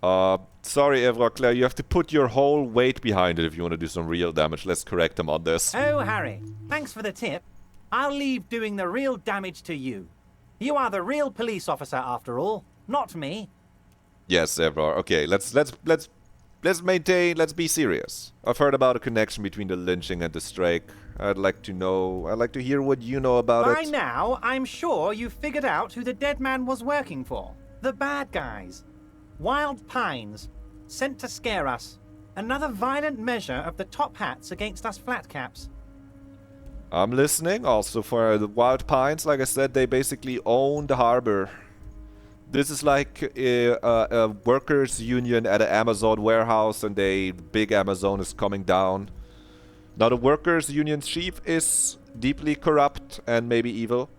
Sorry, Evra Claire, you have to put your whole weight behind it if you want to do some real damage. Let's correct him on this. Oh, Harry, thanks for the tip. I'll leave doing the real damage to you. You are the real police officer, after all, not me. Yes, Evra. Okay, let's be serious. I've heard about a connection between the lynching and the strike. I'd like to hear what you know about By it. now, I'm sure you've figured out who the dead man was working for. The bad guys. Wild Pines. Sent to scare us. Another violent measure of the top hats against us flatcaps. I'm listening. Also, for the Wild Pines, like I said, they basically own the harbor. This is like a workers' union at an Amazon warehouse, and big Amazon is coming down. Now, the workers' union chief is deeply corrupt and maybe evil,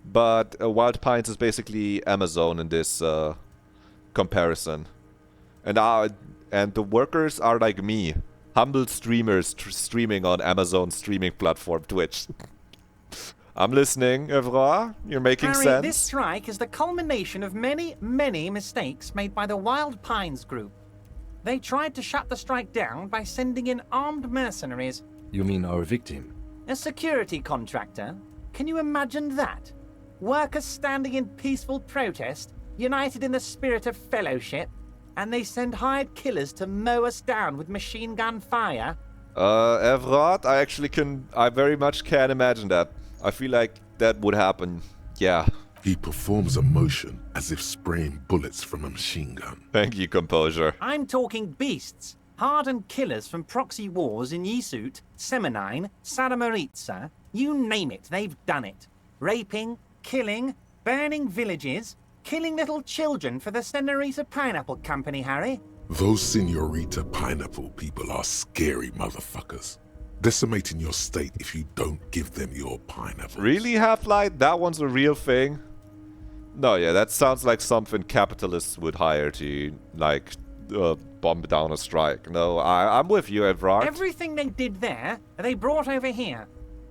but Wild Pines is basically Amazon in this comparison. And the workers are like me, humble streamers streaming on Amazon's streaming platform Twitch. I'm listening, Evra. You're making Harry, sense. this strike is the culmination of many, many mistakes made by the Wild Pines group. They tried to shut the strike down by sending in armed mercenaries. You mean our victim? A security contractor? Can you imagine that? Workers standing in peaceful protest, united in the spirit of fellowship, and they send hired killers to mow us down with machine gun fire? Evrard, I very much can imagine that. I feel like that would happen. Yeah. He performs a motion as if spraying bullets from a machine gun. Thank you, composure. I'm talking beasts. Hardened killers from proxy wars in Yisut, Semenine, Saramoritsa, you name it, they've done it. Raping, killing, burning villages, killing little children for the Senorita Pineapple Company, Harry. Those Senorita Pineapple people are scary motherfuckers. Decimating your state if you don't give them your pineapple. Really, Half-Light? That one's a real thing? No, yeah, that sounds like something capitalists would hire to, like, bomb down a strike. No, I'm with you, Evrard. Everything they did there, they brought over here.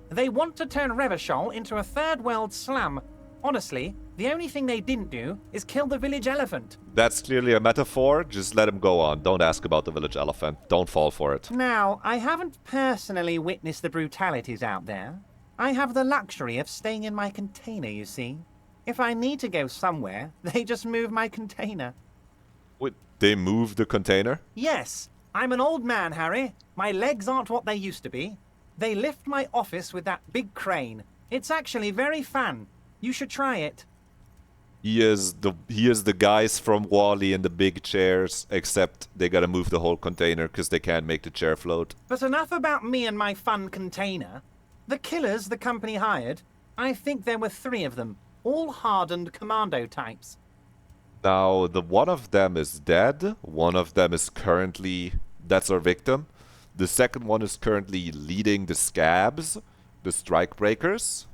They want to turn Revachol into a third world slum. Honestly, the only thing they didn't do is kill the village elephant. That's clearly a metaphor. Just let him go on. Don't ask about the village elephant. Don't fall for it. Now, I haven't personally witnessed the brutalities out there. I have the luxury of staying in my container, you see. If I need to go somewhere, they just move my container. Wait, they moved the container? Yes, I'm an old man, Harry. My legs aren't what they used to be. They lift my office with that big crane. It's actually very fun. You should try it. He is the guys from Wall-E in the big chairs, except they gotta move the whole container because they can't make the chair float. But enough about me and my fun container. The killers the company hired, I think there were 3 of them, all hardened commando types. Now, one of them is dead. One of them is currently... That's our victim. The second one is currently leading the scabs, the strikebreakers.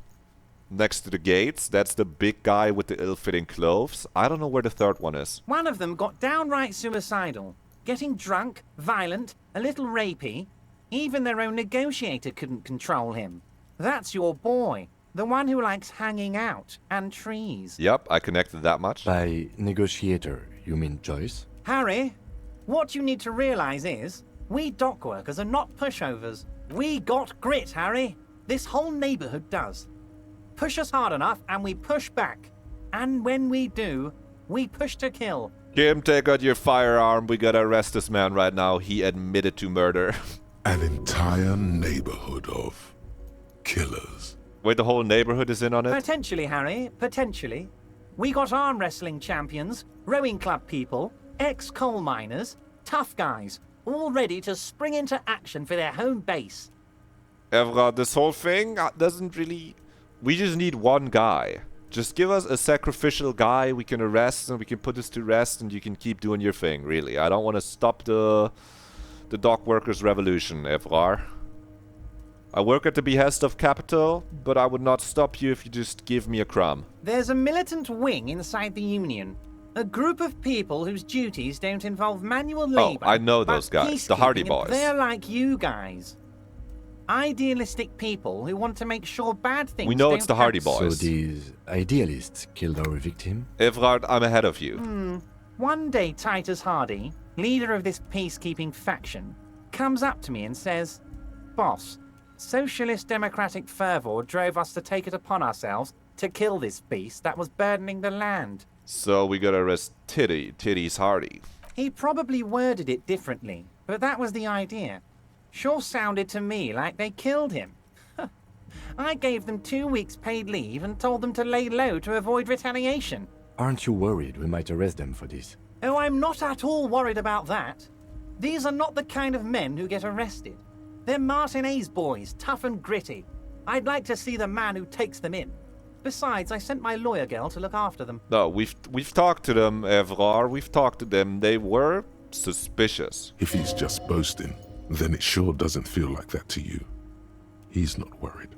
Next to the gates, that's the big guy with the ill-fitting clothes. I don't know where the third one is. One of them got downright suicidal. Getting drunk, violent, a little rapey. Even their own negotiator couldn't control him. That's your boy. The one who likes hanging out and trees. Yep, I connected that much. By negotiator, you mean Joyce? Harry, what you need to realize is, we dock workers are not pushovers. We got grit, Harry. This whole neighborhood does. Push us hard enough and we push back. And when we do, we push to kill. Kim, take out your firearm. We gotta arrest this man right now. He admitted to murder. An entire neighborhood of killers. Wait, the whole neighborhood is in on it? Potentially, Harry, potentially. We got arm wrestling champions, rowing club people, ex-coal miners, tough guys, all ready to spring into action for their home base. Evra, this whole thing doesn't really... We just need one guy. Just give us a sacrificial guy we can arrest and we can put this to rest and you can keep doing your thing, really. I don't want to stop the dock workers' revolution, Evrar. I work at the behest of capital, but I would not stop you if you just give me a crumb. There's a militant wing inside the Union. A group of people whose duties don't involve manual labor. Oh, I know those guys. The Hardy peacekeeping, Boys. They're like you guys. Idealistic people who want to make sure bad things We know don't it's the Hardy happen. Boys. So these idealists killed our victim? Evrard, I'm ahead of you. One day Titus Hardy, leader of this peacekeeping faction, comes up to me and says, "Boss, socialist democratic fervor drove us to take it upon ourselves to kill this beast that was burdening the land." So we gotta arrest Titties Hardy. He probably worded it differently, but that was the idea. Sure sounded to me like they killed him. I gave them 2 weeks paid leave and told them to lay low to avoid retaliation. Aren't you worried we might arrest them for this? Oh, I'm not at all worried about that. These are not the kind of men who get arrested. They're Martinez boys, tough and gritty. I'd like to see the man who takes them in. Besides, I sent my lawyer girl to look after them. No, we've talked to them, Evrar. We've talked to them. They were suspicious. If he's just boasting, then it sure doesn't feel like that to you. He's not worried.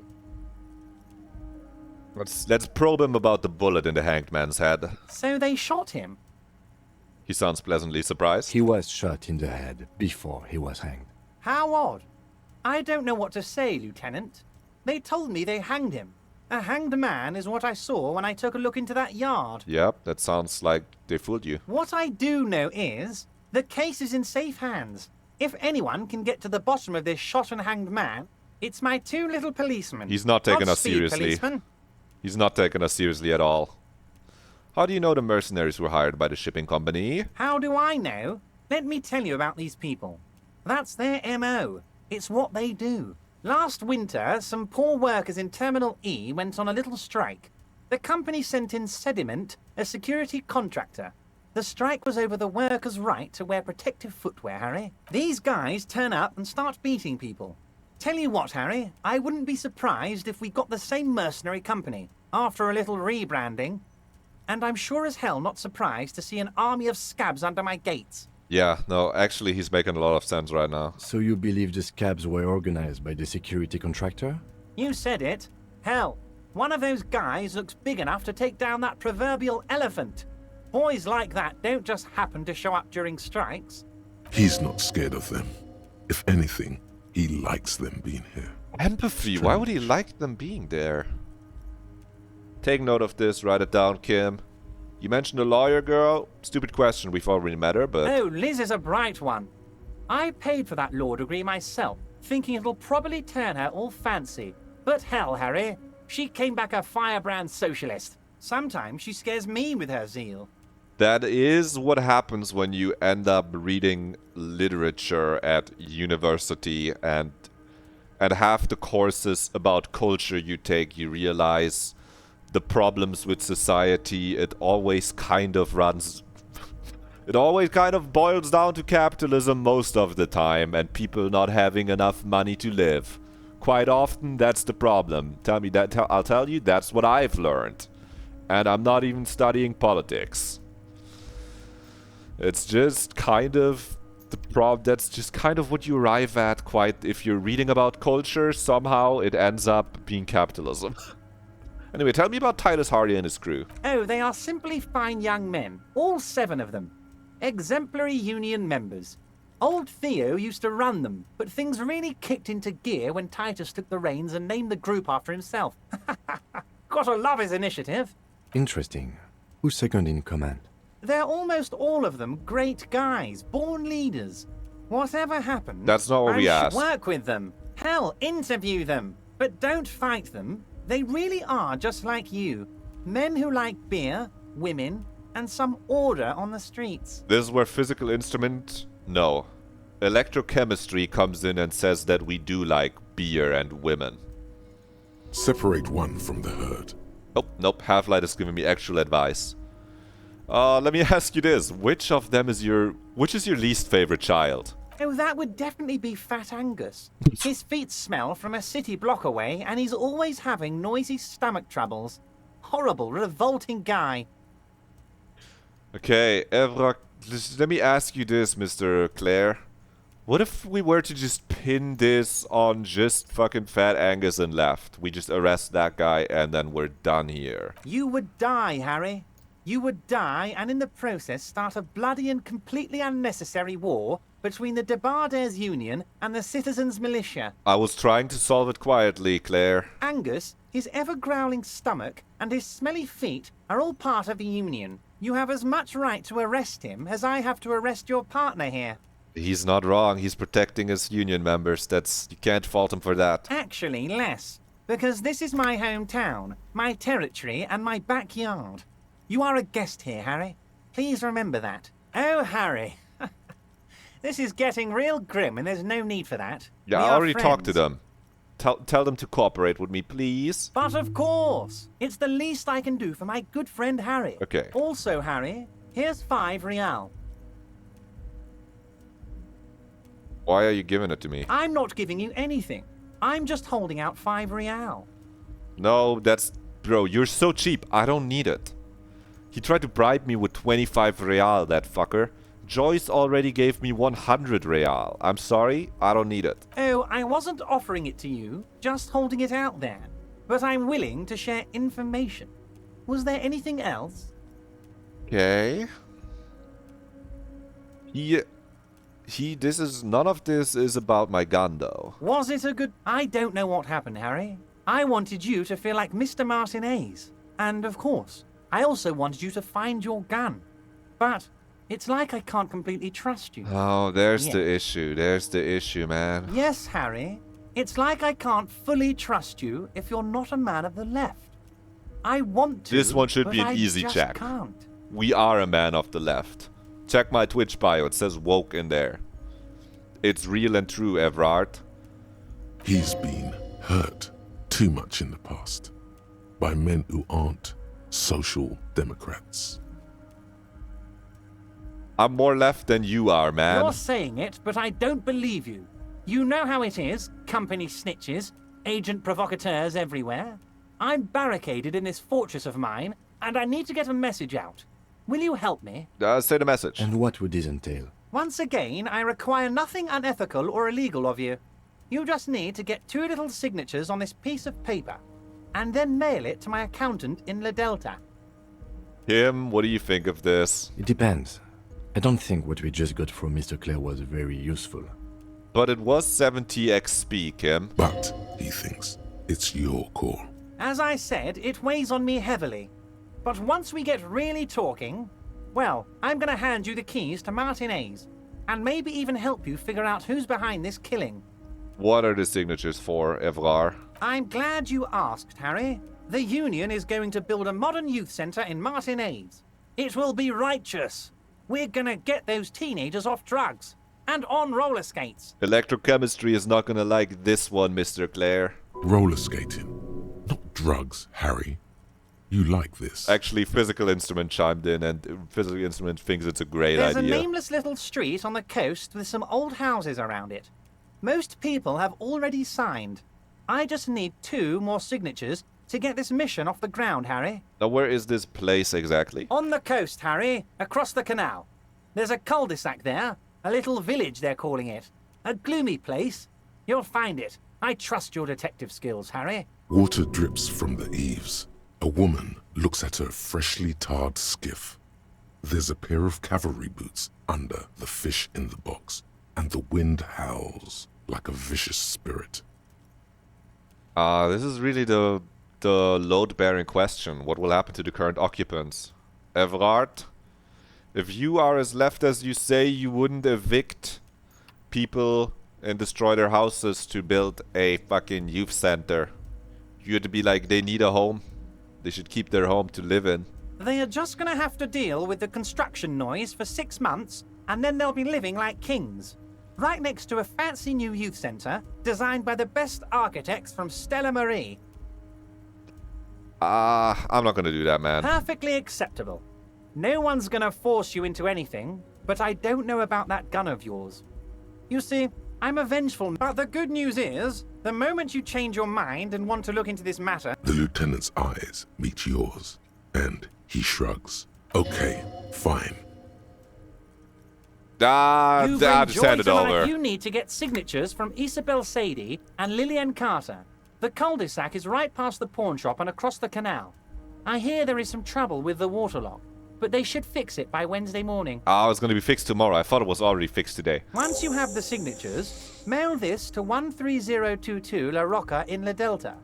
Let's probe him about the bullet in the hanged man's head. So they shot him. He sounds pleasantly surprised. He was shot in the head before he was hanged. How odd. I don't know what to say, Lieutenant. They told me they hanged him. A hanged man is what I saw when I took a look into that yard. Yep, that sounds like they fooled you. What I do know is, the case is in safe hands. If anyone can get to the bottom of this shot and hanged man, it's my 2 little policemen. He's not taking us Godspeed, seriously. policeman. He's not taking us seriously at all. How do you know the mercenaries were hired by the shipping company? How do I know? Let me tell you about these people. That's their MO. It's what they do. Last winter, some poor workers in Terminal E went on a little strike. The company sent in Sediment, a security contractor. The strike was over the workers' right to wear protective footwear, Harry. These guys turn up and start beating people. Tell you what, Harry, I wouldn't be surprised if we got the same mercenary company after a little rebranding. And I'm sure as hell not surprised to see an army of scabs under my gates. Yeah, no, actually he's making a lot of sense right now. So you believe the scabs were organized by the security contractor? You said it. Hell, one of those guys looks big enough to take down that proverbial elephant. Boys like that don't just happen to show up during strikes. He's not scared of them. If anything, he likes them being here. Empathy, why would he like them being there? Take note of this, write it down, Kim. You mentioned a lawyer girl. Stupid question, we've already met her, but... Oh, Liz is a bright one. I paid for that law degree myself, thinking it'll probably turn her all fancy. But hell, Harry, she came back a firebrand socialist. Sometimes she scares me with her zeal. That is what happens when you end up reading literature at university and half the courses about culture you take, you realize the problems with society, it always kind of boils down to capitalism most of the time and people not having enough money to live. Quite often, that's the problem. I'll tell you, that's what I've learned. And I'm not even studying politics. It's just kind of that's just kind of what you arrive at if you're reading about culture, somehow it ends up being capitalism. Anyway, tell me about Titus Hardy and his crew. Oh, they are simply fine young men, all 7 of them. Exemplary union members. Old Theo used to run them, but things really kicked into gear when Titus took the reins and named the group after himself. Gotta love his initiative. Interesting. Who's second in command? They're almost all of them great guys, born leaders. Whatever happens, that's not what we asked. Work with them. Hell, interview them. But don't fight them. They really are just like you. Men who like beer, women, and some order on the streets. This is where physical instrument? No. Electrochemistry comes in and says that we do like beer and women. Separate one from the herd. Oh, nope. Half-Light is giving me actual advice. Let me ask you this. Which is your least favorite child? Oh, that would definitely be Fat Angus. His feet smell from a city block away, and he's always having noisy stomach troubles. Horrible, revolting guy. Okay, Evra, let me ask you this, Mr. Claire. What if we were to just pin this on just fucking Fat Angus and left? We just arrest that guy and then we're done here. You would die, Harry. You would die, and in the process start a bloody and completely unnecessary war between the Debarders Union and the Citizens Militia. I was trying to solve it quietly, Claire. Angus, his ever-growling stomach, and his smelly feet are all part of the Union. You have as much right to arrest him as I have to arrest your partner here. He's not wrong. He's protecting his Union members. You can't fault him for that. Actually, less. Because this is my hometown, my territory, and my backyard. You are a guest here, Harry. Please remember that. Oh, Harry. This is getting real grim, and there's no need for that. Yeah, I already talked to them. Tell them to cooperate with me, please. But of course. It's the least I can do for my good friend Harry. Okay. Also, Harry, here's 5 real. Why are you giving it to me? I'm not giving you anything. I'm just holding out 5 real. No, Bro, you're so cheap. I don't need it. He tried to bribe me with 25 real, that fucker. Joyce already gave me 100 real. I'm sorry, I don't need it. Oh, I wasn't offering it to you, just holding it out there. But I'm willing to share information. Was there anything else? Okay. None of this is about my gun, though. Was it a good... I don't know what happened, Harry. I wanted you to feel like Mr. Martinez. And, of course, I also wanted you to find your gun. But it's like I can't completely trust you. Oh, there's the issue. There's the issue, man. Yes, Harry. It's like I can't fully trust you if you're not a man of the left. I want to, This one should be an I easy just check. Can't. We are a man of the left. Check my Twitch bio. It says woke in there. It's real and true, Everard. He's been hurt too much in the past by men who aren't social democrats. I'm more left than you are, man. You're saying it, but I don't believe you. You know how it is, company snitches, agent provocateurs everywhere. I'm barricaded in this fortress of mine, and I need to get a message out. Will you help me? Say the message. And what would this entail? Once again, I require nothing unethical or illegal of you. You just need to get 2 little signatures on this piece of paper, and then mail it to my accountant in La Delta. Kim, what do you think of this? It depends. I don't think what we just got from Mr. Clare was very useful. But it was 70 XP, Kim. But, he thinks, it's your call. As I said, it weighs on me heavily. But once we get really talking, well, I'm going to hand you the keys to Martin A's, and maybe even help you figure out who's behind this killing. What are the signatures for, Evrar? I'm glad you asked, Harry. The Union is going to build a modern youth centre in Martin A's. It will be righteous. We're going to get those teenagers off drugs and on roller skates. Electrochemistry is not gonna like this one, Mr. Clare. Roller skating. Not drugs, Harry. You like this. Actually, Physical Instrument chimed in, and Physical Instrument thinks it's a great There's idea. a nameless little street on the coast with some old houses around it. Most people have already signed. I just need 2 more signatures to get this mission off the ground, Harry. Now, where is this place exactly? On the coast, Harry, across the canal. There's a cul-de-sac there, a little village they're calling it. A gloomy place. You'll find it. I trust your detective skills, Harry. Water drips from the eaves. A woman looks at her freshly tarred skiff. There's a pair of cavalry boots under the fish in the box, and the wind howls like a vicious spirit. This is really the load-bearing question. What will happen to the current occupants? Everard, if you are as left as you say, you wouldn't evict people and destroy their houses to build a fucking youth center. You'd be like, they need a home. They should keep their home to live in. They are just going to have to deal with the construction noise for 6 months, and then they'll be living like kings. Right next to a fancy new youth centre, designed by the best architects from Stella Marie. I'm not gonna do that, man. Perfectly acceptable. No one's going to force you into anything, but I don't know about that gun of yours. You see, I'm a vengeful, but the good news is, the moment you change your mind and want to look into this matter... The lieutenant's eyes meet yours, and he shrugs. Okay, fine. Just hand it over. You need to get signatures from Isabel Sadie and Lillian Carter. The cul-de-sac is right past the pawn shop and across the canal. I hear there is some trouble with the water lock, but they should fix it by Wednesday morning. It's gonna be fixed tomorrow. I thought it was already fixed today. Once you have the signatures, mail this to 13022 La Rocca in La Delta.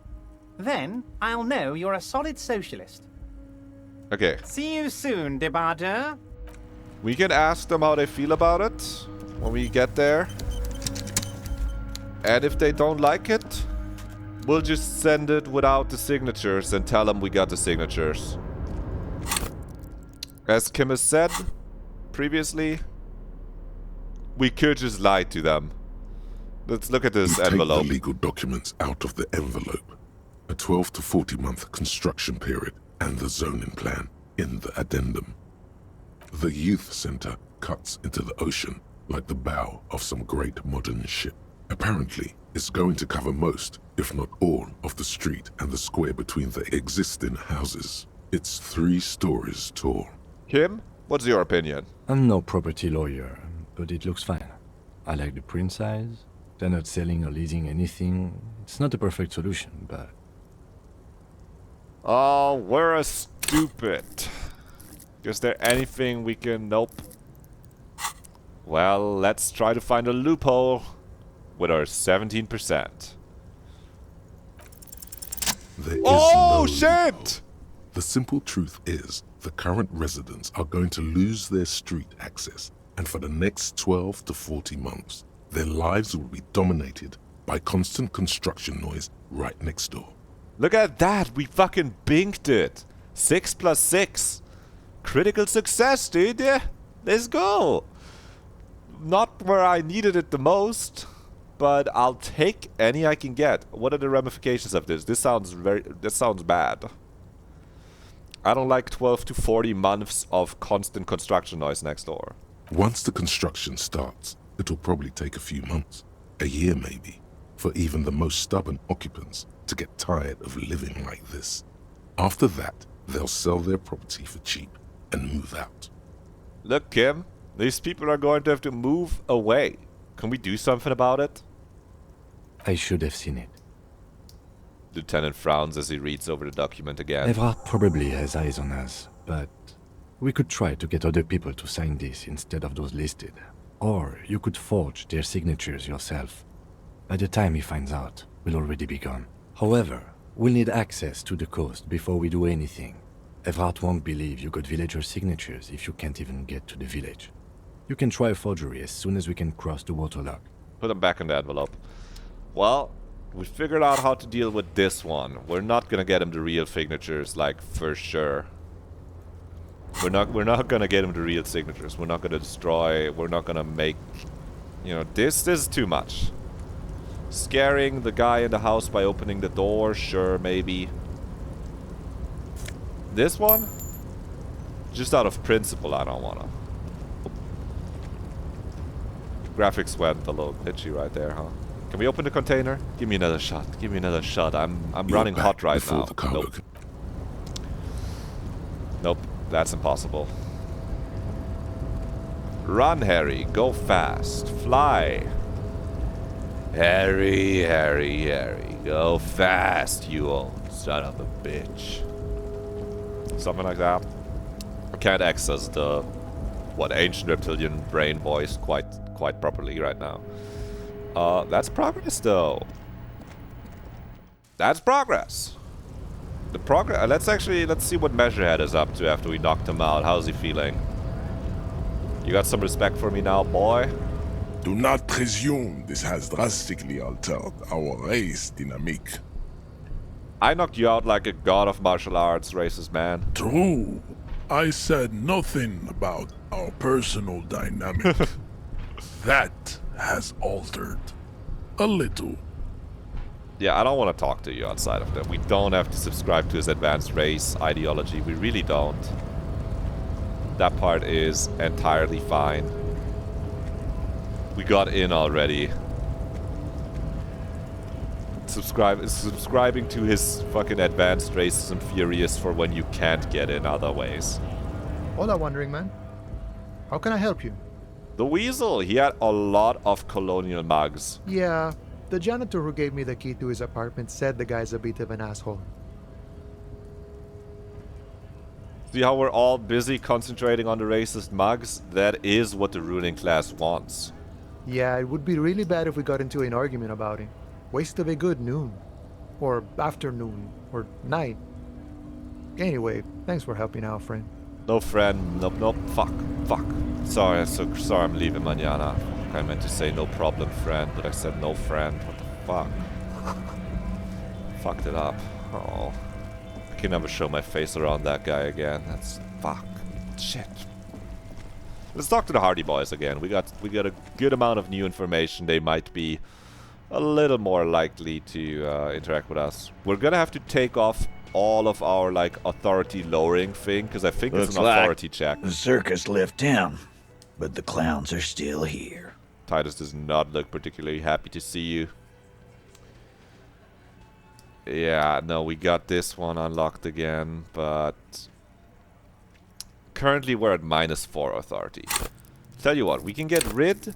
Then I'll know you're a solid socialist. Okay. See you soon, Debardeur. We can ask them how they feel about it when we get there. And if they don't like it, we'll just send it without the signatures and tell them we got the signatures. As Kim has said previously, we could just lie to them. Let's look at this envelope. Take the legal documents out of the envelope. A 12 to 40 month construction period and the zoning plan in the addendum. The youth center cuts into the ocean like the bow of some great modern ship. Apparently, it's going to cover most, if not all, of the street and the square between the existing houses. It's 3 stories tall. Kim, what's your opinion? I'm no property lawyer, but it looks fine. I like the print size. They're not selling or leasing anything. It's not a perfect solution, but... Oh, we're a stupid. Is there anything we can... Nope. Well, let's try to find a loophole with our 17%. There is Oh, no shit! loophole. The simple truth is, the current residents are going to lose their street access, and for the next 12 to 40 months, their lives will be dominated by constant construction noise right next door. Look at that! We fucking binked it! 6 plus 6! Critical success, dude! Yeah, let's go! Not where I needed it the most, but I'll take any I can get. What are the ramifications of this? This sounds bad. I don't like 12 to 40 months of constant construction noise next door. Once the construction starts, it'll probably take a few months, a year maybe, for even the most stubborn occupants to get tired of living like this. After that, they'll sell their property for cheap and move out. Look, Kim, these people are going to have to move away. Can we do something about it? I should have seen it. Lieutenant frowns as he reads over the document again. Evrard probably has eyes on us, but we could try to get other people to sign this instead of those listed. Or you could forge their signatures yourself. By the time he finds out, we'll already be gone. However, we'll need access to the coast before we do anything. Evrard won't believe you got villager signatures if you can't even get to the village. You can try a forgery as soon as we can cross the waterlock. Put them back in the envelope. Well, we figured out how to deal with this one. We're not gonna get him the real signatures, like, for sure. We're not gonna get him the real signatures. We're not gonna destroy, we're not gonna make, you know, this is too much. Scaring the guy in the house by opening the door, sure, maybe. This one? Just out of principle, I don't wanna. Graphics went a little glitchy right there, huh? Can we open the container? Give me another shot. Give me another shot. I'm running hot right now. Nope. Nope. That's impossible. Run, Harry. Go fast. Fly. Harry, Harry, Harry. Go fast, you old son of a bitch. Something like that. I can't access the ancient reptilian brain voice quite properly right now. That's progress though. That's progress. The progress. Let's see what Measurehead is up to after we knocked him out. How's he feeling? You got some respect for me now, boy? Do not presume this has drastically altered our race dynamic. I knocked you out like a god of martial arts, racist man. True. I said nothing about our personal dynamic. That has altered. A little. Yeah, I don't want to talk to you outside of that. We don't have to subscribe to his advanced race ideology. We really don't. That part is entirely fine. We got in already. Subscribing to his fucking advanced racism furious for when you can't get in other ways. Hola, Wandering Man. How can I help you? The Weasel, he had a lot of colonial mugs. Yeah, the janitor who gave me the key to his apartment said the guy's a bit of an asshole. See how we're all busy concentrating on the racist mugs? That is what the ruling class wants. Yeah, it would be really bad if we got into an argument about it. Waste of a good noon. Or afternoon. Or night. Anyway, thanks for helping out, friend. No friend. Nope. Fuck. Sorry, sorry I'm leaving mañana. I meant to say no problem, friend, but I said no friend. What the fuck? Fucked it up. Oh. I can never show my face around that guy again. That's... fuck. Shit. Let's talk to the Hardy Boys again. We got a good amount of new information. They might be a little more likely to interact with us. We're gonna have to take off all of our, like, authority lowering thing, because I think it's an authority check. The circus left town, but the clowns are still here. Titus does not look particularly happy to see you. Yeah, no, we got this one unlocked again, but currently we're at -4 authority. Tell you what, we can get rid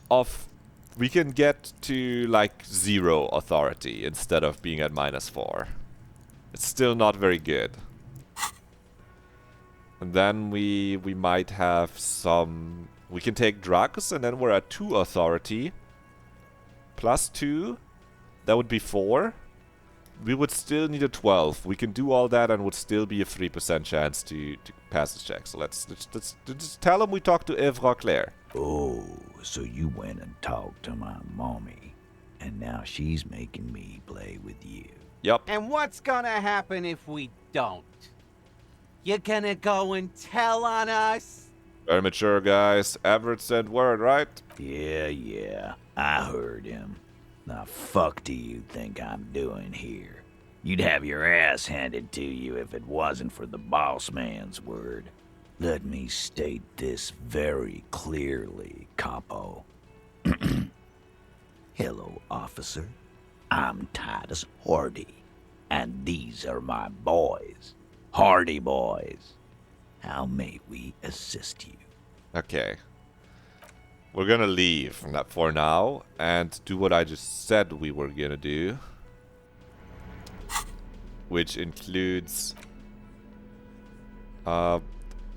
of... we can get to, like, 0 authority instead of being at -4. It's still not very good. And then we might have some... we can take drugs, and then we're at 2 authority. +2. That would be 4. We would still need a 12. We can do all that and would still be a 3% chance to pass this check. So let's just tell him we talked to Evra Claire. Oh, so you went and talked to my mommy, and now she's making me play with you. Yep. And what's gonna happen if we don't? You're gonna go and tell on us? Very mature, guys. Everett said word, right? Yeah, I heard him. The fuck do you think I'm doing here? You'd have your ass handed to you if it wasn't for the boss man's word. Let me state this very clearly, Capo. Hello, officer. I'm Titus Hardy, and these are my boys. Hardy boys. How may we assist you? Okay. We're gonna leave for now and do what I just said we were gonna do. Which includes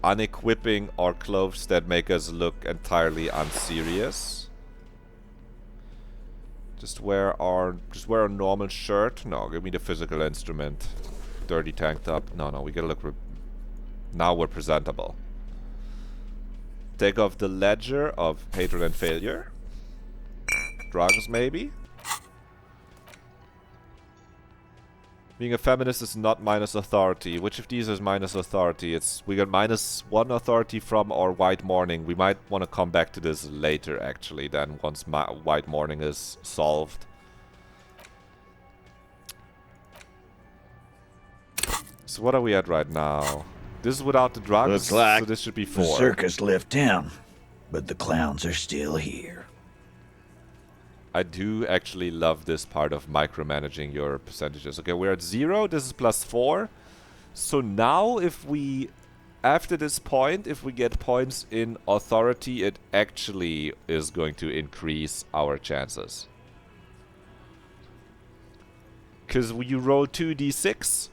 unequipping our clothes that make us look entirely unserious. Just wear a normal shirt. No, give me the physical instrument. Dirty tank top. No, we gotta look. Now we're presentable. Take off the ledger of hatred and failure. Drugs, maybe. Being a feminist is not minus authority. Which of these is minus authority? We got -1 authority from our white mourning. We might want to come back to this later, actually, then once white mourning is solved. So what are we at right now? This is without the drugs, Looks like so this should be the 4. circus left town, but the clowns are still here. I do actually love this part of micromanaging your percentages. Okay, we're at 0. This is +4. So now after this point, if we get points in authority, it actually is going to increase our chances. Because you roll 2d6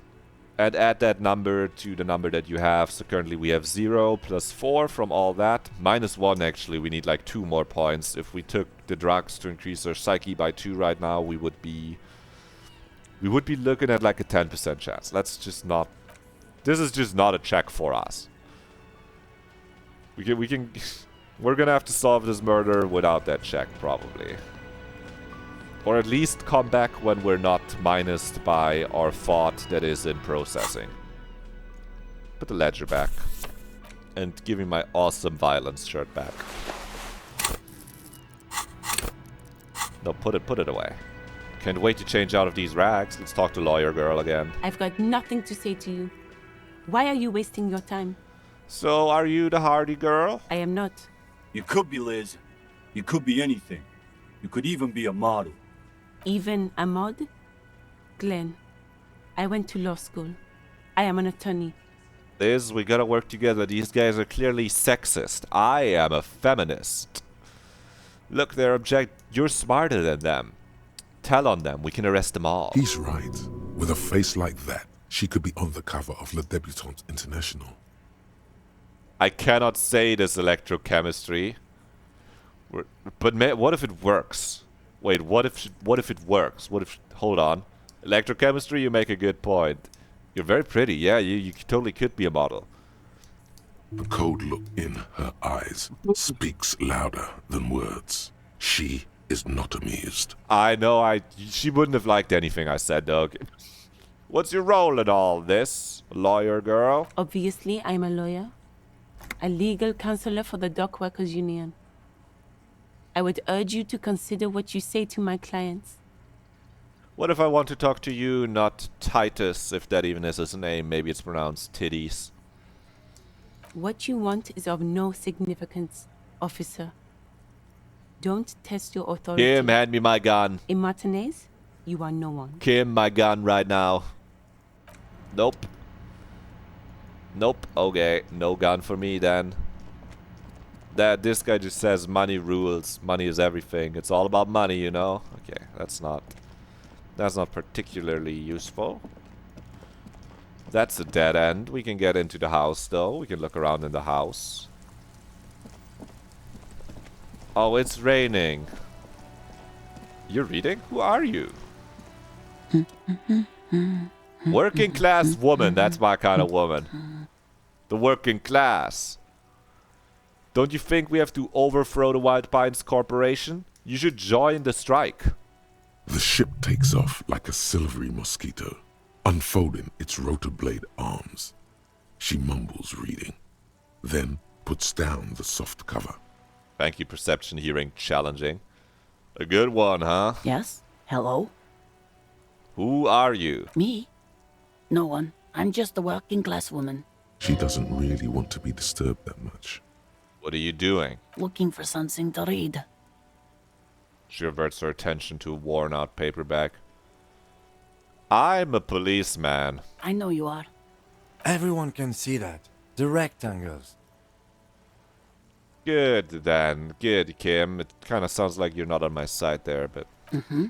and add that number to the number that you have. So currently we have 0 plus 4 from all that. -1 actually, we need like 2 more points. If we took the drugs to increase our psyche by 2 right now, we would be looking at like a 10% chance. Let's just not... This is just not a check for us. We're gonna have to solve this murder without that check, probably. Or at least come back when we're not minused by our thought that is in processing. Put the ledger back. And give me my awesome violence shirt back. No, put it away. Can't wait to change out of these rags. Let's talk to lawyer girl again. I've got nothing to say to you. Why are you wasting your time? So, are you the hardy girl? I am not. You could be, Liz. You could be anything. You could even be a model. Even a mod? Glenn, I went to law school. I am an attorney. Liz, we gotta work together. These guys are clearly sexist. I am a feminist. Look, you're smarter than them. Tell on them. We can arrest them all. He's right. With a face like that, she could be on the cover of Le Debutante International. I cannot say this electrochemistry. But what if it works? Wait, what if it works? Hold on. Electrochemistry, you make a good point. You're very pretty. Yeah, you totally could be a model. The cold look in her eyes speaks louder than words. She is not amused. I know, she wouldn't have liked anything I said, Doug. What's your role in all this, lawyer girl? Obviously, I'm a lawyer. A legal counselor for the Dock Workers Union. I would urge you to consider what you say to my clients. What if I want to talk to you, not Titus, if that even is his name? Maybe it's pronounced titties. What you want is of no significance, officer. Don't test your authority. Kim, hand me my gun. In Martinez, you are no one. Kim, my gun right now. Nope. Nope. Okay, no gun for me then. This guy just says money rules. Money is everything. It's all about money, you know? Okay, that's not particularly useful. That's a dead end. We can get into the house, though. We can look around in the house. Oh, it's raining. You're reading? Who are you? Working class woman. That's my kind of woman. The working class. Don't you think we have to overthrow the White Pines Corporation? You should join the strike. The ship takes off like a silvery mosquito, unfolding its rotor blade arms. She mumbles reading, then puts down the soft cover. Thank you, perception hearing challenging. A good one, huh? Yes? Hello? Who are you? Me? No one. I'm just a working class woman. She doesn't really want to be disturbed that much. What are you doing? Looking for something to read. She averts her attention to a worn-out paperback. I'm a policeman. I know you are. Everyone can see that. The rectangles. Good, then. Good, Kim. It kind of sounds like you're not on my side there, but... Mm-hmm.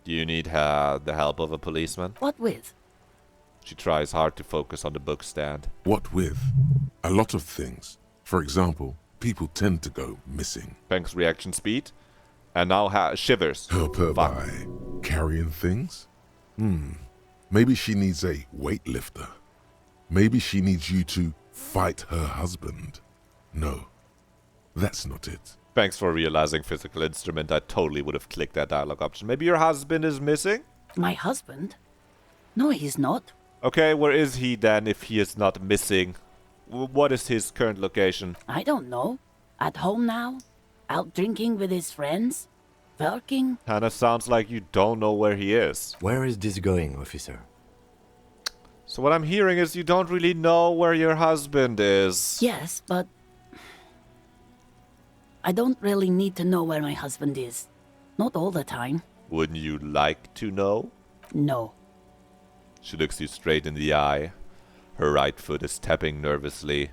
Do you need the help of a policeman? What with? She tries hard to focus on the book stand. What with? A lot of things. For example, people tend to go missing. Peng's reaction speed. And now shivers. Help her by carrying things? Maybe she needs a weightlifter. Maybe she needs you to fight her husband. No, that's not it. Thanks for realizing physical instrument. I totally would have clicked that dialogue option. Maybe your husband is missing? My husband? No, he's not. Okay, where is he then if he is not missing? What is his current location? I don't know. At home now? Out drinking with his friends? Working? Kinda sounds like you don't know where he is. Where is this going, officer? So what I'm hearing is you don't really know where your husband is. Yes, but... I don't really need to know where my husband is. Not all the time. Wouldn't you like to know? No. She looks you straight in the eye. Her right foot is tapping nervously.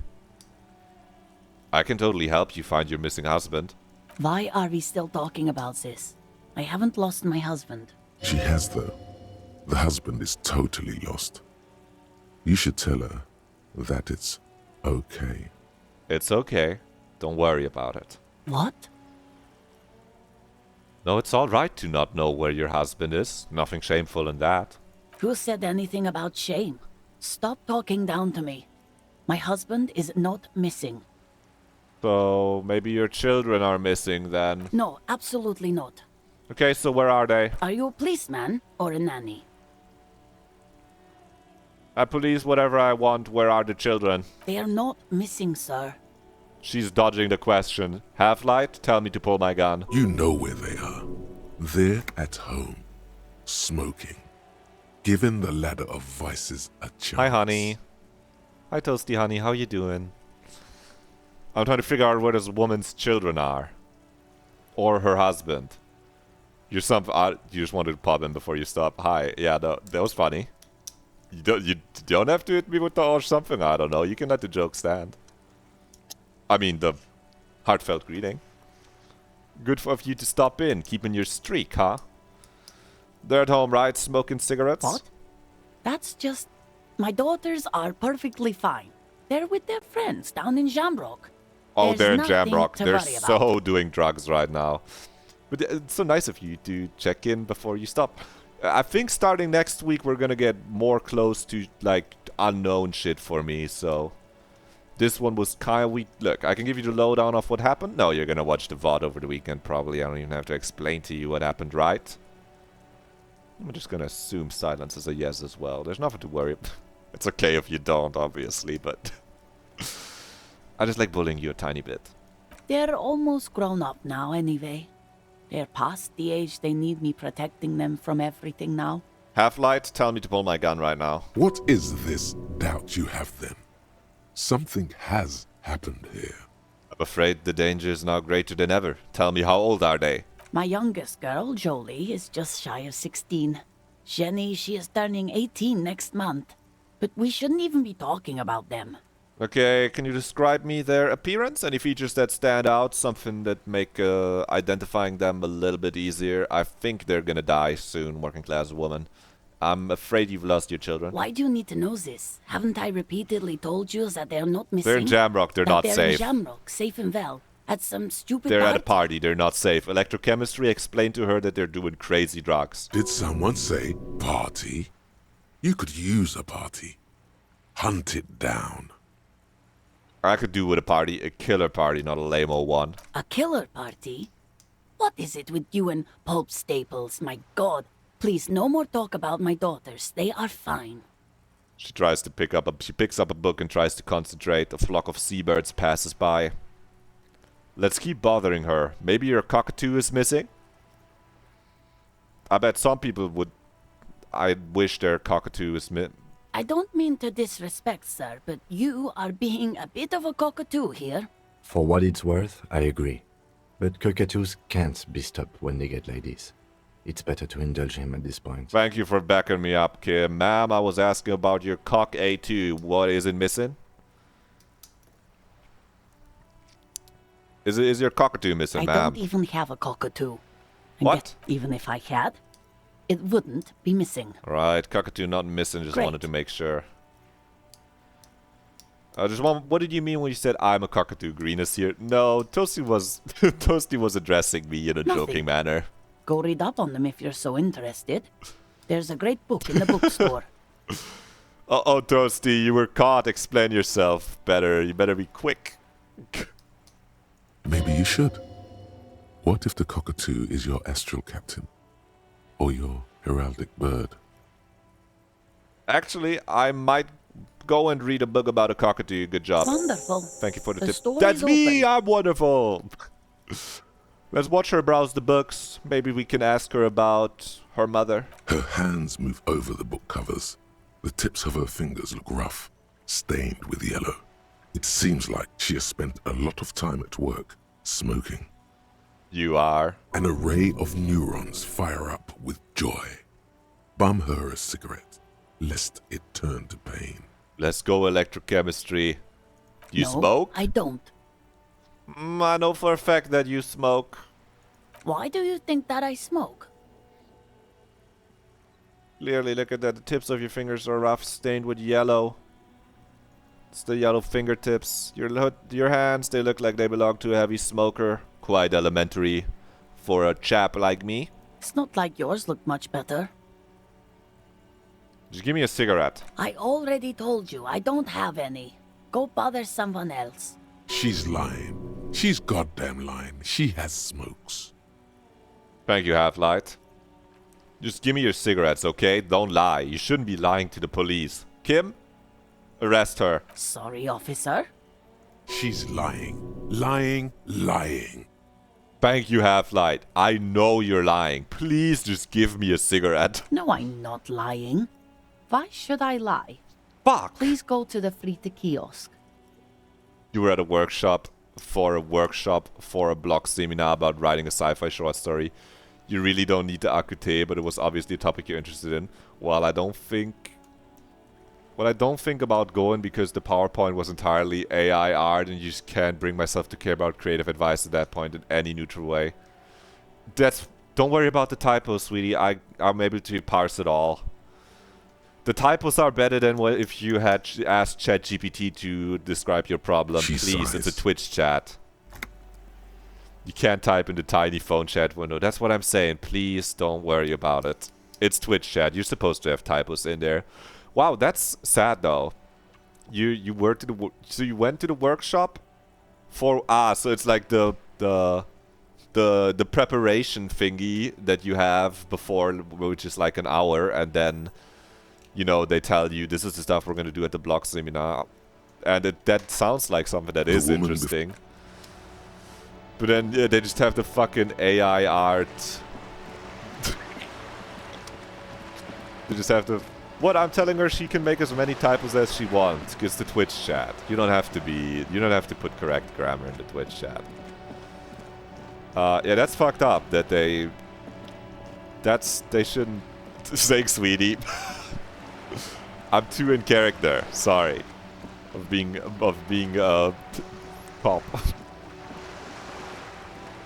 I can totally help you find your missing husband. Why are we still talking about this? I haven't lost my husband. She has, though. The husband is totally lost. You should tell her that it's okay. It's okay. Don't worry about it. What? No, it's alright to not know where your husband is. Nothing shameful in that. Who said anything about shame? Stop talking down to me. My husband is not missing. So, maybe your children are missing then? No, absolutely not. Okay, so where are they? Are you a policeman or a nanny? I police whatever I want. Where are the children? They are not missing, sir. She's dodging the question. Half-light, tell me to pull my gun. You know where they are. They're at home, smoking, giving the ladder of vices a chance. Hi, honey. Hi, Toasty honey. How you doing? I'm trying to figure out where this woman's children are. Or her husband. You just wanted to pop in before you stop. Hi. Yeah, that was funny. You don't have to hit me with the or something. I don't know. You can let the joke stand. I mean, the heartfelt greeting. Good of you to stop in. Keeping your streak, huh? They're at home, right? Smoking cigarettes? What? That's just... My daughters are perfectly fine. They're with their friends down in Jamrock. Oh, There's they're in nothing Jamrock. to They're worry about. so doing drugs right now. But it's so nice of you to check in before you stop. I think starting next week we're gonna get more close to, like, unknown shit for me, so... This one was kind of weak. Look, I can give you the lowdown of what happened. No, you're gonna watch the VOD over the weekend, probably. I don't even have to explain to you what happened, right? I'm just gonna assume silence is a yes as well. There's nothing to worry about. It's okay if you don't, obviously, but... I just like bullying you a tiny bit. They're almost grown up now anyway. They're past the age they need me protecting them from everything now. Half-light, tell me to pull my gun right now. What is this doubt you have then? Something has happened here. I'm afraid the danger is now greater than ever. Tell me, how old are they? My youngest girl, Jolie, is just shy of 16. Jenny, she is turning 18 next month. But we shouldn't even be talking about them. Okay, can you describe me their appearance? Any features that stand out? Something that make identifying them a little bit easier? I think they're gonna die soon, working class woman. I'm afraid you've lost your children. Why do you need to know this? Haven't I repeatedly told you that they're not missing? They're in Jamrock, they're not safe. They're in Jamrock, safe and well. At some stupid They're party. at a party, they're not safe. Electrochemistry explained to her that they're doing crazy drugs. Did someone say party? You could use a party. Hunt it down. I could do with a party, a killer party, not a lame-o one. A killer party? What is it with you and Pulp Staples? My God. Please, no more talk about my daughters. They are fine. She picks up a book and tries to concentrate. A flock of seabirds passes by. Let's keep bothering her. Maybe your cockatoo is missing? I bet some people would... I wish their cockatoo is I don't mean to disrespect, sir, but you are being a bit of a cockatoo here. For what it's worth, I agree. But cockatoos can't be stopped when they get like this. It's better to indulge him at this point. Thank you for backing me up, Kim. Ma'am, I was asking about your cock A2. What is it missing? Is your cockatoo missing, I ma'am? don't even have a cockatoo. And What? yet, even if I had, it wouldn't be missing. Right, cockatoo not missing. Just Great. wanted to make sure. What did you mean when you said I'm a cockatoo? Green is here. No, Toasty was Toasty was addressing me in a Nothing. joking manner. Go read up on them if you're so interested. There's a great book in the bookstore. Oh, Toasty, you were caught. Explain yourself better. You better be quick. Maybe you should. What if the cockatoo is your astral captain? Or your heraldic bird? Actually, I might go and read a book about a cockatoo. Good job. Wonderful. Thank you for the The tip. story That's is me! open. I'm wonderful! Let's watch her browse the books. Maybe we can ask her about her mother. Her hands move over the book covers. The tips of her fingers look rough, stained with yellow. It seems like she has spent a lot of time at work, smoking. You are. An array of neurons fire up with joy. Bum her a cigarette, lest it turn to pain. Let's go electrochemistry. You No, smoke? I don't. I know for a fact that you smoke. Why do you think that I smoke? Clearly, look at that. The tips of your fingers are rough, stained with yellow. It's the yellow fingertips. Your hands, they look like they belong to a heavy smoker. Quite elementary for a chap like me. It's not like yours look much better. Just give me a cigarette. I already told you I don't have any. Go bother someone else. She's lying. She's goddamn lying. She has smokes. Thank you, Half-Light. Just give me your cigarettes, okay? Don't lie. You shouldn't be lying to the police. Kim, arrest her. Sorry, officer. She's lying. Lying, lying. Thank you, Half-Light. I know you're lying. Please just give me a cigarette. No, I'm not lying. Why should I lie? Fuck! Please go to the Frita kiosk. You were at a workshop for a blog seminar about writing a sci-fi short story. You really don't need the Akute, but it was obviously a topic you're interested in. Well, I don't think about going because the PowerPoint was entirely AI art and you just can't bring myself to care about creative advice at that point in any neutral way. Don't worry about the typos, sweetie. I'm able to parse it all. The typos are better than if you had asked ChatGPT to describe your problem. Please, it's a Twitch chat. You can't type in the tiny phone chat window. That's what I'm saying. Please don't worry about it. It's Twitch chat. You're supposed to have typos in there. Wow, that's sad though. You went to the workshop for so it's like the preparation thingy that you have before, which is like an hour, and then they tell you this is the stuff we're going to do at the blog seminar, and that sounds like something that is interesting. But then they just have the fucking AI art. They just have to. What I'm telling her, she can make as many typos as she wants. It's the Twitch chat. You don't have to put correct grammar in the Twitch chat. Yeah, that's fucked up. They shouldn't. Thanks, sweetie. I'm too in character. Sorry, of being pop.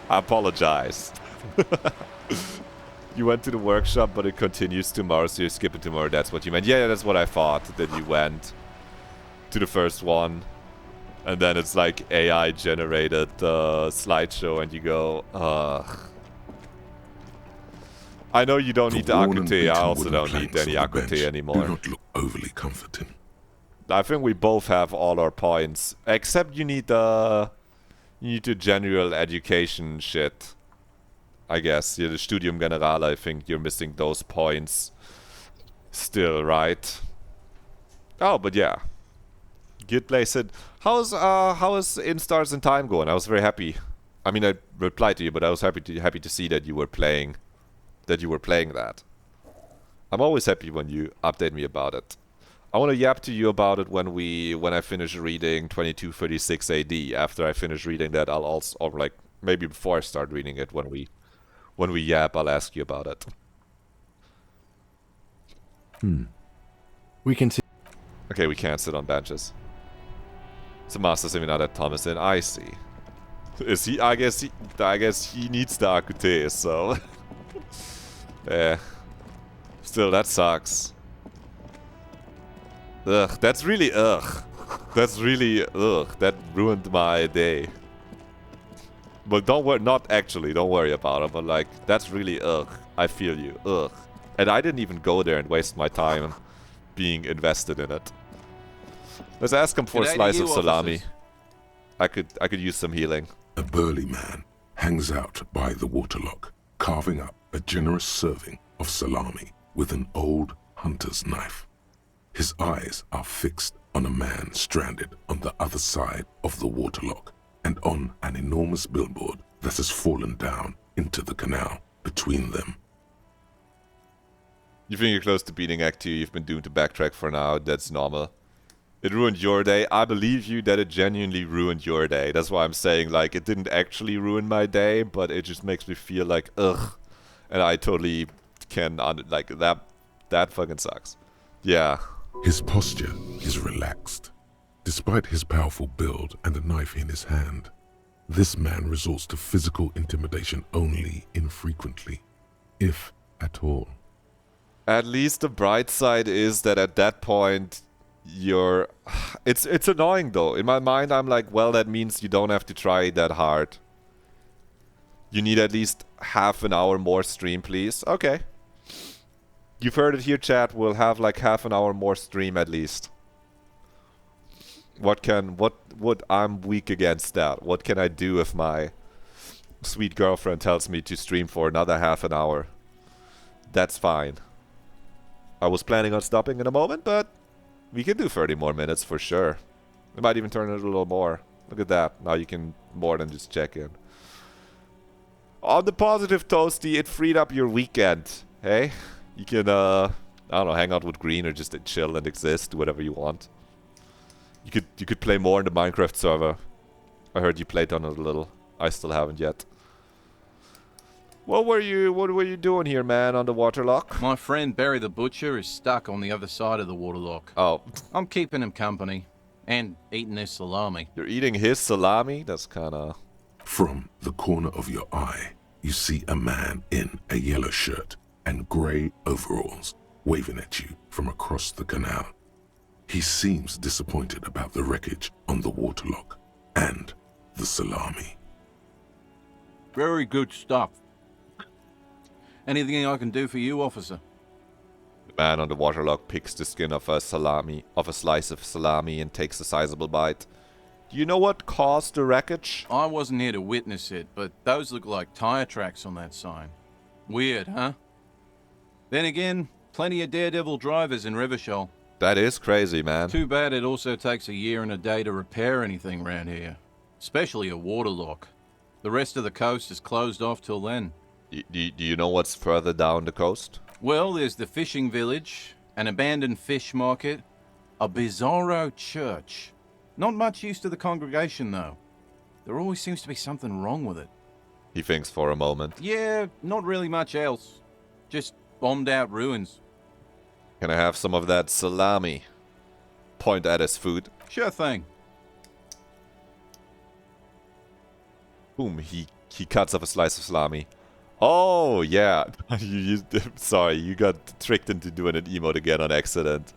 I apologize. You went to the workshop, but it continues tomorrow, so you're skipping tomorrow. That's what you meant. Yeah, that's what I thought. That you went to the first one, and then it's like AI generated slideshow, and you go, ugh. I know you don't need the Akute. I also don't need any Akute anymore. Do not look overly comforting. I think we both have all our points, except you need the general education shit. I guess the Studium Generale. I think you're missing those points still, right? Oh, but yeah, good place. How is In Stars in Time going? I was very happy. I mean, I replied to you, but I was happy to see that you were playing. That. I'm always happy when you update me about it. I want to yap to you about it when I finish reading 2236 AD. After I finish reading that, I'll also, or like maybe before I start reading it, when we yap, I'll ask you about it. We can see. Okay, we can't sit on benches. It's a master seminar that Thomas in. I see. Is he? I guess he needs the Akute, so. Yeah. Still, that sucks. Ugh, that's really ugh. That's really ugh. That ruined my day. But don't worry, not actually, don't worry about it, but like, that's really ugh. I feel you, ugh. And I didn't even go there and waste my time being invested in it. Let's ask him for a slice of salami. I could use some healing. A burly man hangs out by the waterlock, carving up a generous serving of salami with an old hunter's knife. His eyes are fixed on a man stranded on the other side of the waterlock and on an enormous billboard that has fallen down into the canal between them. You think you're close to beating Act 2, you've been doomed to backtrack for now, that's normal. It ruined your day. I believe you that it genuinely ruined your day. That's why I'm saying, like, it didn't actually ruin my day, but it just makes me feel like, ugh. And I totally can, like, that fucking sucks. Yeah. His posture is relaxed. Despite his powerful build and a knife in his hand, this man resorts to physical intimidation only infrequently, if at all. At least the bright side is that at that point, you're... It's annoying though. In my mind, I'm like, well, that means you don't have to try that hard. You need at least half an hour more stream, please. Okay. You've heard it here, chat. We'll have like half an hour more stream at least. What I'm weak against that? What can I do if my sweet girlfriend tells me to stream for another half an hour? That's fine. I was planning on stopping in a moment, but we can do 30 more minutes for sure. We might even turn it a little more. Look at that. Now you can more than just check in. On the positive, Toasty, it freed up your weekend. Hey? You can, I don't know, hang out with Green or just chill and exist, do whatever you want. You could play more in the Minecraft server. I heard you played on it a little. I still haven't yet. What were you doing here, man, on the waterlock? My friend Barry the Butcher is stuck on the other side of the waterlock. Oh. I'm keeping him company. And eating his salami. You're eating his salami? That's kinda... From the corner of your eye, you see a man in a yellow shirt and grey overalls waving at you from across the canal. He seems disappointed about the wreckage on the waterlock and the salami. Very good stuff. Anything I can do for you, officer? The man on the waterlock picks the skin of a slice of salami and takes a sizable bite. Do you know what caused the wreckage? I wasn't here to witness it, but those look like tire tracks on that sign. Weird, huh? Then again, plenty of daredevil drivers in Rivershoal. That is crazy, man. Too bad it also takes a year and a day to repair anything around here. Especially a waterlock. The rest of the coast is closed off till then. Do you know what's further down the coast? Well, there's the fishing village, an abandoned fish market, a bizarro church. Not much use to the congregation, though. There always seems to be something wrong with it. He thinks for a moment. Yeah, not really much else. Just bombed out ruins. Can I have some of that salami? Point at his food. Sure thing. Boom, he cuts off a slice of salami. Oh, yeah. Sorry, you got tricked into doing an emote again on accident.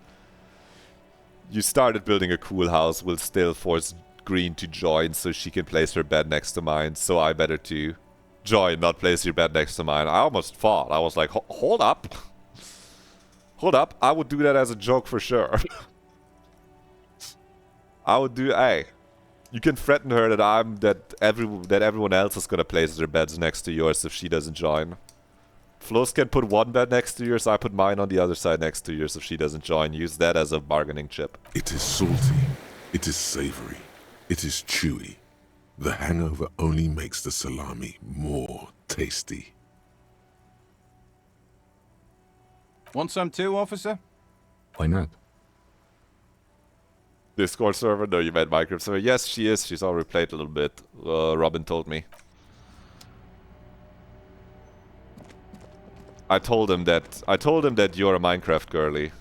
You started building a cool house. We'll still force Green to join so she can place her bed next to mine. So I better to join, not place your bed next to mine. I almost fought. I was like, hold up. Hold up. I would do that as a joke for sure. I would do... Hey, you can threaten her that everyone else is gonna place their beds next to yours if she doesn't join. Flo's can put one bed next to yours, I put mine on the other side next to yours if she doesn't join. Use that as a bargaining chip. It is salty. It is savory. It is chewy. The hangover only makes the salami more tasty. Want some too, officer? Why not? Discord server? No, you meant Minecraft server. Yes, she is. She's already played a little bit. Robin told me. I told him that you're a Minecraft girly.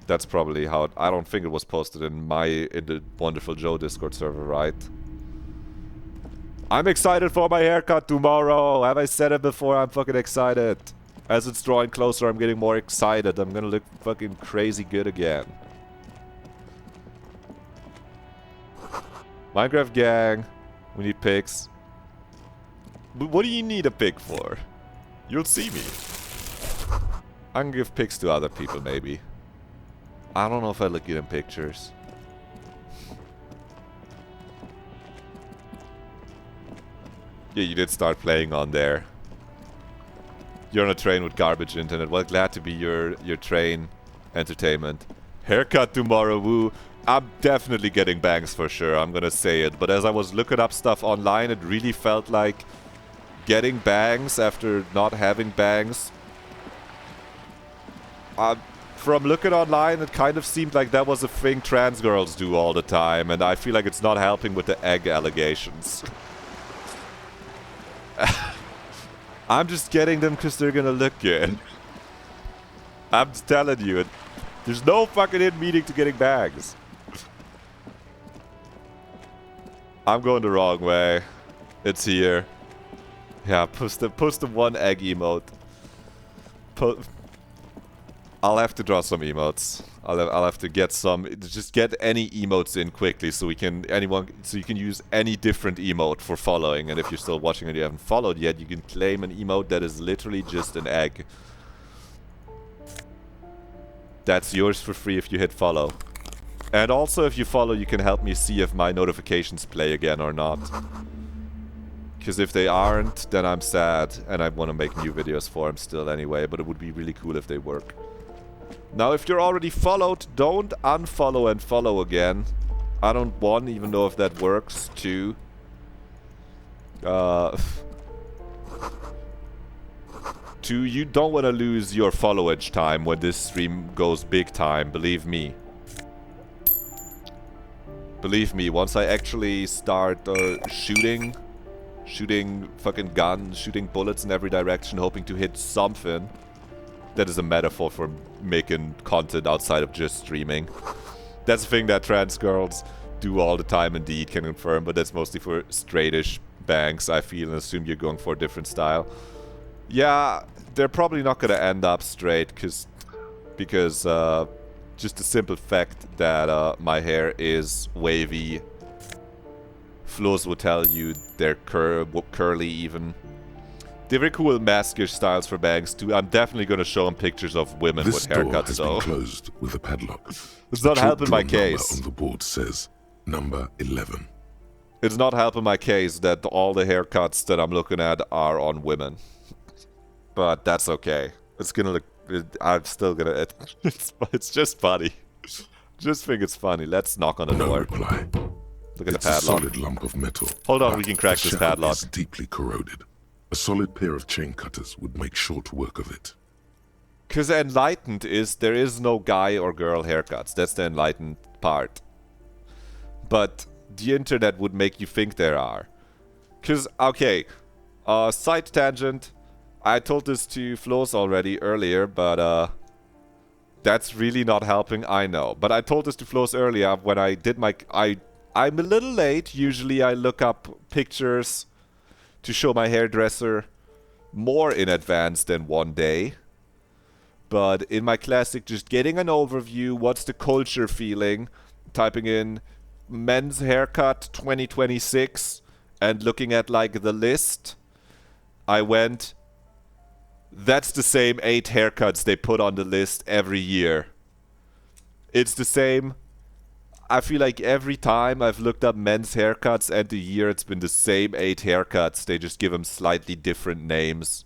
That's probably how I don't think it was posted in the Wonderful Joe Discord server, right? I'm excited for my haircut tomorrow. Have I said it before? I'm fucking excited. As it's drawing closer, I'm getting more excited. I'm gonna look fucking crazy good again. Minecraft gang. We need pics. But what do you need a pic for? You'll see me. I can give pics to other people, maybe. I don't know if I look good in pictures. Yeah, you did start playing on there. You're on a train with garbage internet. Well, glad to be your train entertainment. Haircut tomorrow, woo. I'm definitely getting bangs for sure, I'm gonna say it. But as I was looking up stuff online, it really felt like getting bangs after not having bangs. From looking online, it kind of seemed like that was a thing trans girls do all the time, and I feel like it's not helping with the egg allegations. I'm just getting them because they're gonna look good. I'm just telling you, there's no fucking in meaning to getting bags. I'm going the wrong way. It's here. Yeah, post the one egg emote. I'll have to draw some emotes. I'll have to get some. Just get any emotes in quickly, so you can use any different emote for following. And if you're still watching and you haven't followed yet, you can claim an emote that is literally just an egg. That's yours for free if you hit follow. And also, if you follow, you can help me see if my notifications play again or not. Because if they aren't, then I'm sad, and I want to make new videos for them still anyway. But it would be really cool if they work. Now, if you're already followed, don't unfollow and follow again. I don't want, even though if that works, too. You don't want to lose your followage time when this stream goes big time, believe me. Believe me, once I actually start shooting fucking guns, shooting bullets in every direction, hoping to hit something. That is a metaphor for making content outside of just streaming. That's a thing that trans girls do all the time, indeed, can confirm, but that's mostly for straightish bangs, I feel, and assume you're going for a different style. Yeah, they're probably not gonna end up straight, because just the simple fact that my hair is wavy. Flows will tell you they're curly even. They're very cool maskish styles for bangs too. I'm definitely going to show them pictures of women This with door haircuts has though. been closed with a padlock. It's not helping my Drawn number case. on the board says number 11. It's not helping my case that all the haircuts that I'm looking at are on women. But that's okay. It's gonna look... I'm still gonna... It's just funny. Just think it's funny. Let's knock on the door. Reply. Look at It's the padlock. a solid lump of metal. Hold on, but we can crack the this shell padlock. is deeply corroded. A solid pair of chain cutters would make short work of it. Because enlightened is there is no guy or girl haircuts. That's the enlightened part. But the internet would make you think there are. Because, okay, side tangent. I told this to Flo's already earlier, but that's really not helping, I know. But I told this to Flo's earlier when I did my... I'm a little late. Usually I look up pictures to show my hairdresser more in advance than one day. But in my classic, just getting an overview, what's the culture feeling, typing in men's haircut 2026 and looking at like the list, I went, that's the same 8 haircuts they put on the list every year. It's the same. I feel like every time I've looked up men's haircuts and the year, it's been the same 8 haircuts. They just give them slightly different names.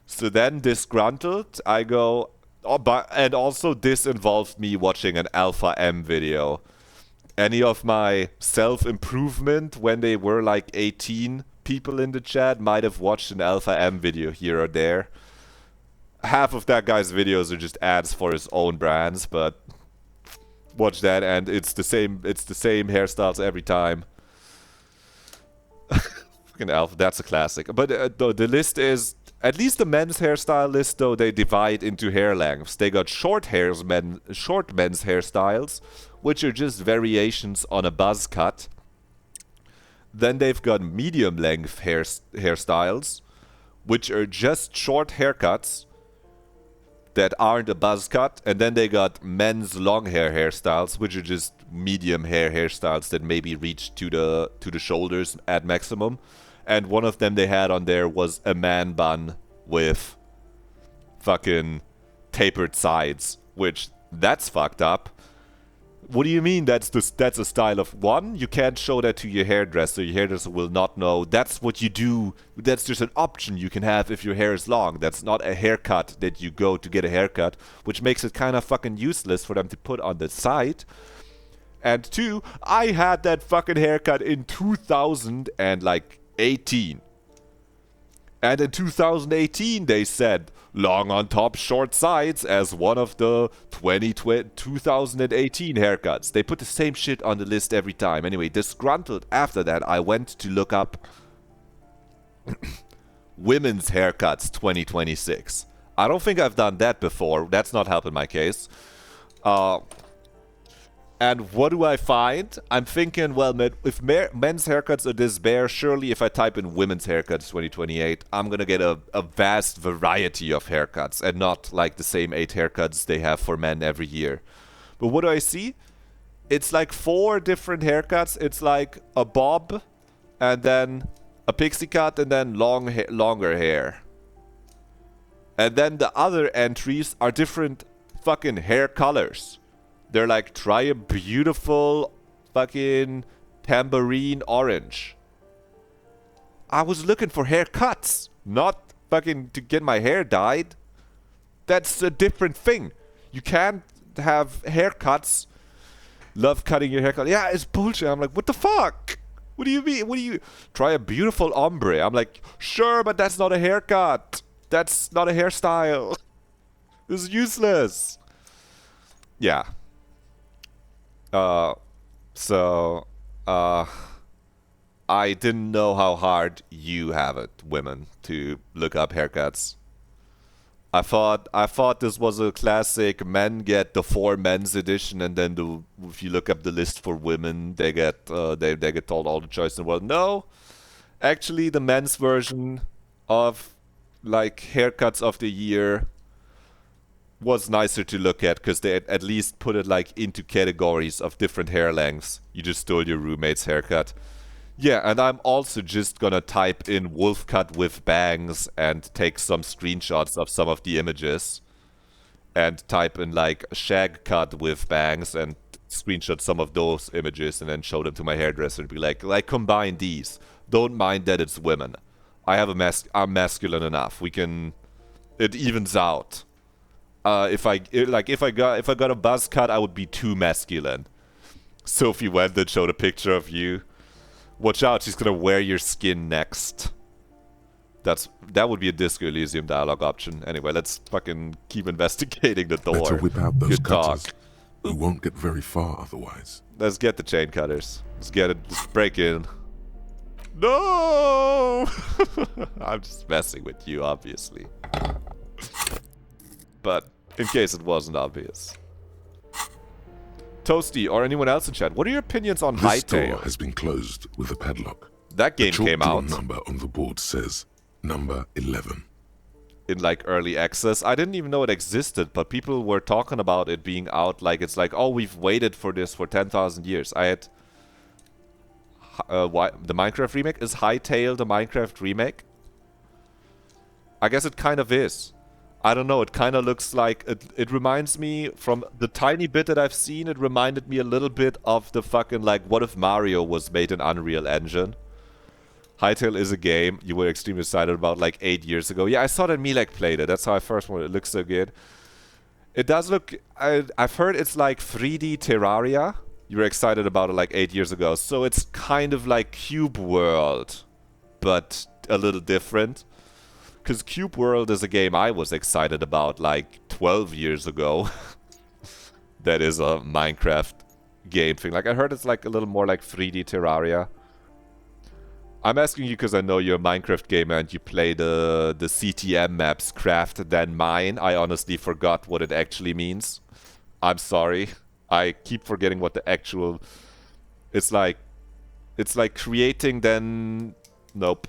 So then, disgruntled, I go... and also, this involved me watching an Alpha M video. Any of my self-improvement, when they were like 18 people in the chat, might have watched an Alpha M video here or there. Half of that guy's videos are just ads for his own brands, but... Watch that, and it's the same hairstyles every time. Fucking Alpha, that's a classic. But the list is, at least the men's hairstyle list, though, they divide into hair lengths. They got short men's hairstyles, which are just variations on a buzz cut. Then they've got medium length hairstyles, which are just short haircuts that aren't a buzz cut. And then they got men's long hair hairstyles, which are just medium hairstyles that maybe reach to the shoulders at maximum. And one of them they had on there was a man bun with fucking tapered sides, which that's fucked up. What do you mean that's a style of one? You can't show that to your hairdresser. Your hairdresser will not know. That's what you do. That's just an option you can have if your hair is long. That's not a haircut that you go to get a haircut, which makes it kind of fucking useless for them to put on the site. And two, I had that fucking haircut in 2018. And in 2018, they said long on top, short sides as one of the 2018 haircuts. They put the same shit on the list every time. Anyway, disgruntled after that, I went to look up women's haircuts 2026. I don't think I've done that before. That's not helping my case. And what do I find? I'm thinking, well, if men's haircuts are this bare, surely if I type in women's haircuts 2028, I'm going to get a vast variety of haircuts and not like the same 8 haircuts they have for men every year. But what do I see? It's like 4 different haircuts. It's like a bob and then a pixie cut and then longer hair. And then the other entries are different fucking hair colors. They're like, try a beautiful fucking tambourine orange. I was looking for haircuts, not fucking to get my hair dyed. That's a different thing. You can't have haircuts. Love cutting your haircut. Yeah, it's bullshit. I'm like, what the fuck? What do you mean? What do you... Try a beautiful ombre. I'm like, sure, but that's not a haircut. That's not a hairstyle. This is useless. Yeah. I didn't know how hard you have it, women, to look up haircuts. I thought this was a classic men get the 4 men's edition, and then if you look up the list for women, they get told all the choice in the world. No, actually, the men's version of like haircuts of the year was nicer to look at because they at least put it like into categories of different hair lengths. You just stole your roommate's haircut. Yeah, and I'm also just gonna type in wolf cut with bangs and take some screenshots of some of the images and type in like shag cut with bangs and screenshot some of those images and then show them to my hairdresser and be like combine these. Don't mind that it's women. I'm masculine enough. It evens out. If I got a buzz cut, I would be too masculine. Sophie went and showed a picture of you. Watch out, she's gonna wear your skin next. That would be a Disco Elysium dialogue option. Anyway, let's fucking keep investigating the door. Better whip out those Good cutters. talk. We won't get very far otherwise. Let's get the chain cutters. Let's get it. Let's break in. No! I'm just messing with you, obviously. But in case it wasn't obvious. Toasty or anyone else in chat, what are your opinions on This door Hightail? has been closed with a padlock. That game The came chalk-drawn out number on the board says number 11. in like early access. I didn't even know it existed, but people were talking about it being out. Like it's like, oh, we've waited for this for 10,000 years. I had the Minecraft remake. Is Hightail the Minecraft remake? I guess it kind of is. I don't know, it kind of looks like, it reminds me, from the tiny bit that I've seen, it reminded me a little bit of the fucking, like, what if Mario was made in Unreal Engine? Hightail is a game you were extremely excited about, like, 8 years ago. Yeah, I saw that Milek played it, that's how I first wanted it. It looks so good. It does look, I've heard it's like 3D Terraria. You were excited about it, like, 8 years ago. So it's kind of like Cube World, but a little different. Because Cube World is a game I was excited about like 12 years ago. that is a Minecraft game thing. Like, I heard it's like a little more like 3D Terraria. I'm asking you because I know you're a Minecraft gamer and you play the CTM maps, craft then mine. I honestly forgot what it actually means. I'm sorry. I keep forgetting what the actual... It's like creating then... Nope.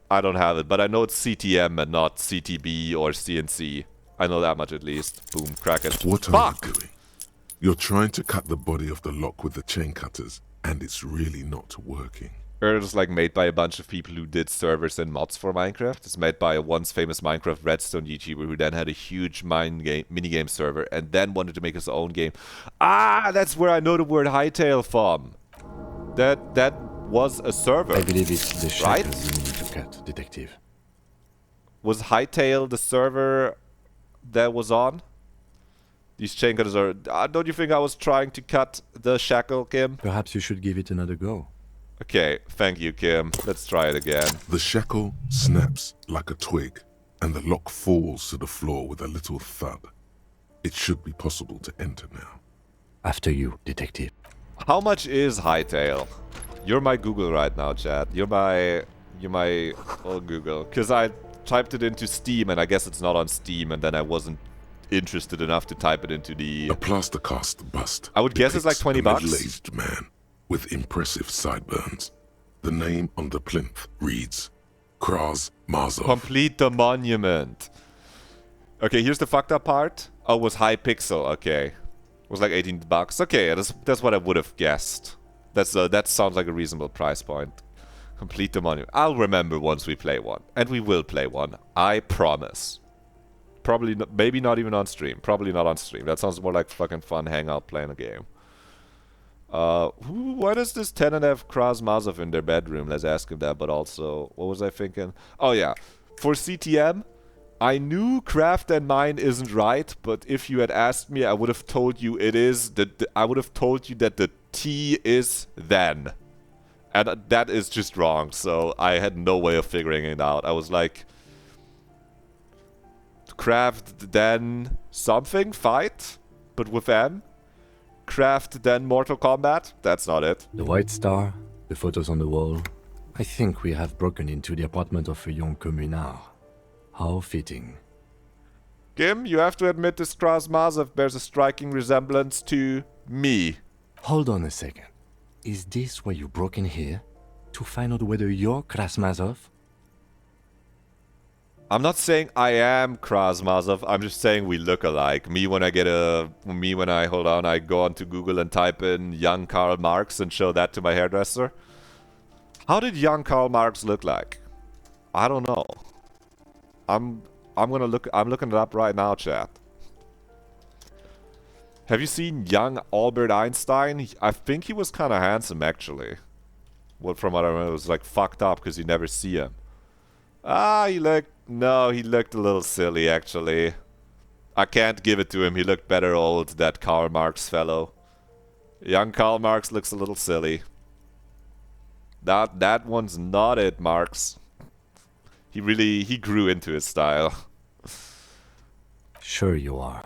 I don't have it, but I know it's CTM and not CTB or CNC. I know that much at least. Boom, crack it. What Fuck! are you doing? You're trying to cut the body of the lock with the chain cutters, and it's really not working. It's like made by a bunch of people who did servers and mods for Minecraft. It's made by a once famous Minecraft Redstone YouTuber who then had a huge minigame server and then wanted to make his own game. Ah, that's where I know the word hightail from. That was a server. I believe it's the right? shackles you need to cut, Detective. Was hightail the server that was on? These chain cutters are... don't you think I was trying to cut the shackle, Kim? Perhaps you should give it another go. Okay, thank you, Kim. Let's try it again. The shackle snaps like a twig, and the lock falls to the floor with a little thud. It should be possible to enter now. After you, Detective. How much is hightail? You're my Google right now, Chad. You're my Google. Because I typed it into Steam, and I guess it's not on Steam, and then I wasn't interested enough to type it into the... A plaster cast bust. I would guess it's like 20 bucks. A middle-aged man with impressive sideburns. The name on the plinth reads Kraz Mazov. Complete the monument. Okay, here's the fucked up part. Oh, it was Hypixel. Okay, it was like 18 bucks. Okay, that's what I would have guessed. That sounds like a reasonable price point. Complete the monument. I'll remember once we play one, and we will play one. I promise. Probably, maybe not even on stream. Probably not on stream. That sounds more like fucking fun hangout playing a game. Why does this tenant have Kraz Mazov in their bedroom? Let's ask him that, but also, what was I thinking? Oh yeah, for CTM, I knew craft and mine isn't right, but if you had asked me, I would have told you it is. I would have told you that the T is then. And that is just wrong, so I had no way of figuring it out. I was like... Craft then something, fight, but with M? Craft then Mortal Kombat? That's not it. The white star, the photos on the wall. I think we have broken into the apartment of a young communard. How fitting. Kim, you have to admit this Kraz Mazov bears a striking resemblance to me. Hold on a second. Is this why you broke in here? To find out whether you're Kraz Mazov? I'm not saying I am Kraz Mazov, I'm just saying we look alike. I go onto Google and type in young Karl Marx and show that to my hairdresser. How did young Karl Marx look like? I don't know. I'm looking it up right now, chat. Have you seen young Albert Einstein? I think he was kind of handsome, actually. Well, from what I remember, it was like fucked up because you never see him. He looked a little silly, actually. I can't give it to him. He looked better old, that Karl Marx fellow. Young Karl Marx looks a little silly. That one's not it, Marx. He grew into his style. Sure you are.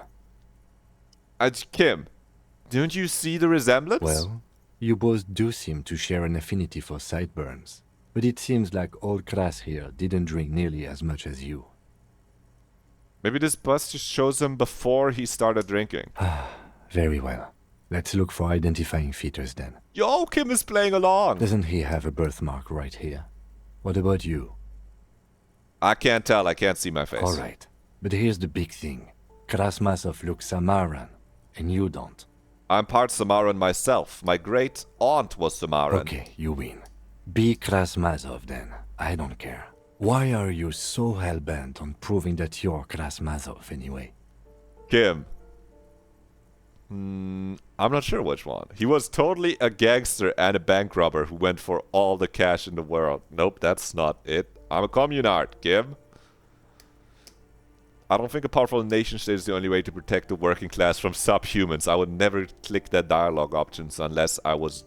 Kim, don't you see the resemblance? Well, you both do seem to share an affinity for sideburns. But it seems like old Kraz here didn't drink nearly as much as you. Maybe this bus just shows him before he started drinking. Very well. Let's look for identifying features then. Yo, Kim is playing along! Doesn't he have a birthmark right here? What about you? I can't tell. I can't see my face. Alright. But here's the big thing. Kraz Mazov looks Samaran, and you don't. I'm part Samaran myself. My great aunt was Samaran. Okay, you win. Be Kraz Mazov then. I don't care. Why are you so hell-bent on proving that you're Kraz Mazov anyway? Kim. I'm not sure which one. He was totally a gangster and a bank robber who went for all the cash in the world. Nope, that's not it. I'm a communard, Kim. I don't think a powerful nation state is the only way to protect the working class from subhumans. I would never click that dialogue options unless I was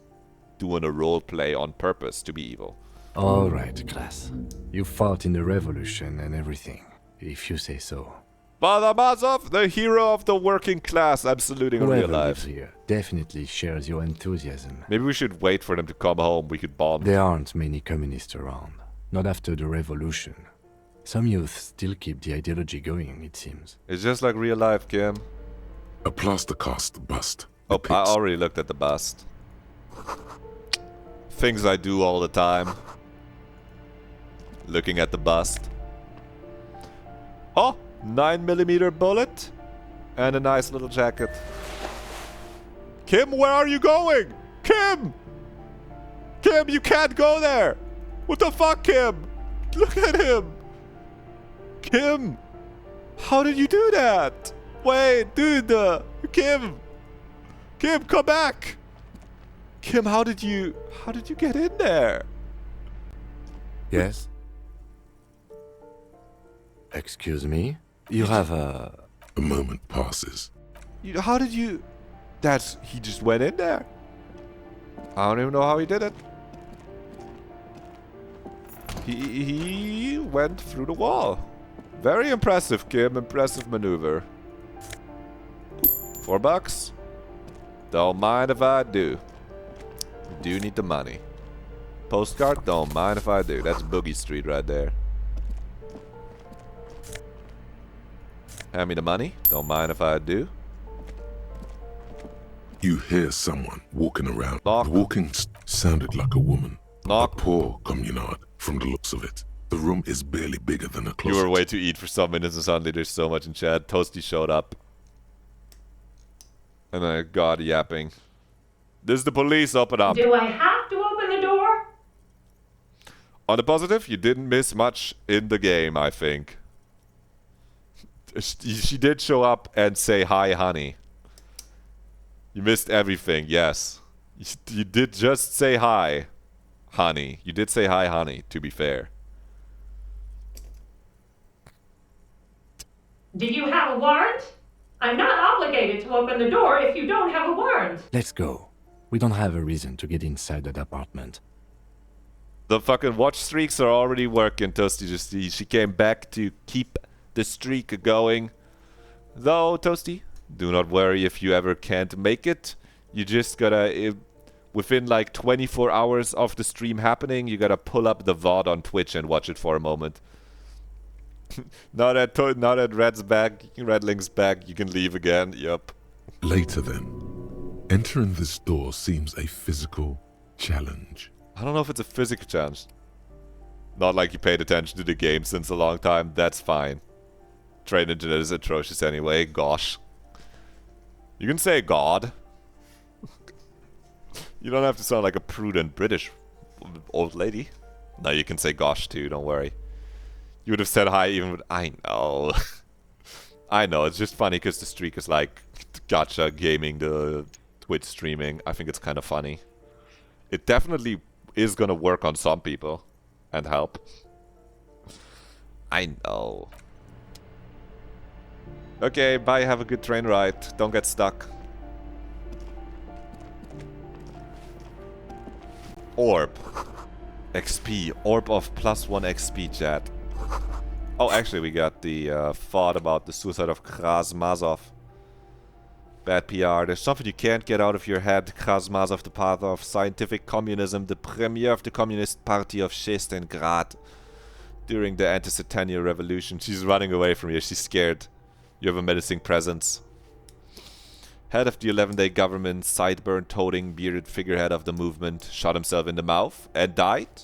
doing a role play on purpose to be evil. Alright, Kraz. You fought in the revolution and everything, if you say so. Father Mazov, the hero of the working class. I'm saluting in real Whoever lives life. here definitely shares your enthusiasm. Maybe we should wait for them to come home. We could bond. There aren't many communists around. Not after the revolution. Some youth still keep the ideology going, it seems. It's just like real life, Kim. A plaster cast bust. Oh, I already looked at the bust. Things I do all the time. Looking at the bust. Oh, 9mm bullet. And a nice little jacket. Kim, where are you going? Kim! Kim, you can't go there! What the fuck, Kim? Look at him! Kim! How did you do that? Wait, dude! Kim! Kim, come back! Kim, how did you get in there? Yes? Excuse me? You have a... A moment passes. How did you... He just went in there. I don't even know how he did it. He went through the wall. Very impressive, Kim. Impressive maneuver. $4? Don't mind if I do. Do need the money. Postcard? Don't mind if I do. That's Boogie Street right there. Hand me the money. Don't mind if I do. You hear someone walking around. Knock. The walking sounded like a woman. Knock. A poor communard, from the looks of it. The room is barely bigger than a You closet. were way too eat for some minutes and suddenly there's so much in chat. Toasty showed up. And then God yapping. This is the police, open up. Do I have to open the door? On the positive, you didn't miss much in the game, I think. She did show up and say hi, honey. You missed everything, yes. You did just say hi, honey. You did say hi, honey, to be fair. Do you have a warrant? I'm not obligated to open the door if you don't have a warrant. Let's go. We don't have a reason to get inside that apartment. The fucking watch streaks are already working, Toasty. She came back to keep the streak going. Though, Toasty, do not worry if you ever can't make it. You just gotta, within like 24 hours of the stream happening, you gotta pull up the VOD on Twitch and watch it for a moment. now that Red's back, Redling's back, you can leave again. Yup. Later then, entering this door seems a physical challenge. I don't know if it's a physical challenge. Not like you paid attention to the game since a long time. That's fine. Train internet is atrocious anyway. Gosh. You can say God. You don't have to sound like a prudent British old lady. No, you can say gosh too, don't worry. You would have said hi even with... I know. I know, it's just funny because the streak is like gacha gaming, the Twitch streaming. I think it's kind of funny. It definitely is gonna work on some people and help. I know. Okay, bye, have a good train ride. Don't get stuck. Orb. XP. Orb of +1 XP, chat. Oh, actually, we got the thought about the suicide of Krasmazov. Bad PR. There's something you can't get out of your head. Krasmazov, the path of scientific communism, the premier of the Communist Party of Shestengrad. During the anti-Centennial Revolution. She's running away from you. She's scared. You have a menacing presence. Head of the 11-day government, sideburn-toting, bearded figurehead of the movement, shot himself in the mouth and died.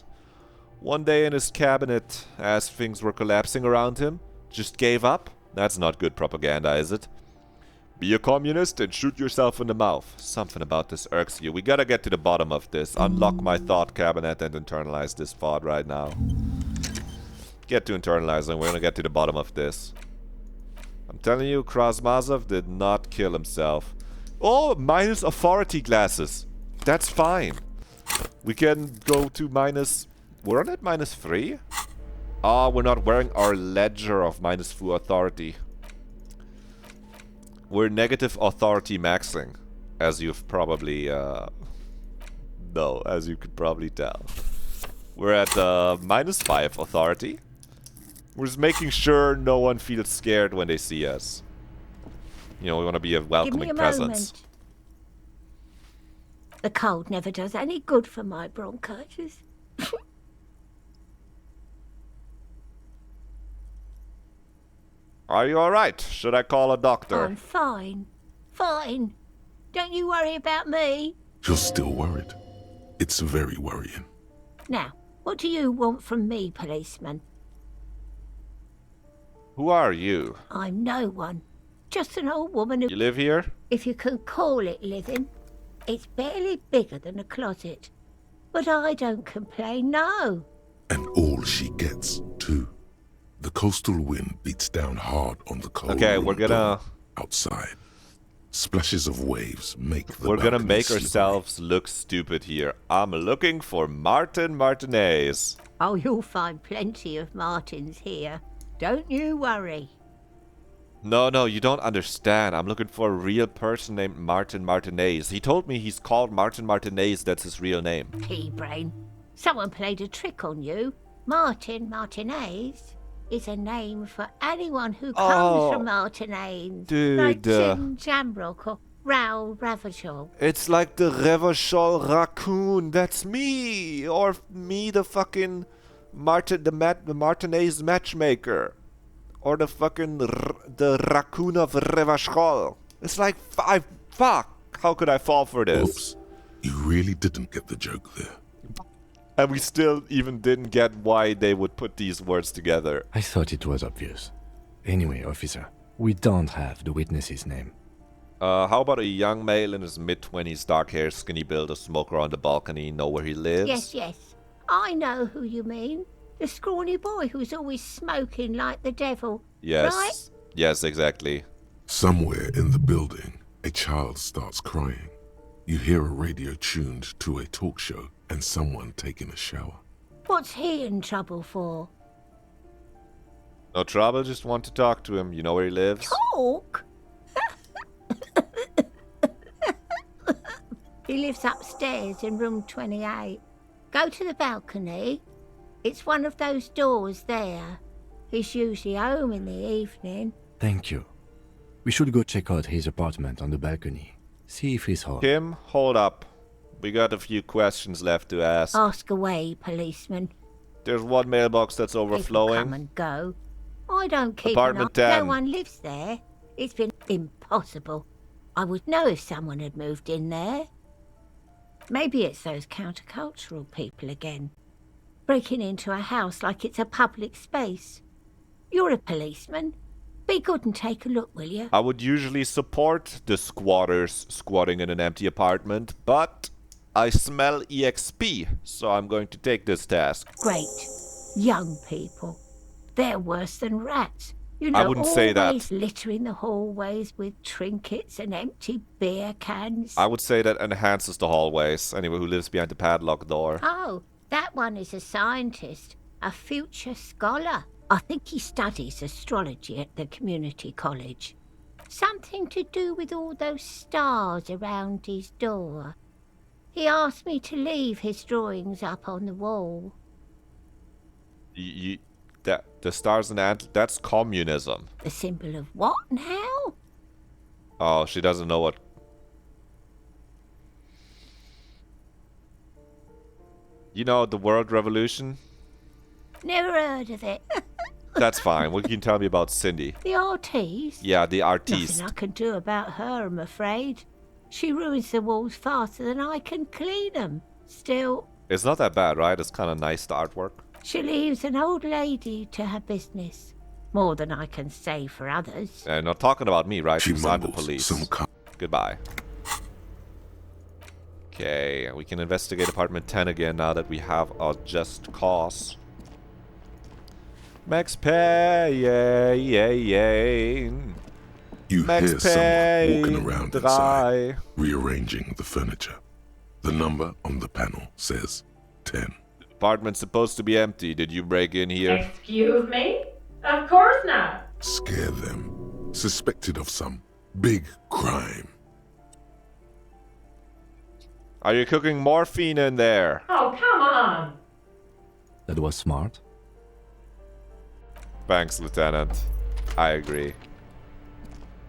One day in his cabinet, as things were collapsing around him, just gave up. That's not good propaganda, is it? Be a communist and shoot yourself in the mouth. Something about this irks you. We gotta get to the bottom of this. Unlock my thought cabinet and internalize this thought right now. Get to internalizing. We're gonna get to the bottom of this. I'm telling you, Krasmazov did not kill himself. Oh, minus authority glasses. That's fine. We can go to minus... We're on at -3? Ah, we're not wearing our ledger of -4 authority. We're negative authority maxing. As you've probably... No, as you could probably tell. We're at -5 authority. We're just making sure no one feels scared when they see us. You know, we want to be a Give me welcoming a presence. moment. The cold never does any good for my bronchitis. Are you alright? Should I call a doctor? I'm fine. Fine. Don't you worry about me. You're still worried. It's very worrying. Now, what do you want from me, policeman? Who are you? I'm no one. Just an old woman who... You live here? If you can call it living. It's barely bigger than a closet. But I don't complain, no. And all she gets, too. The coastal wind beats down hard on the cold Okay, we're room gonna... door outside. Splashes of waves make the We're gonna balcony make slippery. ourselves look stupid here. I'm looking for Martin Martinez. Oh, you'll find plenty of Martins here. Don't you worry. No, you don't understand. I'm looking for a real person named Martin Martinez. He told me he's called Martin Martinez. That's his real name. Pea-brain. Someone played a trick on you. Martin Martinez is a name for anyone who comes from Martinez. dude. Like Jim Jamrock or Raoul Ravachol. It's like the Revachol raccoon. That's me. Or me, the fucking the Martinez matchmaker. Or the fucking the raccoon of Revachol. It's like fuck. How could I fall for this? Oops. You really didn't get the joke there. And we still even didn't get why they would put these words together. I thought it was obvious. Anyway, officer, we don't have the witness's name. How about a young male in his mid-20s, dark hair, skinny build, a smoker on the balcony, know where he lives? Yes. I know who you mean. The scrawny boy who's always smoking like the devil. Yes. Right? Yes, exactly. Somewhere in the building, a child starts crying. You hear a radio tuned to a talk show and someone taking a shower. What's he in trouble for? No trouble, just want to talk to him. You know where he lives? Talk? He lives upstairs in room 28. Go to the balcony. It's one of those doors there. He's usually home in the evening. Thank you. We should go check out his apartment on the balcony. See if he's home. Kim, hold up. We got a few questions left to ask. Ask away, policeman. There's one mailbox that's People overflowing. come and go. I don't keep Apartment an eye. 10. No one lives there. It's been impossible. I would know if someone had moved in there. Maybe it's those countercultural people again. Breaking into a house like it's a public space. You're a policeman. Be good and take a look, will you? I would usually support the squatters squatting in an empty apartment, but I smell EXP, so I'm going to take this task. Great. Young people. They're worse than rats. You know, I wouldn't say that. always littering the hallways with trinkets and empty beer cans. I would say that enhances the hallways. Anyone who lives behind the padlock door. Oh, that one is a scientist, a future scholar. I think he studies astrology at the community college. Something to do with all those stars around his door. He asked me to leave his drawings up on the wall. The stars and that's communism. The symbol of what and how? Oh, she doesn't know what. You know, the world revolution? Never heard of it. That's fine. What can you tell me about Cindy? The artiste? Yeah, the artiste. Nothing I can do about her, I'm afraid. She ruins the walls faster than I can clean them. Still, It's not that bad, right? It's kind of nice, the artwork. she leaves an old lady to her business. More than I can say for others. And not talking about me, right? She Because I'm the mumbles police. some Goodbay. Okay, we can investigate apartment 10 again now that we have our just cause. Max Payne. You Max hear someone walking Payne around 3. inside, rearranging the furniture. The number on the panel says 10. Apartment's supposed to be empty. Did you break in here? Excuse me? Of course not. Scare them. Suspected of some big crime. Are you cooking morphine in there? Oh, come on. That was smart. Thanks, Lieutenant. I agree.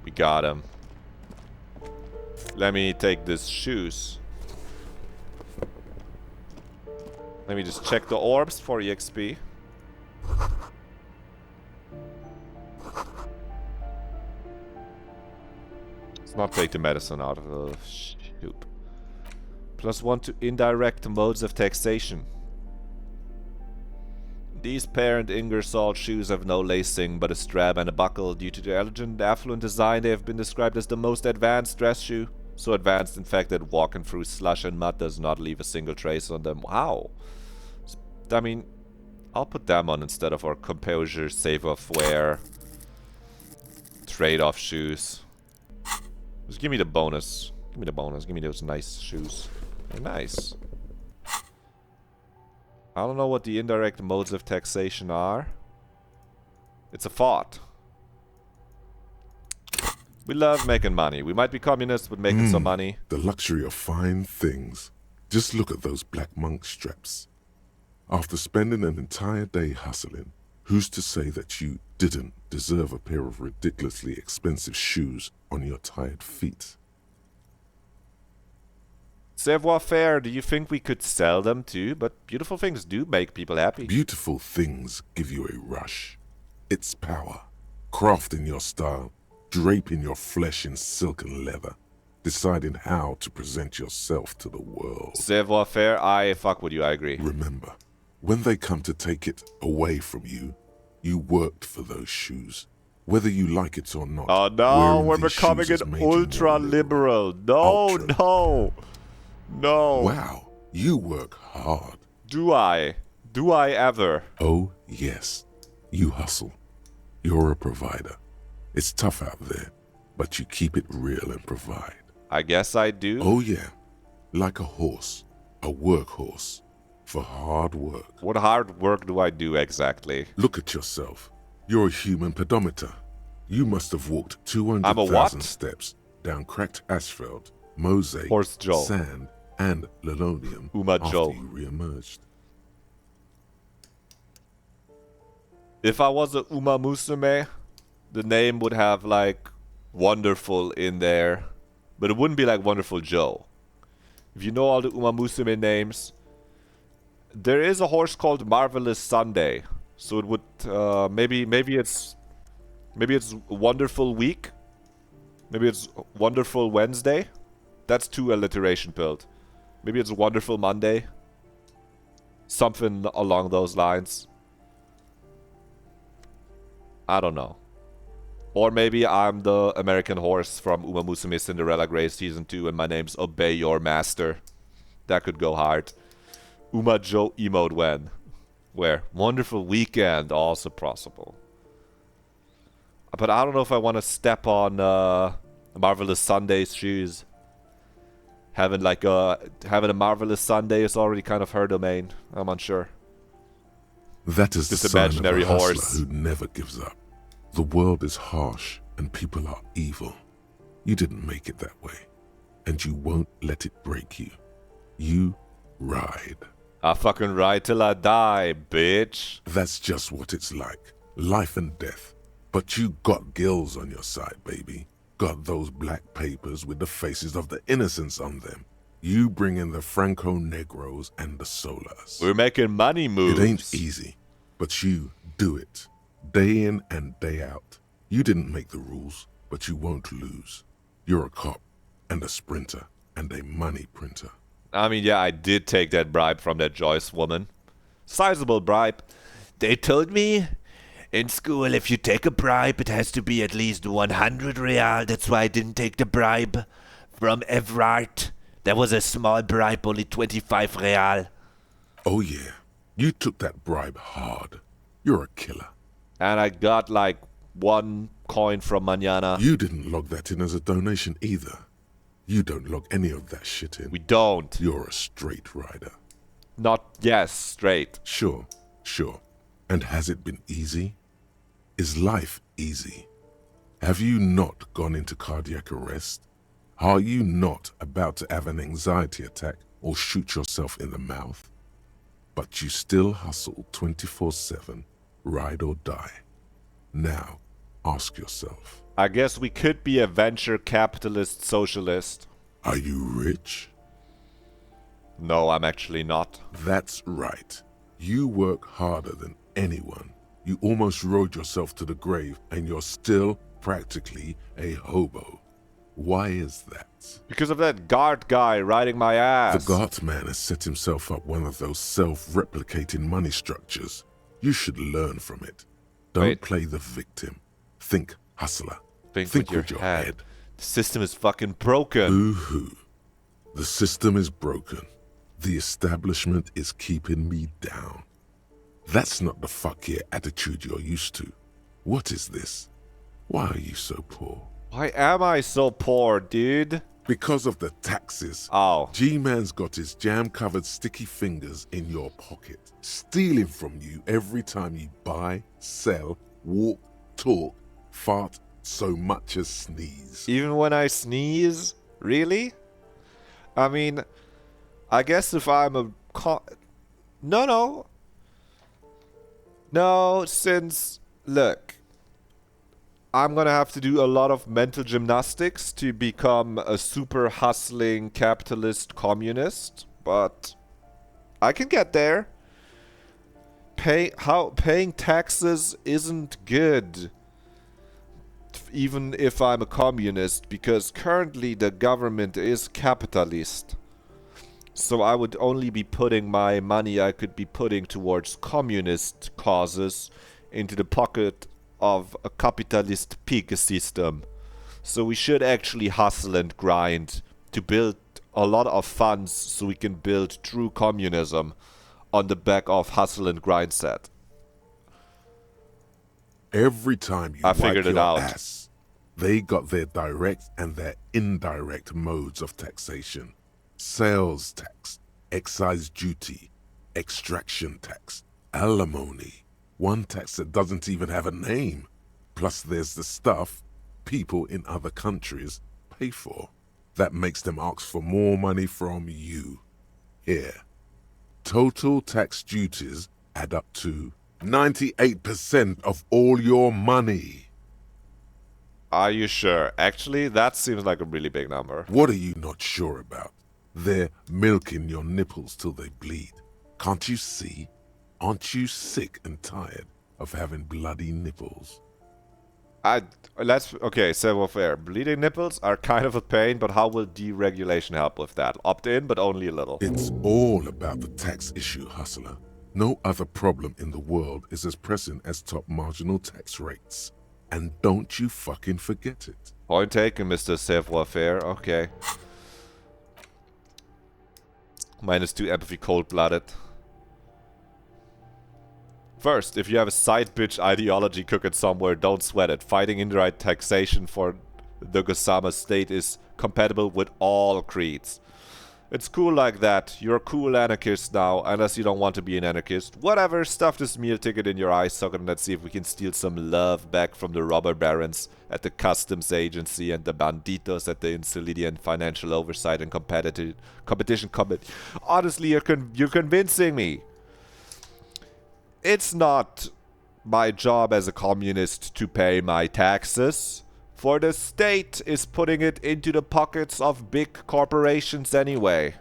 We got him. Let me take these shoes. Let me just check the orbs for EXP. Let's not take the medicine out of the shoot. +1 to indirect modes of taxation. These pair and Ingersoll shoes have no lacing but a strap and a buckle. Due to their elegant and affluent design, they have been described as the most advanced dress shoe. So advanced, in fact, that walking through slush and mud does not leave a single trace on them. Wow. I mean, I'll put them on instead of our composure, save of wear, trade-off shoes. Just give me the bonus. Give me the bonus. Give me those nice shoes. They're nice. I don't know what the indirect modes of taxation are. It's a thought. We love making money. We might be communists, but making some money. The luxury of fine things. Just look at those black monk straps. After spending an entire day hustling, who's to say that you didn't deserve a pair of ridiculously expensive shoes on your tired feet? Savoir-faire, do you think we could sell them too? But beautiful things do make people happy. Beautiful things give you a rush. It's power. Crafting your style. Draping your flesh in silk and leather. Deciding how to present yourself to the world. Savoir-faire, I fuck with you, I agree. Remember, when they come to take it away from you, you worked for those shoes. Whether you like it or not. Oh no, we're becoming an ultra-liberal. No, no. No. Wow, you work hard. Do I? Do I ever? Oh, yes. You hustle. You're a provider. It's tough out there, but you keep it real and provide. I guess I do. Oh, yeah. Like a horse. A workhorse. For hard work. What hard work do I do exactly? Look at yourself. You're a human pedometer. You must have walked I'm a 200,000 what? steps down cracked asphalt, mosaic, Horse Joe. sand, and linoleum Uma after Joe. you re-emerged. If I was a Uma Musume, the name would have like Wonderful in there, but it wouldn't be like Wonderful Joe. If you know all the Uma Musume names, there is a horse called Marvelous Sunday, so it would maybe it's Wonderful Week, maybe it's Wonderful Wednesday. That's too alliteration built. Maybe it's Wonderful Monday, something along those lines. I don't know. Or maybe I'm the American horse from Uma Musume Cinderella Grey Season 2 and my name's Obey Your Master. That could go hard. Uma Joe emote when? Where? Wonderful Weekend, also possible. But I don't know if I want to step on Marvelous Sunday's shoes. Having a Marvelous Sunday is already kind of her domain. I'm unsure. That is This the sign imaginary of a hustler horse. who never gives up. The world is harsh and people are evil. You didn't make it that way, and you won't let it break you. You ride. I fucking ride till I die, bitch. That's just what it's like. Life and death. But you got gills on your side, baby. Got those black papers with the faces of the innocents on them. You bring in the Franco-Negros and the Solas. We're making money moves. It ain't easy, but you do it. Day in and day out. You didn't make the rules, but you won't lose. You're a cop, and a sprinter, and a money printer. I mean, yeah, I did take that bribe from that Joyce woman. Sizable bribe. They told me in school if you take a bribe, it has to be at least 100 real. That's why I didn't take the bribe from Evrart. That was a small bribe, only 25 real. Oh yeah, you took that bribe hard. You're a killer. And I got like 1 coin from Mañana. You didn't log that in as a donation either. You don't log any of that shit in. We don't. You're a straight rider. Not, yes, straight. Sure. And has it been easy? Is life easy? Have you not gone into cardiac arrest? Are you not about to have an anxiety attack or shoot yourself in the mouth? But you still hustle 24/7, ride or die. Now, ask yourself. I guess we could be a venture capitalist socialist. Are you rich? No, I'm actually not. That's right. You work harder than anyone. You almost rode yourself to the grave, and you're still practically a hobo. Why is that? Because of that guard guy riding my ass. The guard man has set himself up one of those self-replicating money structures. You should learn from it. Don't play the victim. Think hustler. Think with your head. The system is fucking broken. Boo-hoo. The system is broken. The establishment is keeping me down. That's not the fuck yeah attitude you're used to. What is this? Why are you so poor? Why am I so poor, dude? Because of the taxes. Oh. G-Man's got his jam-covered sticky fingers in your pocket, stealing from you every time you buy, sell, walk, talk, fart, so much as sneeze. Even when I sneeze? Really? I mean, I guess if I'm a... No, since... Look. I'm gonna have to do a lot of mental gymnastics to become a super hustling capitalist communist, but I can get there. Paying taxes isn't good, even if I'm a communist, because currently the government is capitalist. So I would only be putting my money I could be putting towards communist causes into the pocket of a capitalist pig system. So we should actually hustle and grind to build a lot of funds so we can build true communism on the back of hustle and grind set. Every time you wipe your ass, they got their direct and their indirect modes of taxation. Sales tax, excise duty, extraction tax, alimony. One tax that doesn't even have a name. Plus there's the stuff people in other countries pay for. That makes them ask for more money from you. Here. Total tax duties add up to 98% of all your money. Are you sure? Actually, that seems like a really big number. What are you not sure about? They're milking your nipples till they bleed. Can't you see? Aren't you sick and tired of having bloody nipples? Okay, savoir-faire. Bleeding nipples are kind of a pain, but how will deregulation help with that? Opt in, but only a little. It's all about the tax issue, hustler. No other problem in the world is as pressing as top marginal tax rates. And don't you fucking forget it. Point taken, Mr. Savoir-faire. Okay. -2 empathy, cold-blooded. First, if you have a side bitch ideology cooking somewhere, don't sweat it. Fighting indirect taxation for the Gosama state is compatible with all creeds. It's cool like that. You're a cool anarchist now, unless you don't want to be an anarchist. Whatever, stuff this meal ticket in your eye socket and let's see if we can steal some love back from the robber barons at the customs agency and the banditos at the Insulidian Financial Oversight and Competition Committee. Honestly, you're convincing me. It's not my job as a communist to pay my taxes, for the state is putting it into the pockets of big corporations anyway.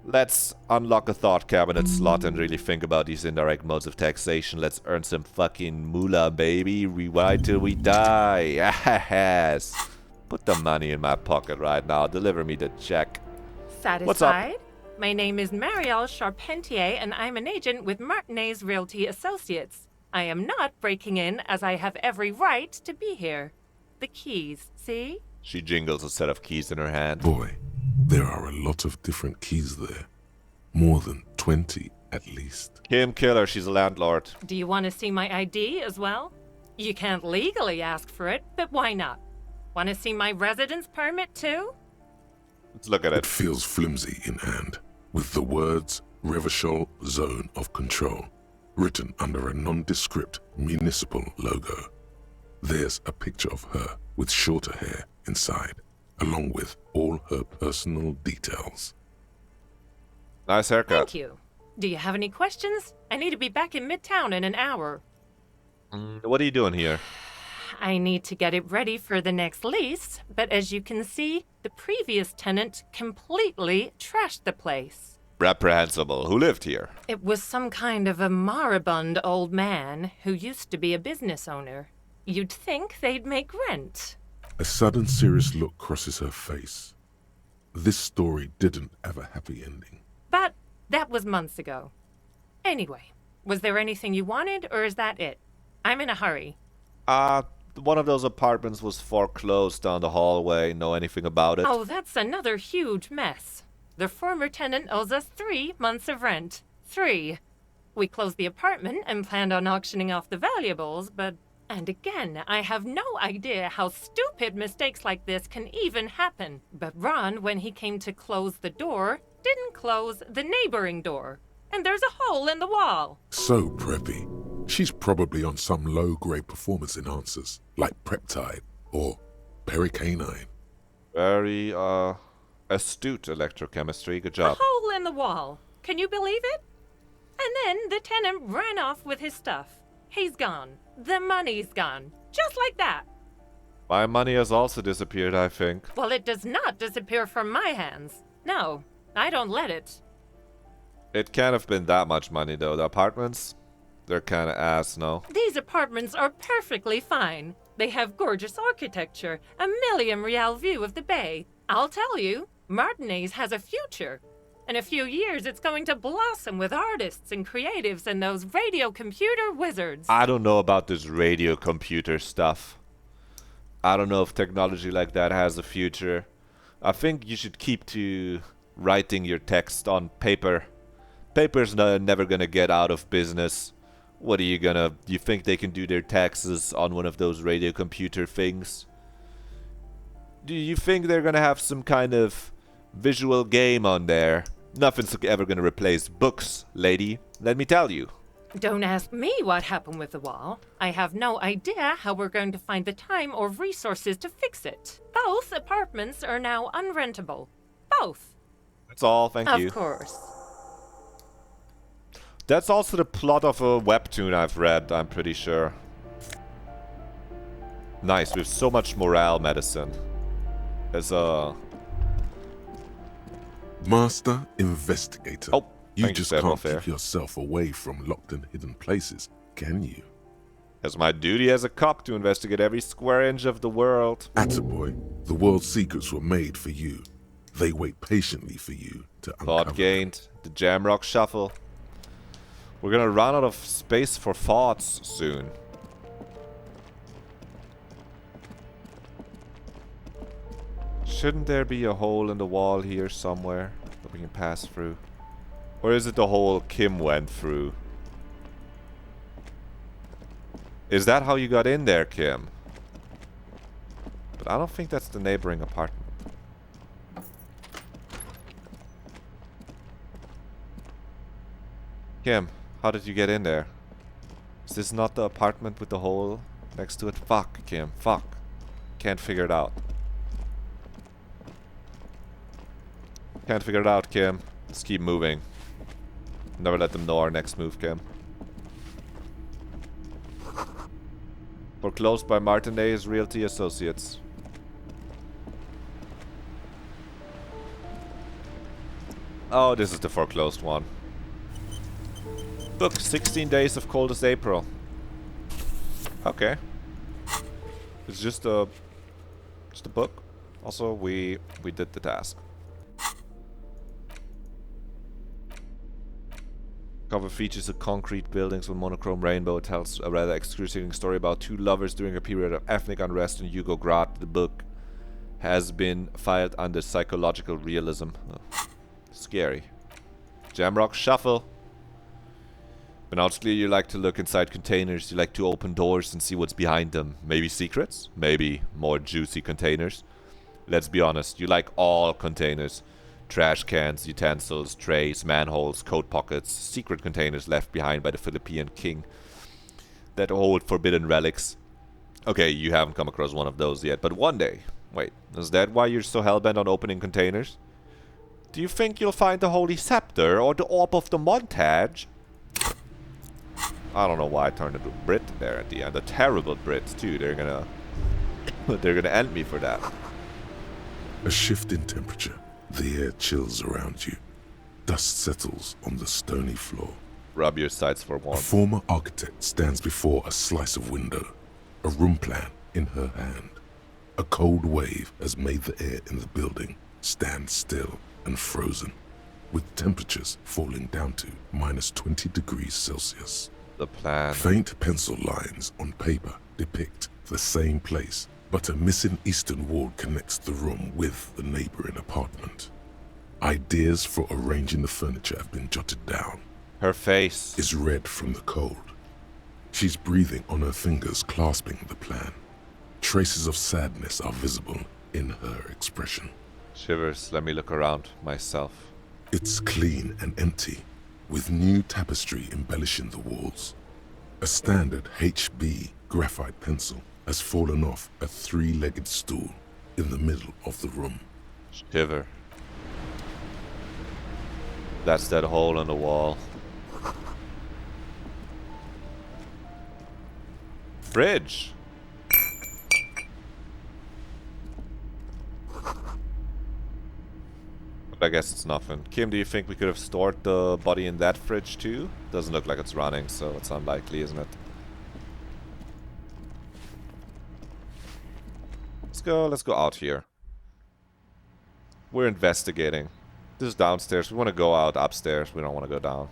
Let's unlock a thought cabinet slot and really think about these indirect modes of taxation. Let's earn some fucking moolah, baby. Rewind till we die. Yes. Put the money in my pocket right now. Deliver me the check. Satisfied? What's up? My name is Marielle Charpentier, and I'm an agent with Martinez Realty Associates. I am not breaking in, as I have every right to be here. The keys, see? She jingles a set of keys in her hand. Boy, there are a lot of different keys there. More than 20, at least. Kim Killer, she's a landlord. Do you want to see my ID as well? You can't legally ask for it, but why not? Want to see my residence permit too? Let's look at it. It feels flimsy in hand, with the words Revachol Zone of Control written under a nondescript municipal logo. There's a picture of her with shorter hair inside, along with all her personal details. Nice haircut. Thank you. Do you have any questions? I need to be back in Midtown in an hour. What are you doing here? I need to get it ready for the next lease, but as you can see, the previous tenant completely trashed the place. Reprehensible. Who lived here? It was some kind of a moribund old man who used to be a business owner. You'd think they'd make rent. A sudden serious look crosses her face. This story didn't have a happy ending. But that was months ago. Anyway, was there anything you wanted, or is that it? I'm in a hurry. One of those apartments was foreclosed down the hallway. Know anything about it? Oh, that's another huge mess. The former tenant owes us 3 months of rent. 3. We closed the apartment and planned on auctioning off the valuables, but... And again, I have no idea how stupid mistakes like this can even happen. But Ron, when he came to close the door, didn't close the neighboring door. And there's a hole in the wall. So preppy. She's probably on some low-grade performance enhancers, like Preptide or Pericanine. Very, astute electrochemistry. Good job. A hole in the wall. Can you believe it? And then the tenant ran off with his stuff. He's gone. The money's gone. Just like that. My money has also disappeared, I think. Well, it does not disappear from my hands. No, I don't let it. It can't have been that much money, though. The apartments? They're kinda ass, no? These apartments are perfectly fine. They have gorgeous architecture, a million-real view of the bay. I'll tell you, Martinez has a future. In a few years, it's going to blossom with artists and creatives and those radio computer wizards. I don't know about this radio computer stuff. I don't know if technology like that has a future. I think you should keep to writing your text on paper. Paper's never gonna get out of business. What are you gonna... You think they can do their taxes on one of those radio computer things? Do you think they're gonna have some kind of visual game on there? Nothing's ever gonna replace books, lady. Let me tell you. Don't ask me what happened with the wall. I have no idea how we're going to find the time or resources to fix it. Both apartments are now unrentable. Both. That's all, thank you. Of course. That's also the plot of a webtoon I've read, I'm pretty sure. Nice, we have so much morale medicine. There's a... Master Investigator. Oh, you just can't keep yourself away from locked and hidden places, can you? It's my duty as a cop to investigate every square inch of the world. Attaboy, the world's secrets were made for you. They wait patiently for you to uncover. Thought gained. The Jamrock Shuffle. We're gonna run out of space for thoughts soon. Shouldn't there be a hole in the wall here somewhere that we can pass through? Or is it the hole Kim went through? Is that how you got in there, Kim? But I don't think that's the neighboring apartment. Kim, how did you get in there? Is this not the apartment with the hole next to it? Fuck, Kim, fuck. Can't figure it out. Can't figure it out, Kim. Let's keep moving. Never let them know our next move, Kim. Foreclosed by Martinez Realty Associates. Oh, this is the foreclosed one. Book 16 Days of Coldest April. Okay. It's just a book. Also, we did the task. Cover features of concrete buildings with monochrome rainbow. It tells a rather excruciating story about two lovers during a period of ethnic unrest in Yugograd. The book has been filed under psychological realism. Oh, scary. Jamrock Shuffle. But now it's clear you like to look inside containers. You like to open doors and see what's behind them. Maybe secrets? Maybe more juicy containers? Let's be honest, you like all containers. Trash cans, utensils, trays, manholes, coat pockets, secret containers left behind by the Philippine king that hold forbidden relics. Okay, you haven't come across one of those yet, but one day. Wait, is that why you're so hellbent on opening containers? Do you think you'll find the Holy Scepter or the Orb of the Montage? I don't know why I turned into a Brit there at the end. A terrible Brit too. They're gonna they're gonna end me for that. A shift in temperature. The air chills around you. Dust settles on the stony floor. Rub your sides for A warmth. former architect stands before a slice of window, a room plan in her hand. A cold wave has made the air in the building stand still and frozen, with temperatures falling down to -20 degrees Celsius. The plan. Faint pencil lines on paper depict the same place, but a missing eastern wall connects the room with the neighboring apartment. Ideas for arranging the furniture have been jotted down. Her face is red from the cold. She's breathing on her fingers, clasping the plan. Traces of sadness are visible in her expression. Shivers. Let me look around myself. It's clean and empty, with new tapestry embellishing the walls. A standard HB graphite pencil has fallen off a three-legged stool in the middle of the room. Shiver. That's that hole in the wall. Fridge. But I guess it's nothing. Kim, do you think we could have stored the body in that fridge too? Doesn't look like it's running, so it's unlikely, isn't it? Let's go out here. We're investigating. This is downstairs. We want to go out upstairs. We don't want to go down.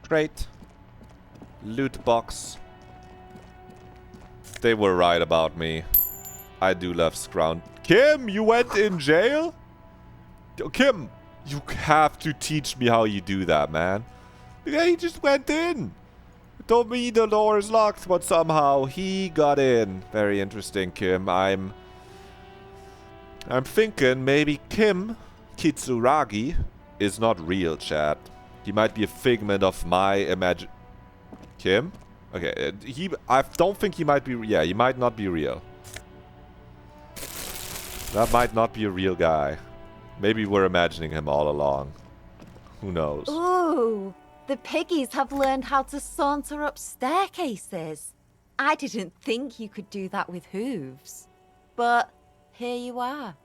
Crate. Loot box. They were right about me. I do love scrounge. Kim, you went in jail? Kim, you have to teach me how you do that, man. Yeah, he just went in. Told me the door is locked, but somehow he got in. Very interesting, Kim. I'm thinking maybe Kim Kitsuragi is not real, chat. He might be a figment of my imagine. Kim? Okay, I don't think he might be. Yeah, he might not be real. That might not be a real guy. Maybe we're imagining him all along. Who knows? Ooh, the piggies have learned how to saunter up staircases. I didn't think you could do that with hooves. But here you are.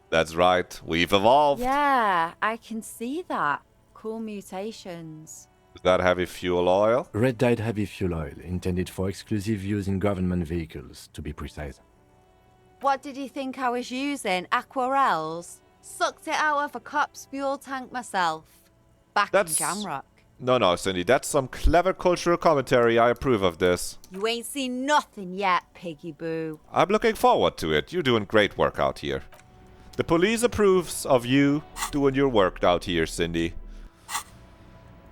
That's right. We've evolved. Yeah, I can see that. Cool mutations. Is that heavy fuel oil? Red-dyed heavy fuel oil, intended for exclusive use in government vehicles, to be precise. What did you think I was using? Aquarels? Sucked it out of a cop's fuel tank myself. Back in Jamrock. No, Cindy. That's some clever cultural commentary. I approve of this. You ain't seen nothing yet, piggy boo. I'm looking forward to it. You're doing great work out here. The police approves of you doing your work out here, Cindy.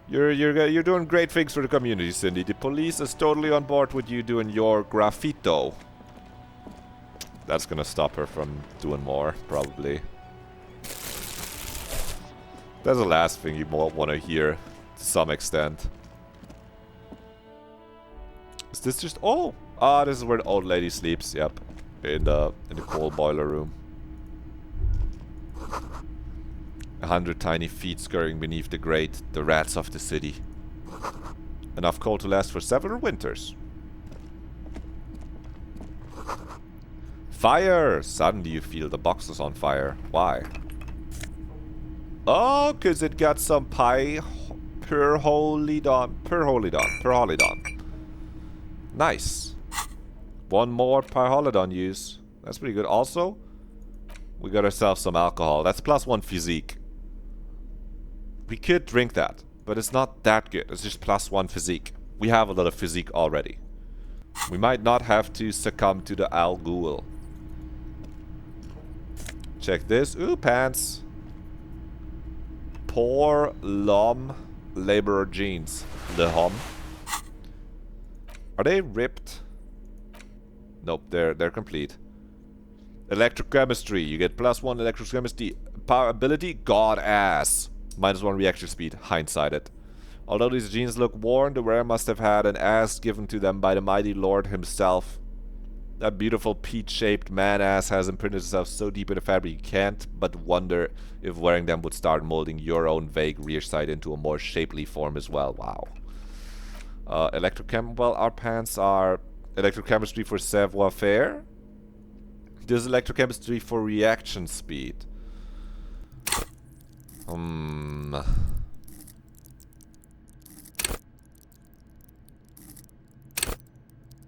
You're doing great things for the community, Cindy. The police is totally on board with you doing your graffito. That's gonna stop her from doing more, probably. That's the last thing you want to hear, to some extent. Is this just... Oh! Ah, this is where the old lady sleeps, yep. In the coal boiler room. 100 tiny feet scurrying beneath the grate, the rats of the city. Enough coal to last for several winters. Fire! Suddenly you feel the box is on fire. Why? Oh, because it got some perholidon. Nice. One more perholidon use. That's pretty good. Also, we got ourselves some alcohol. That's +1 physique. We could drink that, but it's not that good. It's just +1 physique. We have a lot of physique already. We might not have to succumb to the Al Ghul. Check this. Ooh, pants. Poor Lom laborer jeans. The hom. Are they ripped? Nope, they're complete. Electrochemistry. You get +1 electrochemistry power ability. God ass. -1 reaction speed. Hindsighted. Although these jeans look worn, the wearer must have had an ass given to them by the mighty Lord himself. That beautiful peach-shaped man-ass has imprinted itself so deep in the fabric you can't but wonder if wearing them would start molding your own vague rear side into a more shapely form as well. Wow. Electrochem. Well, our pants are electrochemistry for savoir-faire. This is electrochemistry for reaction speed.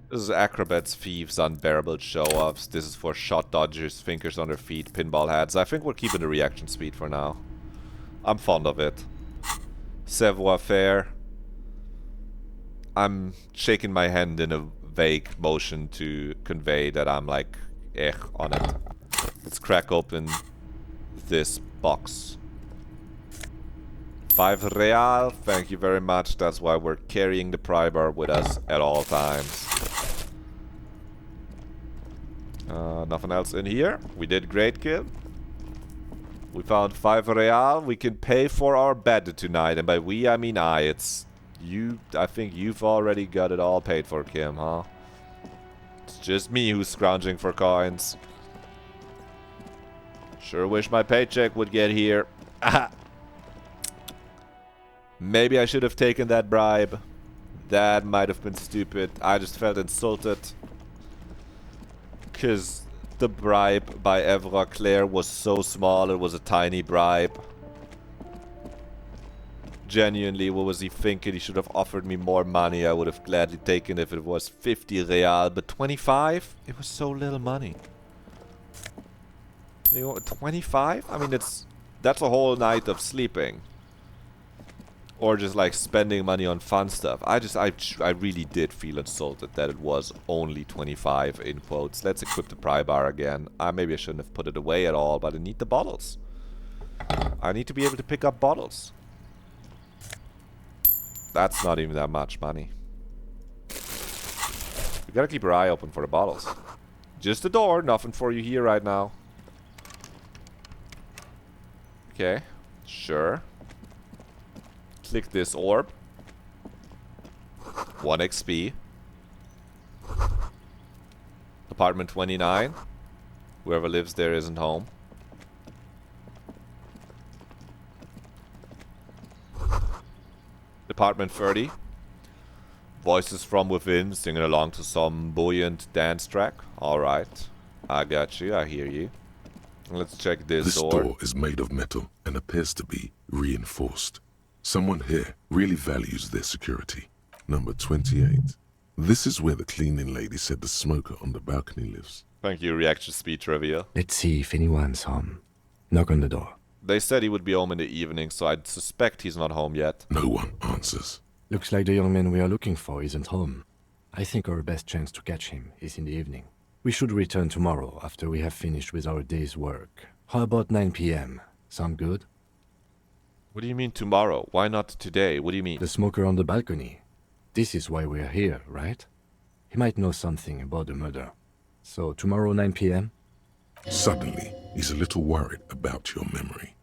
This is acrobats, thieves, unbearable show-offs. This is for shot dodgers, thinkers on their feet, pinball heads. I think we're keeping the reaction speed for now. I'm fond of it. Savoir-faire. I'm shaking my hand in a vague motion to convey that I'm like, on it. Let's crack open this box. 5 real, thank you very much. That's why we're carrying the pry bar with us at all times. Nothing else in here. We did great, kid. We found 5 real. We can pay for our bed tonight, and by we I mean I. It's you. I think you've already got it all paid for, Kim, huh? It's just me who's scrounging for coins. Sure wish my paycheck would get here. Maybe I should have taken that bribe. That might have been stupid. I just felt insulted. Because the bribe by Evra Claire was so small, it was a tiny bribe. Genuinely, what was he thinking? He should have offered me more money. I would have gladly taken if it was 50 real. But 25? It was so little money. You know, 25? I mean, that's a whole night of sleeping. Or just like spending money on fun stuff. I really did feel insulted that it was only 25 in quotes. Let's equip the pry bar again. Maybe I shouldn't have put it away at all, but I need the bottles. I need to be able to pick up bottles. That's not even that much money. You gotta keep your eye open for the bottles. Just the door, nothing for you here right now. Okay, sure. Click this orb. 1 XP. Apartment 29. Whoever lives there isn't home. Department 30. Voices from within singing along to some buoyant dance track. Alright. I got you. I hear you. Let's check this door. This door is made of metal and appears to be reinforced. Someone here really values their security. Number 28. This is where the cleaning lady said the smoker on the balcony lives. Thank you, reaction speed trivia. Let's see if anyone's home. Knock on the door. They said he would be home in the evening, so I'd suspect he's not home yet. No one answers. Looks like the young man we are looking for isn't home. I think our best chance to catch him is in the evening. We should return tomorrow after we have finished with our day's work. How about 9 p.m.? Sound good? What do you mean tomorrow? Why not today? What do you mean? The smoker on the balcony. This is why we're here, right? He might know something about the murder. So tomorrow 9 p.m.? Suddenly, he's a little worried about your memory.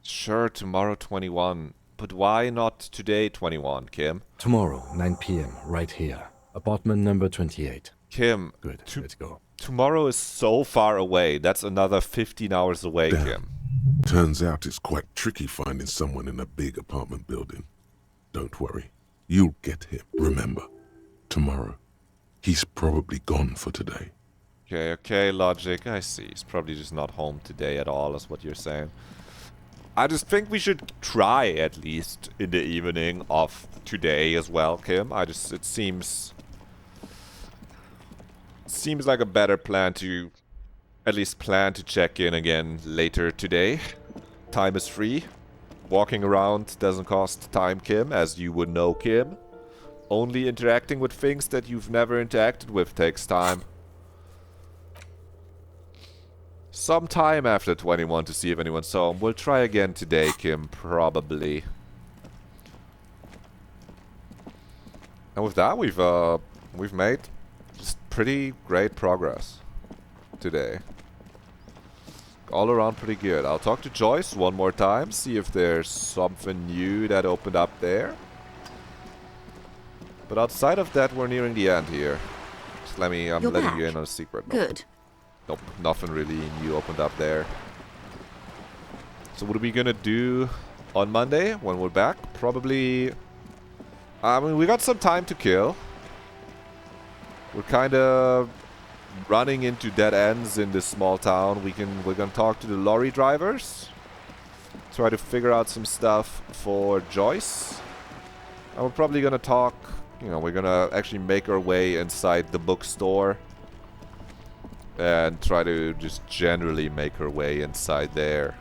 Sure, tomorrow 21. But why not today 21, Kim? Tomorrow, 9 p.m., right here. Apartment number 28. Kim. Good, let's go. Tomorrow is so far away. That's another 15 hours away, Damn. Kim. Turns out it's quite tricky finding someone in a big apartment building. Don't worry. You'll get him. Remember, tomorrow. He's probably gone for today. Okay, logic. I see. He's probably just not home today at all, is what you're saying. I just think we should try at least in the evening of today as well, Kim. It seems like a better plan to at least plan to check in again later today. Time is free. Walking around doesn't cost time, Kim, as you would know, Kim. Only interacting with things that you've never interacted with takes time. Some time after 21 to see if anyone's home. We'll try again today, Kim, probably. And with that, we've made just pretty great progress today. All around pretty good. I'll talk to Joyce one more time, see if there's something new that opened up there. But outside of that, we're nearing the end here. I'm You're letting back. you in on a secret. Nope. Good. Nope, nothing really new opened up there. So what are we gonna do on Monday when we're back? Probably... I mean, we got some time to kill. We're kind of running into dead ends in this small town. We're gonna talk to the lorry drivers. Try to figure out some stuff for Joyce. And we're probably gonna talk... You know, we're gonna actually make our way inside the bookstore. And try to just generally make our way inside there.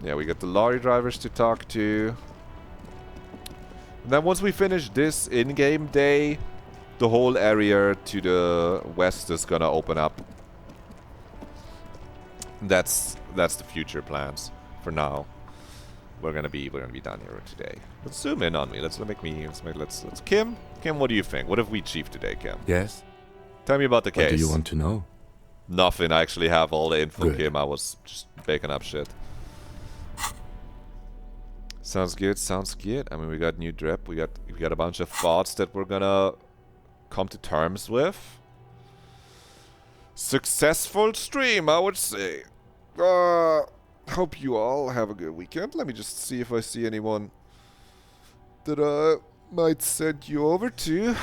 Yeah, we got the lorry drivers to talk to. And then once we finish this in-game day, the whole area to the west is gonna open up. That's the future plans for now. We're gonna be down here today. Let's zoom in on me. Let's Kim, what do you think? What have we achieved today, Kim? Yes? Tell me about the case. What do you want to know? Nothing. I actually have all the info, Good. Kim. I was just making up shit. Sounds good. Sounds good. I mean, we got new drip. We got a bunch of thoughts that we're gonna come to terms with. Successful stream, I would say. Hope you all have a good weekend. Let me just see if I see anyone that I might send you over to.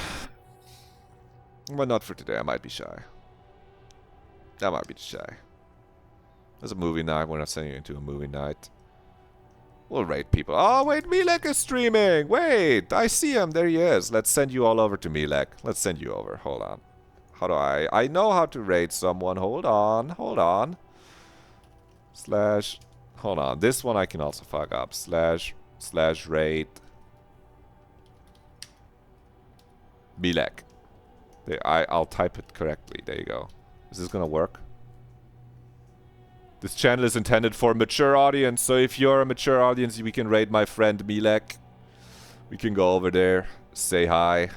Well, not for today. I might be shy. I might be shy. There's a movie night. We're not sending you into a movie night. We'll rate people. Oh, wait, Milek is streaming. Wait, I see him. There he is. Let's send you all over to Milek. Let's send you over. Hold on. How do I know how to rate someone. Hold on. Hold on. Slash. Hold on. This one I can also fuck up. Slash rate. Milek. I'll type it correctly. There you go. Is this gonna work? This channel is intended for a mature audience, so if you're a mature audience, we can raid my friend Milek. We can go over there, say hi.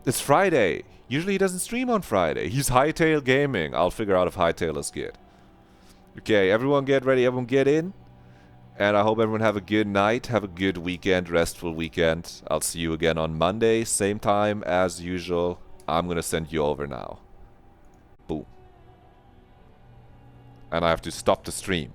It's Friday. Usually he doesn't stream on Friday. He's Hightail Gaming. I'll figure out if Hightail is good. Okay, everyone get ready. Everyone get in. And I hope everyone have a good night. Have a good weekend, restful weekend. I'll see you again on Monday, same time as usual. I'm gonna send you over now. Boom. And I have to stop the stream.